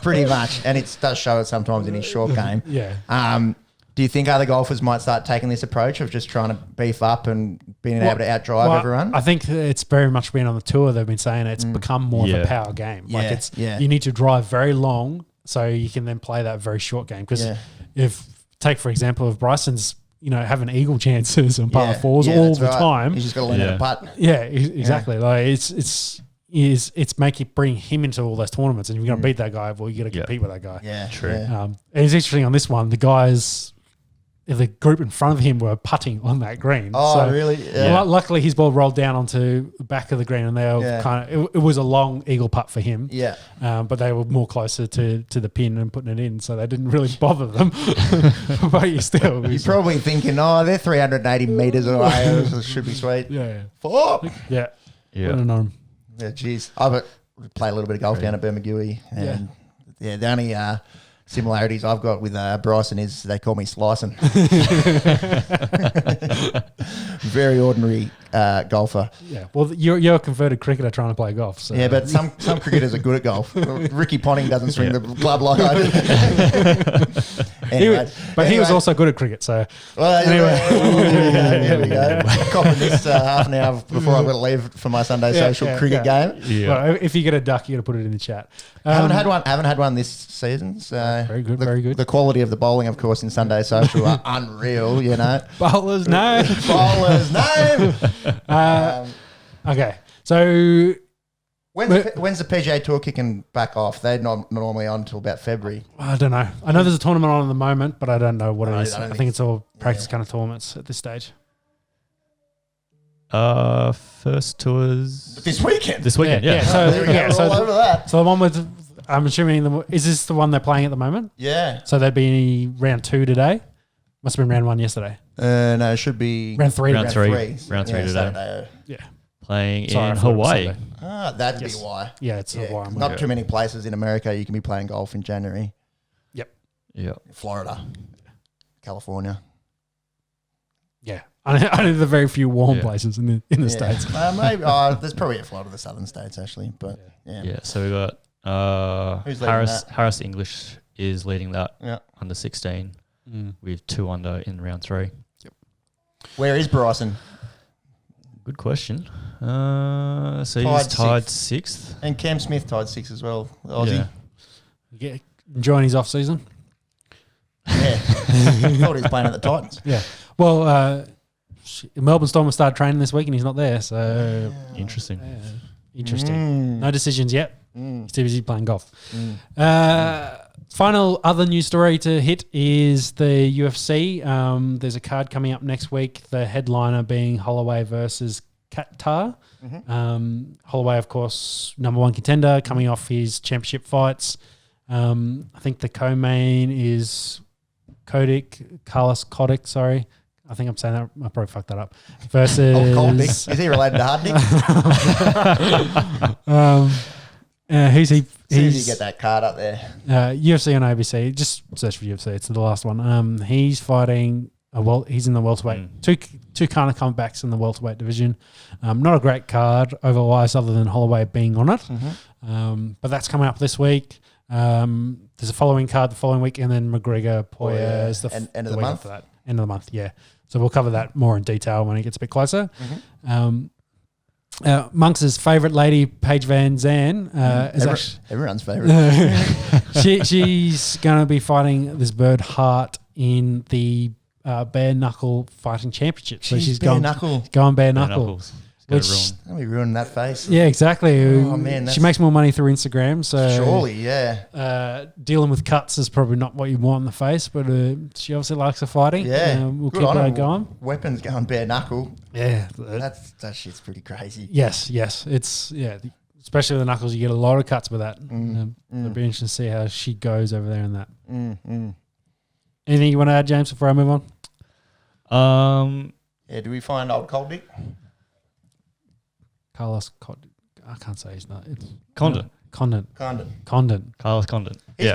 pretty much, and it does show it sometimes in his short game. Yeah. Do you think other golfers might start taking this approach of just trying to beef up and being able to outdrive everyone? I think it's very much been on the tour. They've been saying it's become more of a power game. Like you need to drive very long so you can then play that very short game. Because take for example, if Bryson's having eagle chances on par fours all that's the right. time. He's just got to learn how to putt. Yeah, exactly. Like it's bring him into all those tournaments, and if you're going to beat that guy, well, you got to compete with that guy. Yeah, True. Yeah. And it's interesting on this one. The guys, the group in front of him were putting on that green. Oh, really? Yeah. Luckily, his ball rolled down onto the back of the green, and they were kind of. It was a long eagle putt for him. Yeah. But they were more closer to the pin and putting it in, so they didn't really bother them. But You're probably thinking, they're 380 meters away. This should be sweet. Yeah. Fuck. Yeah. Yeah. I don't know. Yeah, jeez. I play a little bit of golf down at Bermagui, and the only similarities I've got with Bryson is they call me slicing. Very ordinary golfer. Yeah. Well, you're a converted cricketer trying to play golf. So. Yeah, but some cricketers are good at golf. Ricky Ponting doesn't swing the club like I do. Anyway, He was also good at cricket, so Well, Anyway. here we go. Copping this half an hour before I've got to leave for my Sunday social cricket game. Yeah. well, if you get a duck, you got to put it in the chat. Haven't had one this season. So Very good, the, very good. The quality of the bowling, of course, in Sunday social are unreal. You know, Bowlers, no. bowlers, no. Okay, so When's the PGA Tour kicking back off? They're not normally on until about February. I don't know. I know there's a tournament on at the moment, but I don't know what it is. I I don't think think- it's all practice kind of tournaments at this stage. First tours This weekend. this weekend. Yeah. So There we go. yeah, We're all over that. so the one with, I'm assuming, is this the one they're playing at the moment? Yeah. So there'd be round 2 today. Must have been round 1 yesterday. No, it should be Round 3. Round three. three. Round three today. Saturday. Yeah. Playing Sorry, I in thought it was Hawaii. Sunday. That'd Yes. be why. Yeah, it's Yeah, Hawaii. not too many places in America you can be playing golf in January. Yeah. Florida, California. Yeah. I know the very few warm Yeah. places in the States. Maybe there's probably a lot of the southern states actually, but yeah. Yeah. So we got Who's leading Harris. that? Harris English is leading that Yeah. under 16 Mm. with 2 under in round 3. Where is Bryson? Good question. So he's Tied tied 6th. And Cam Smith tied 6 as well. The Aussie. Yeah. Enjoying his off season. Yeah. Thought he was playing at the Titans. Yeah. Well, Melbourne Storm have started training this week and he's not there, so Interesting. interesting. No decisions yet. Mm. He's too busy playing golf. Final other news story to hit is the UFC. There's a card coming up next week. The headliner being Holloway versus Qatar. Holloway, of course, number 1 contender, coming off his championship fights. I think the co-main is Carlos Kodik, sorry. I think I'm saying that. I probably fucked that up. Versus... Coldick. Is he related to Hardnick? who's he? See if you get that card up there. UFC on ABC. Just search for UFC. It's the last one. He's fighting. He's in the welterweight. Two kind of comebacks in the welterweight division. Not a great card otherwise, other than Holloway being on it. But that's coming up this week. There's a following card the following week, and then McGregor Poirier is the End of the week month? after that. End of the month, yeah. So we'll cover that more in detail when it gets a bit closer. Monks' favourite lady, Paige Van Zandt, is Everyone's favourite. she's going to be fighting this bird Hart in the bare knuckle fighting championship. So she's bare going knuckle. bare Bare knuckle. knuckles. It's Which, gotta ruin. Let me ruin that face. yeah, exactly. Oh, man, she that's- makes more money through Instagram. So Surely, yeah. dealing with cuts is probably not what you want in the face, but she obviously likes the fighting. Yeah. We'll Good keep on her her. going. Weapons going bare knuckle. Yeah. That shit's pretty crazy. Yes. It's, especially the knuckles, you get a lot of cuts with that. It'll be interesting to see how she goes over there in that. Anything you want to add, James, before I move on? Yeah, do we find old Cold Dick? Carlos I can't say his name. It's Condon. Condon. Carlos Condon. He's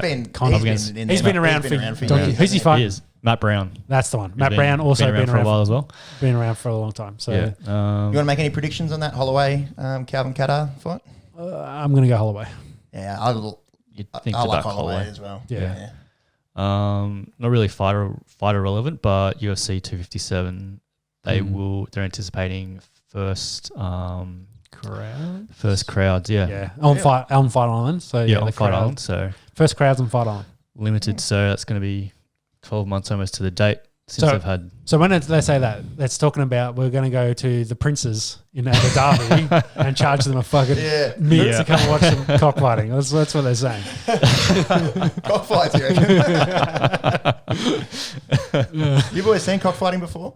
been around for years. who's he He fighting? is. Matt Brown. That's the one. He's Matt Brown also been around for a while as well. been around for a long time. So Yeah. You want to make any predictions on that Holloway Calvin Qatar fight? I'm going to go Holloway. Yeah, I You'd think like about Holloway Holloway. as well. Yeah. Not really fighter relevant, but UFC 257. They're anticipating first crowds. Yeah. Yeah. On Fight Island. So Yeah, the on Fight crowd- Island. So First crowds on Fight Island. limited. So that's going to be 12 months almost to the date since they've had. So when they say that, that's talking about we're going to go to the Princes in Abu Dhabi and charge them a fucking mint to come watch some cockfighting. That's what they're saying. Cockfights, you reckon? You boys seen cockfighting before?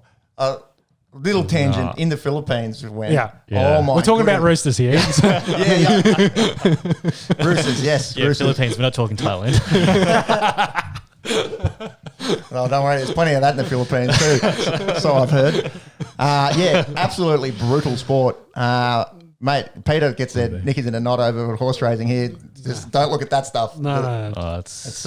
Little tangent Nah. in the Philippines when Yeah. oh my We're talking about goodness. roosters here. yeah. Roosters, yes. Yeah, Roosters. Philippines. We're not talking Thailand. No, don't worry. There's plenty of that in the Philippines too. So I've heard. Yeah, absolutely brutal sport. Mate, Peter gets their knickers in a knot over horse racing here. Just don't look at that stuff. No. Oh, it's It's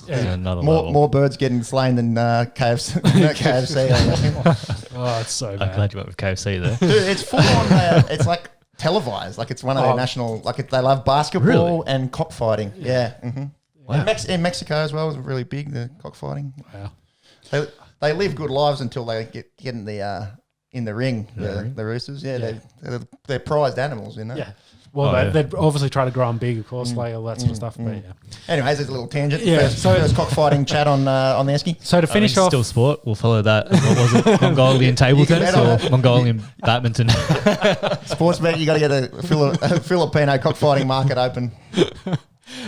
another level. more birds getting slain than KFC. KFC. I reckon. Oh, it's so I'm bad. glad you went with KFC there. Dude, it's full on. It's like televised. Like it's one of their national. Like they love basketball Really? and cockfighting. Yeah. Mm-hmm. Wow. In Mexico as well, it was really big, the cockfighting. Wow. They live good lives until they get in the ring, the roosters. Yeah, they're prized animals, you know. Yeah. Well, they'd obviously try to grow them big, of course, like all that sort of stuff. But yeah. Anyways, there's a little tangent. Yeah, First cockfighting chat on the Esky. So to finish off, still sport. We'll follow that. What was it? Mongolian table tennis or Mongolian badminton? Sports bet, you got to get a Filipino cockfighting market open.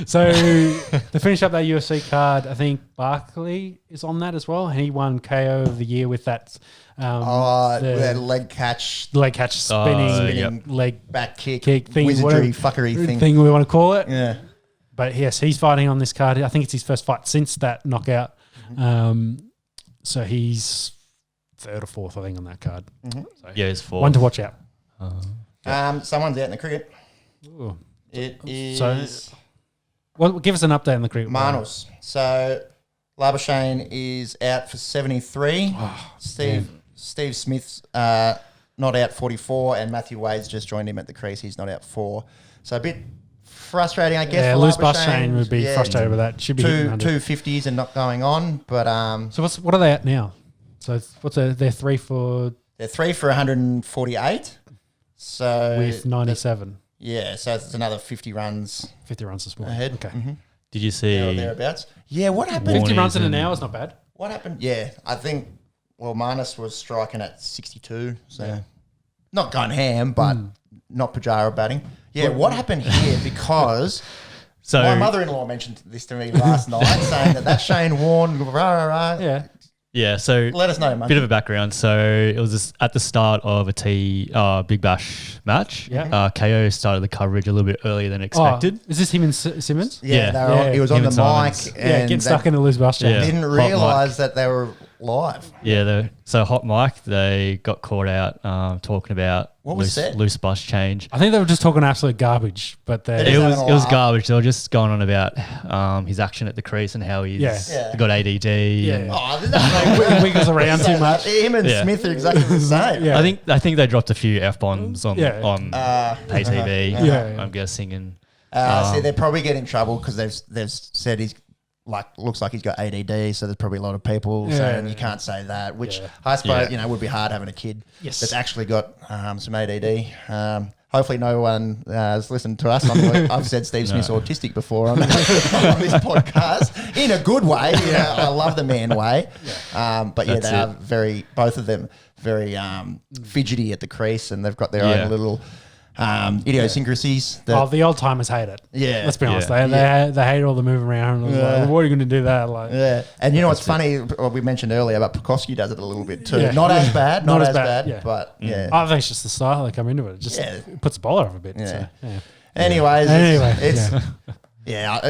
so to finish up that UFC card, I think Barkley is on that as well. He won KO of the year with that. The leg catch, spinning, leg back kick thing, wizardry, fuckery thing we want to call it. Yeah. But yes, he's fighting on this card. I think it's his first fight since that knockout. So he's third or fourth, I think, on that card. So Yeah, he's fourth. one to watch out. Someone's out in the cricket. Ooh. It is Well, give us an update on the cricket. Marnus. So Labuschagne is out for 73. Steve Smith's not out 44, and Matthew Wade's just joined him at the crease. He's not out 4. So a bit frustrating, I guess. Yeah, for Loose Labuschagne. Buschagne would be frustrated with that. Should be hitting 100. 250s and not going on, but So what are they at now? So they're 3 for they're 3 for 148. So with 97. Yeah, so it's another 50 runs 50 runs this morning. ahead. Okay. Did you see? Or thereabouts. Yeah, what happened? 50 runs in an hour is not bad. What happened? Yeah, I think, Marnus was striking at 62, so not going ham, but not Pajara batting. Yeah, what happened here? Because my mother-in-law mentioned this to me last night, saying that Shane Warne, Yeah. Yeah, so let us know, mate. bit of a background. So it was at the start of a Big Bash match. Yeah. KO started the coverage a little bit earlier than expected. Is this him and Simmons? Yeah. He was on Him the and mic Simons. and Get stuck in the Loose Buschagne. Yeah. didn't Hot realise that they were live. Yeah, so hot mic, they got caught out talking about What was said? loose bus change. I think they were just talking absolute garbage, but It It is was having a laugh. garbage. They were just going on about his action at the crease and how he's Yeah. got ADD. and Oh, there's no wiggles around too much. Him and Yeah. Smith are exactly the same. Yeah. I think they dropped a few F bombs on Yeah. pay TV. Yeah. I'm guessing. And See, they're probably getting in trouble because they've said he's looks like he's got ADD, so there's probably a lot of people saying you can't say that, which I suppose would be hard having a kid that's actually got some ADD. Hopefully, no one has listened to us. I've said Steve Smith's autistic before on this podcast in a good way. Yeah, I love the man way, but yeah, they are both of them very fidgety at the crease, and they've got their own little idiosyncrasies. The old timers hate it. Yeah. Let's be honest. Yeah. They hate all the moving around. Like, what are you going to do that? Like, Yeah, and you know what's funny? What we mentioned earlier about Pekowski does it a little bit too. Yeah. Not as bad, not as bad, yeah. but yeah. I think it's just the style they come into it. It just puts the bowler off a bit. Yeah. So, yeah. Anyways, it's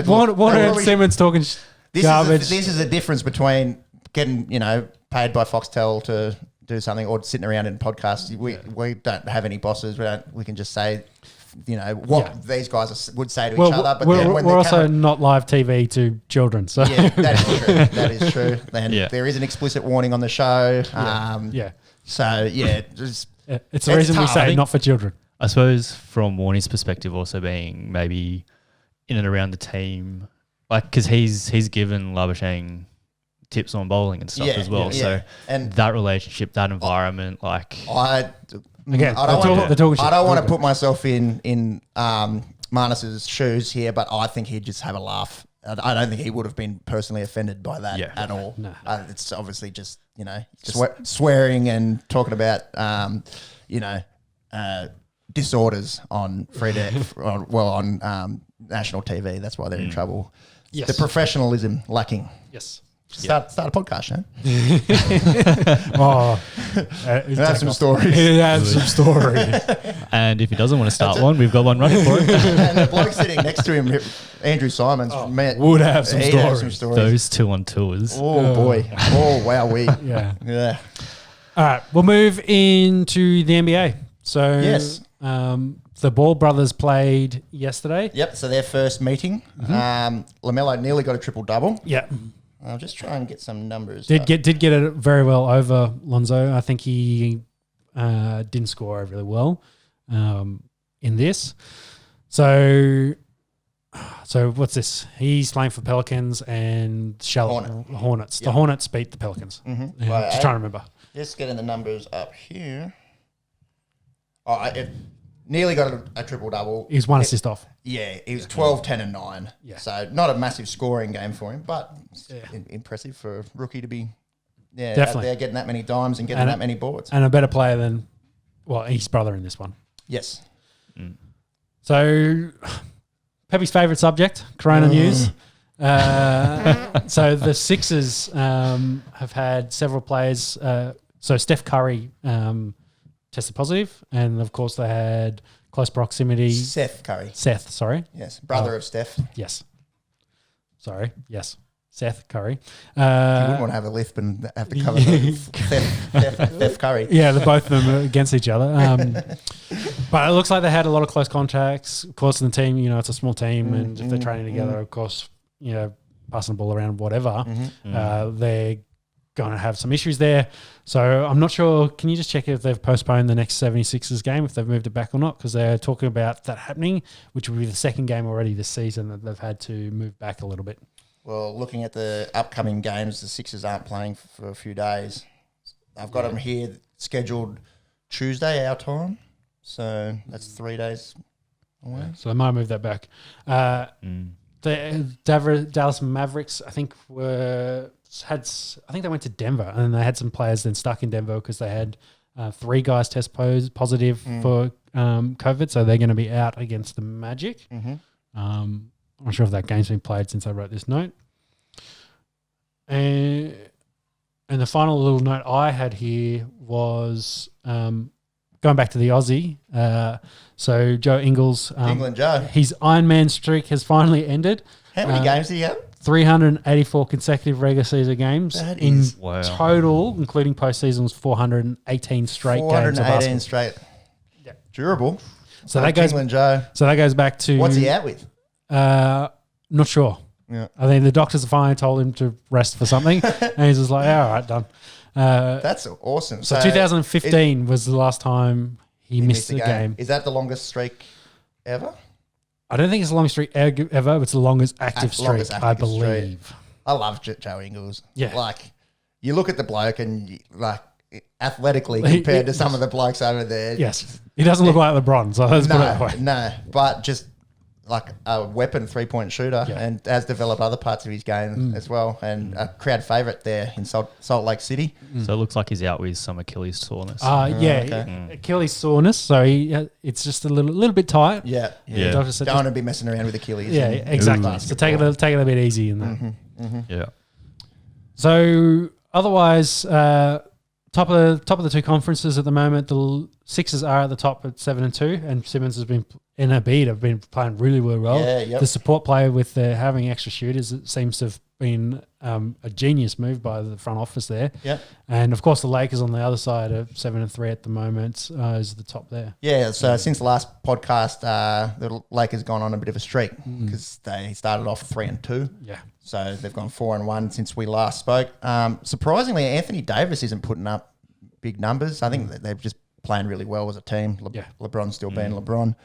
Warner what and we- Simmons talking garbage. This is a difference between getting paid by Foxtel to do something or sitting around in podcasts. We don't have any bosses. We can just say what these guys would say to each other. But then when we're also not live TV to children. So yeah, that is true. That is true. And there is an explicit warning on the show. So it's the reason we tough. say not for children. I suppose from Warnie's perspective, also being maybe in and around the team, like because he's given Labuschagne tips on bowling and stuff as well. So and that relationship, that environment, like I don't talking want to put myself in Marnus's shoes here, but I think he'd just have a laugh. I don't think he would have been personally offended by that at all. No. It's obviously just swearing and talking about disorders on on national TV. That's why they're in trouble. Yes. The professionalism lacking. Yes. Start a podcast, Shane. That's some stories. That's some story. and if he doesn't want to start one, we've got one running for him. And the bloke sitting next to him, Andrew Simons, would have some stories. Those 2-on-2s. Oh boy! Oh wow! Yeah. All right, we'll move into the NBA. So yes, the Ball brothers played yesterday. Yep. So their first meeting, LaMelo nearly got a triple double. Yeah. I'll just try and get some numbers. Did get it very well over Lonzo. I think he didn't score really well in this. So So what's this? He's playing for Pelicans and Hornets. The Hornets beat the Pelicans. Mm-hmm. Yeah, just trying to remember. Just getting the numbers up here. Oh, it nearly got a triple-double. He's one assist off. Yeah, he was 12, 10 and 9. Yeah. So not a massive scoring game for him, but impressive for a rookie to be out Definitely there getting that many dimes and getting that many boards. And a better player than, his brother in this one. Yes. So, Peppy's favourite subject, Corona news. So the Sixers have had several players. So Steph Curry tested positive, and of course they had close proximity. Seth Curry. Seth, sorry. Yes, brother of Steph. Yes. Sorry. Yes. Seth Curry. You wouldn't want to have a lift and have to cover Steph Curry. Yeah, both of them are against each other. But it looks like they had a lot of close contacts. Of course, in the team, it's a small team, and if they're training together, of course, passing the ball around, whatever, they're going to have some issues there. So I'm not sure. Can you just check if they've postponed the next 76ers game, if they've moved it back or not? Because they're talking about that happening, which will be the second game already this season that they've had to move back a little bit. Well, looking at the upcoming games, the Sixers aren't playing for a few days. I've got them here scheduled Tuesday, our time. So that's 3 days away. So they might move that back. The Dallas Mavericks, I think, they went to Denver, and they had some players then stuck in Denver because they had 3 guys test positive for COVID, so they're going to be out against the Magic. I'm not sure if that game's been played since I wrote this note. And the final little note I had here was going back to the Aussie. So Joe Ingles, England Joe, his Ironman streak has finally ended. How many games did he have? 384 consecutive regular season games. That in is total, including postseason, was 418 straight games of basketball. 418 straight. Yeah. Durable. So that goes England Joe. So that goes back to What's he out with? Not sure. Yeah. I think the doctors finally told him to rest for something, and he's just like, all right, done. That's awesome. So 2015 was the last time he missed a game. Is that the longest streak ever? I don't think it's the longest streak ever, but it's the longest active streak, I believe. Streak. I love Joe Ingles. Yeah. Like, you look at the bloke and, athletically compared to some of the blokes over there. Yes. He doesn't look like LeBron, so let's put it that way. No, but just like a weapon 3-point shooter and has developed other parts of his game as well, and a crowd favourite there in Salt Lake City. So it looks like he's out with some Achilles soreness. Achilles soreness, so it's just a little bit tight. Yeah. The doctor said don't want to be messing around with Achilles. Yeah, exactly. So take it a bit easy in that. Yeah. So otherwise, top of the 2 conferences at the moment, the Sixers are at the top at 7-2, and Simmons has been in Embiid have been playing really, really well. Yeah, The support player with having extra shooters, it seems to have been a genius move by the front office there. Yeah. And of course, the Lakers on the other side are 7-3 at the moment is the top there. Yeah. So since the last podcast, the Lakers gone on a bit of a streak because they started off 3-2. Yeah. So they've gone 4-1 since we last spoke. Surprisingly, Anthony Davis isn't putting up big numbers. I think that they're just playing really well as a team. LeBron's still being LeBron.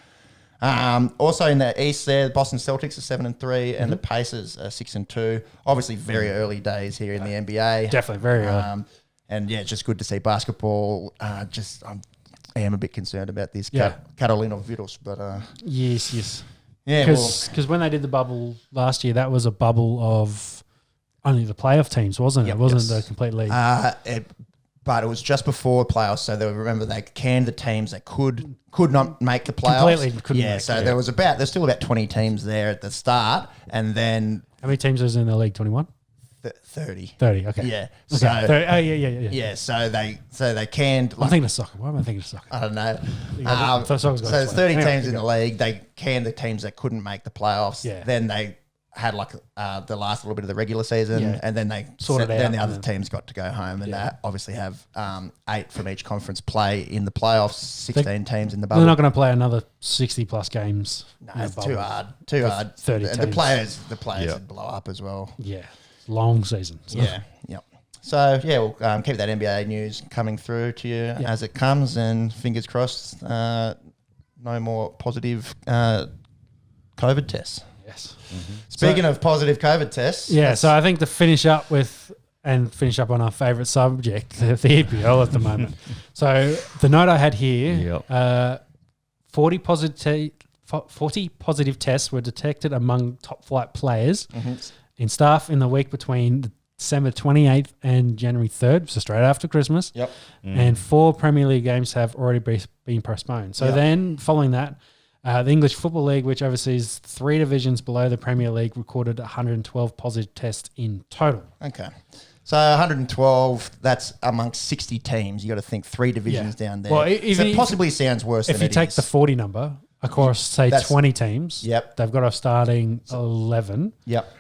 Also in the East there, the Boston Celtics are 7-3 and the Pacers are 6-2. Obviously very early days here in the NBA. Definitely very early. And yeah, it's just good to see basketball. I am a bit concerned about this Carolina virus, but yes. Yeah, because when they did the bubble last year, that was a bubble of only the playoff teams, wasn't it? It wasn't the complete league. But it was just before playoffs, so they canned the teams that could not make the playoffs. Completely couldn't make it. So there's still about 20 teams there at the start, and then how many teams is in the league? 21? 30. 30. Okay. Yeah. Okay. So 30. Oh yeah. yeah. So they canned. I'm thinking of soccer. Why am I thinking of soccer? I don't know. So there's 30 teams in the league. They canned the teams that couldn't make the playoffs. Yeah. Then they had the last little bit of the regular season, and then they sorted then out, the other teams got to go home, and they obviously have 8 from each conference play in the playoffs. 16 teams in the bubble. They're not going to play another 60 plus games. No, it's too hard. Too hard. 30 the teams. players would blow up as well. Yeah, long season. So. Yeah, yep. So yeah, we'll keep that NBA news coming through to you as it comes, and fingers crossed, no more positive COVID tests. Yes. Speaking of positive COVID tests. Yeah, so I think to finish up on our favourite subject, the EPL at the moment. So the note I had here, 40 positive tests were detected among top flight players in staff in the week between December 28th and January 3rd, so straight after Christmas. Yep. And 4 Premier League games have already been postponed. So then following that, the English Football League, which oversees 3 divisions below the Premier League, recorded 112 positive tests in total. Okay. So 112, that's amongst 60 teams. You got to think 3 divisions down there. Well, so it possibly sounds worse if you take the 40 number, across, say, 20 teams, they've got a starting 11. Yep.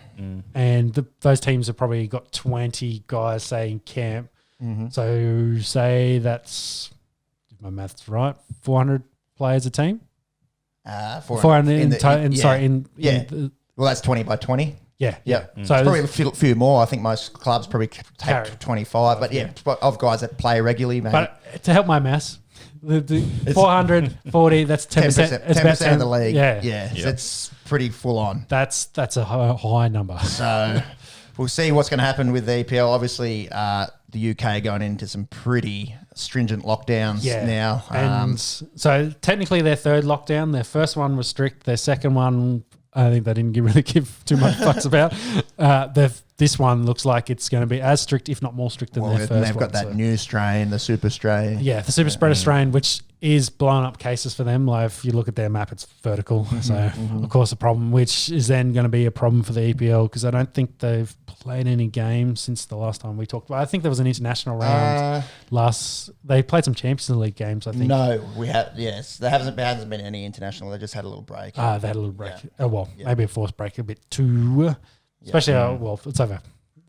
And those teams have probably got 20 guys, say, in camp. So say that's, if my math's right, 400 players a team? 400 well, that's 20 by 20. Yeah. So it's probably a few more. I think most clubs probably take 25. But of guys that play regularly, maybe. But to help my maths, the 440, that's 10%. 10% of the league. Yeah. So it's pretty full on. That's a high number. So we'll see what's going to happen with the EPL. Obviously, the UK going into some pretty stringent lockdowns now. And so technically their third lockdown, their first one was strict. Their second one, I think they didn't really give too much fucks about. This one looks like it's going to be as strict, if not more strict than their first one. They've got that new strain, the super strain. Yeah, the super spreader strain, which is blowing up cases for them. Like if you look at their map, it's vertical. So, of course, a problem, which is then going to be a problem for the EPL because I don't think they've played any games since the last time we talked about. I think there was an international round They played some Champions League games, I think. No, we have. Yes, there hasn't been any international. They just had a little break. They had a little break. Maybe a forced break a bit too. Especially, it's over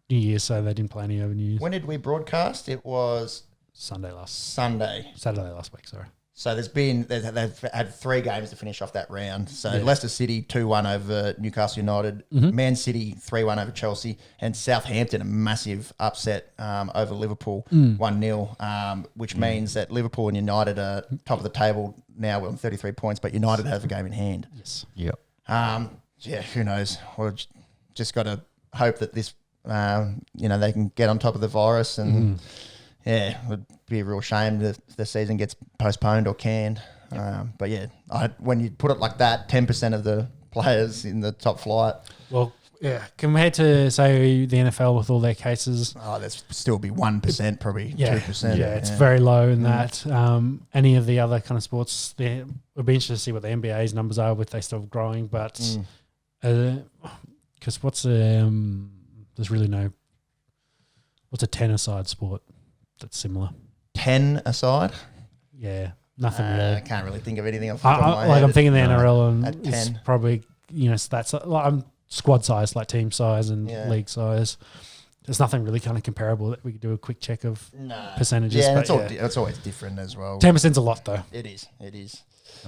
New Year's, so they didn't play any over New Year's. When did we broadcast? It was Saturday last week, sorry. So they've had 3 games to finish off that round. So Leicester City 2-1 over Newcastle United, Man City 3-1 over Chelsea, and Southampton a massive upset over Liverpool 1-0, which means that Liverpool and United are top of the table now on 33 points, but United have a game in hand. Yes. Yep. Who knows? We've just got to hope that this, they can get on top of the virus and. Yeah, it would be a real shame if the season gets postponed or canned. But when you put it like that, 10% of the players in the top flight. Well, compared to, say, the NFL with all their cases. There'd still be 1%, probably 2%. Yeah, it's very low in that. Any of the other kind of sports, it would be interesting to see what the NBA's numbers are with they still growing. But because there's really no, what's a 10-a-side sport? That's similar. 10 aside? Yeah, nothing really. I can't really think of anything off the top of my head. Like I'm thinking the NRL and at 10. it's probably, stats. Like squad size, like team size and league size. There's nothing really kind of comparable that we could do a quick check of percentages. Yeah, it's always different as well. 10%'s a lot though. It is. How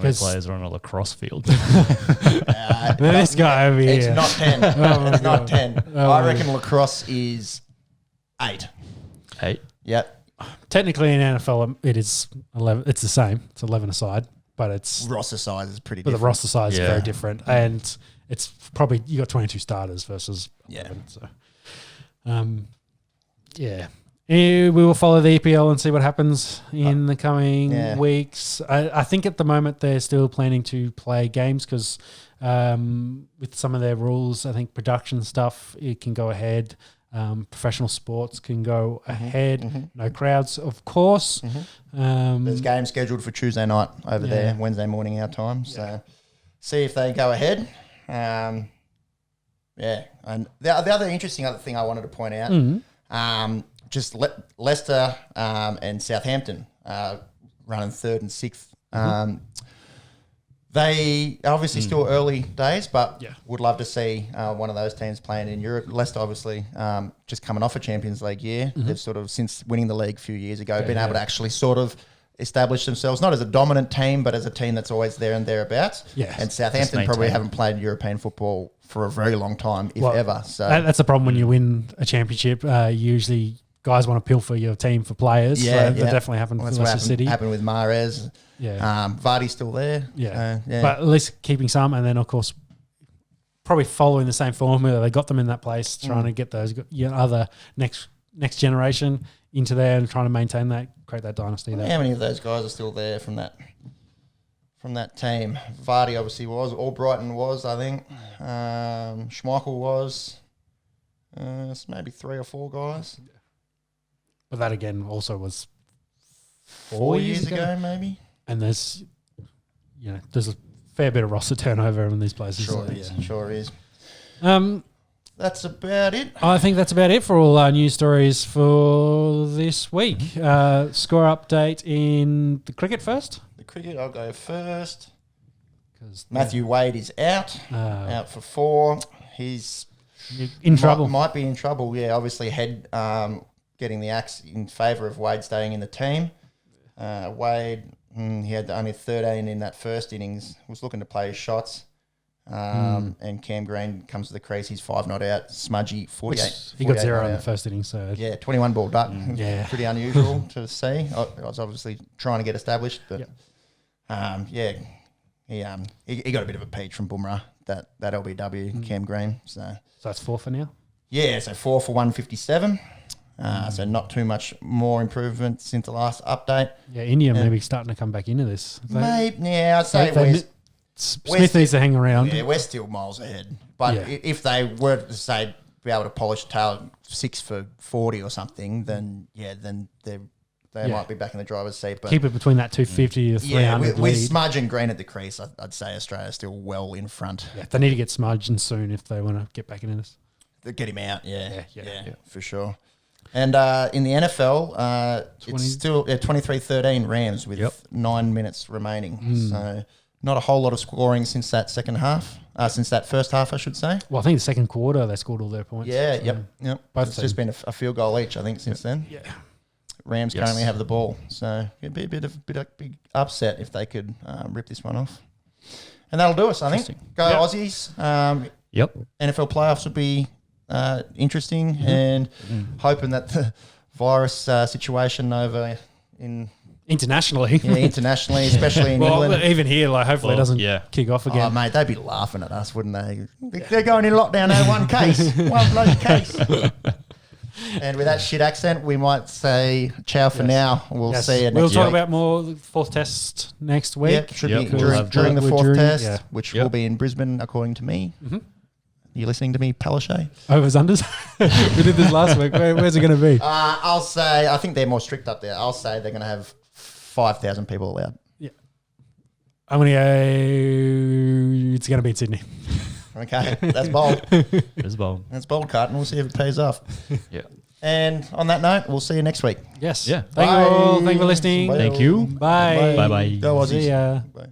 many players are on a lacrosse field? This guy over here. It's not 10. It's not 10. I reckon lacrosse is 8. 8? Yep. Technically in NFL, it is 11. It's the same. It's 11 aside, but it's roster size is pretty different. But the roster size is very different, and it's probably you got 22 starters versus 11. So, we will follow the EPL and see what happens in the coming weeks. I think at the moment they're still planning to play games because with some of their rules, I think production stuff it can go ahead. Professional sports can go ahead. No crowds, of course. There's games scheduled for Tuesday night over there, Wednesday morning our time. So see if they go ahead. And the other interesting thing I wanted to point out, just Leicester and Southampton running 3rd and 6th. They obviously still early days, but would love to see one of those teams playing in Europe. Leicester obviously just coming off a Champions League year. They've sort of, since winning the league a few years ago, been able to actually sort of establish themselves, not as a dominant team, but as a team that's always there and thereabouts. Yes. And Southampton probably haven't played European football for a very long time, if ever. So that's the problem when you win a championship. Usually guys want to pilfer your team for players. That definitely happened with Leicester City. Happened with Mahrez. Vardy's still there. But at least keeping some, and then of course probably following the same formula. They got them in that place, trying to get those other next generation into there and trying to maintain that, create that dynasty. How many of those guys are still there from that team? Vardy obviously was. Albrighton was, I think. Schmeichel was. It's maybe 3 or 4 guys. But that again also was 4 years ago, maybe. And there's a fair bit of roster turnover in these places. Sure is. That's about it. I think that's about it for all our news stories for this week. Score update in the cricket first. The cricket, I'll go first. Matthew Wade is out for 4. He's in trouble. Might be in trouble. Yeah, obviously Head getting the axe in favour of Wade staying in the team. Wade, he had only 13 in that first innings. Was looking to play his shots. And Cam Green comes to the crease. He's 5 not out. Smudgy 48. He got 0 in the first innings. So 21 ball duck. Pretty unusual to see. I was obviously trying to get established, but he got a bit of a peach from Bumrah. That LBW Cam Green. So that's 4 for now. Yeah, so 4 for 157. So not too much more improvement since the last update. Yeah, India maybe starting to come back into this. I'd say Smith needs to hang around. Yeah, we're still miles ahead. But if they were to say be able to polish tail 6 for 40 or something, then they might be back in the driver's seat. But keep it between that 250 to 300 with Smudge and Green at the crease, I'd say Australia's still well in front. Yeah, they need to get Smudge in soon if they want to get back into this. Get him out, yeah, for sure. And in the NFL, it's still 23-13 Rams with 9 minutes remaining. So not a whole lot of scoring since that since that first half, I should say. Well, I think the second quarter they scored all their points. Yeah, so yep. It's just been a field goal each, I think, since then. Yeah. Rams currently have the ball, so it'd be a big upset if they could rip this one off. And that'll do us, I think. Go Aussies. NFL playoffs would be interesting, and hoping that the virus situation over internationally, especially in England. Even here, hopefully it doesn't kick off again. Oh, mate, they'd be laughing at us, wouldn't they? They're going in lockdown. One case, one bloody case. And with that shit accent, we might say ciao for now. We'll see you next week. We'll talk about more the 4th test next week. Yeah, should be during the 4th test, which will be in Brisbane, according to me. You listening to me, Palaszczuk? Overs, unders? We did this last week. Where's it going to be? I'll say, I think they're more strict up there. I'll say they're going to have 5,000 people allowed. Yeah. I'm going to go, it's going to be in Sydney. Okay, that's bold. That's bold. That's bold, Carton. We'll see if it pays off. Yeah. And on that note, we'll see you next week. Yes. Yeah. Thank you all. Thank you for listening. Thank you. Bye. Bye-bye. Go Aussies. See ya. Bye.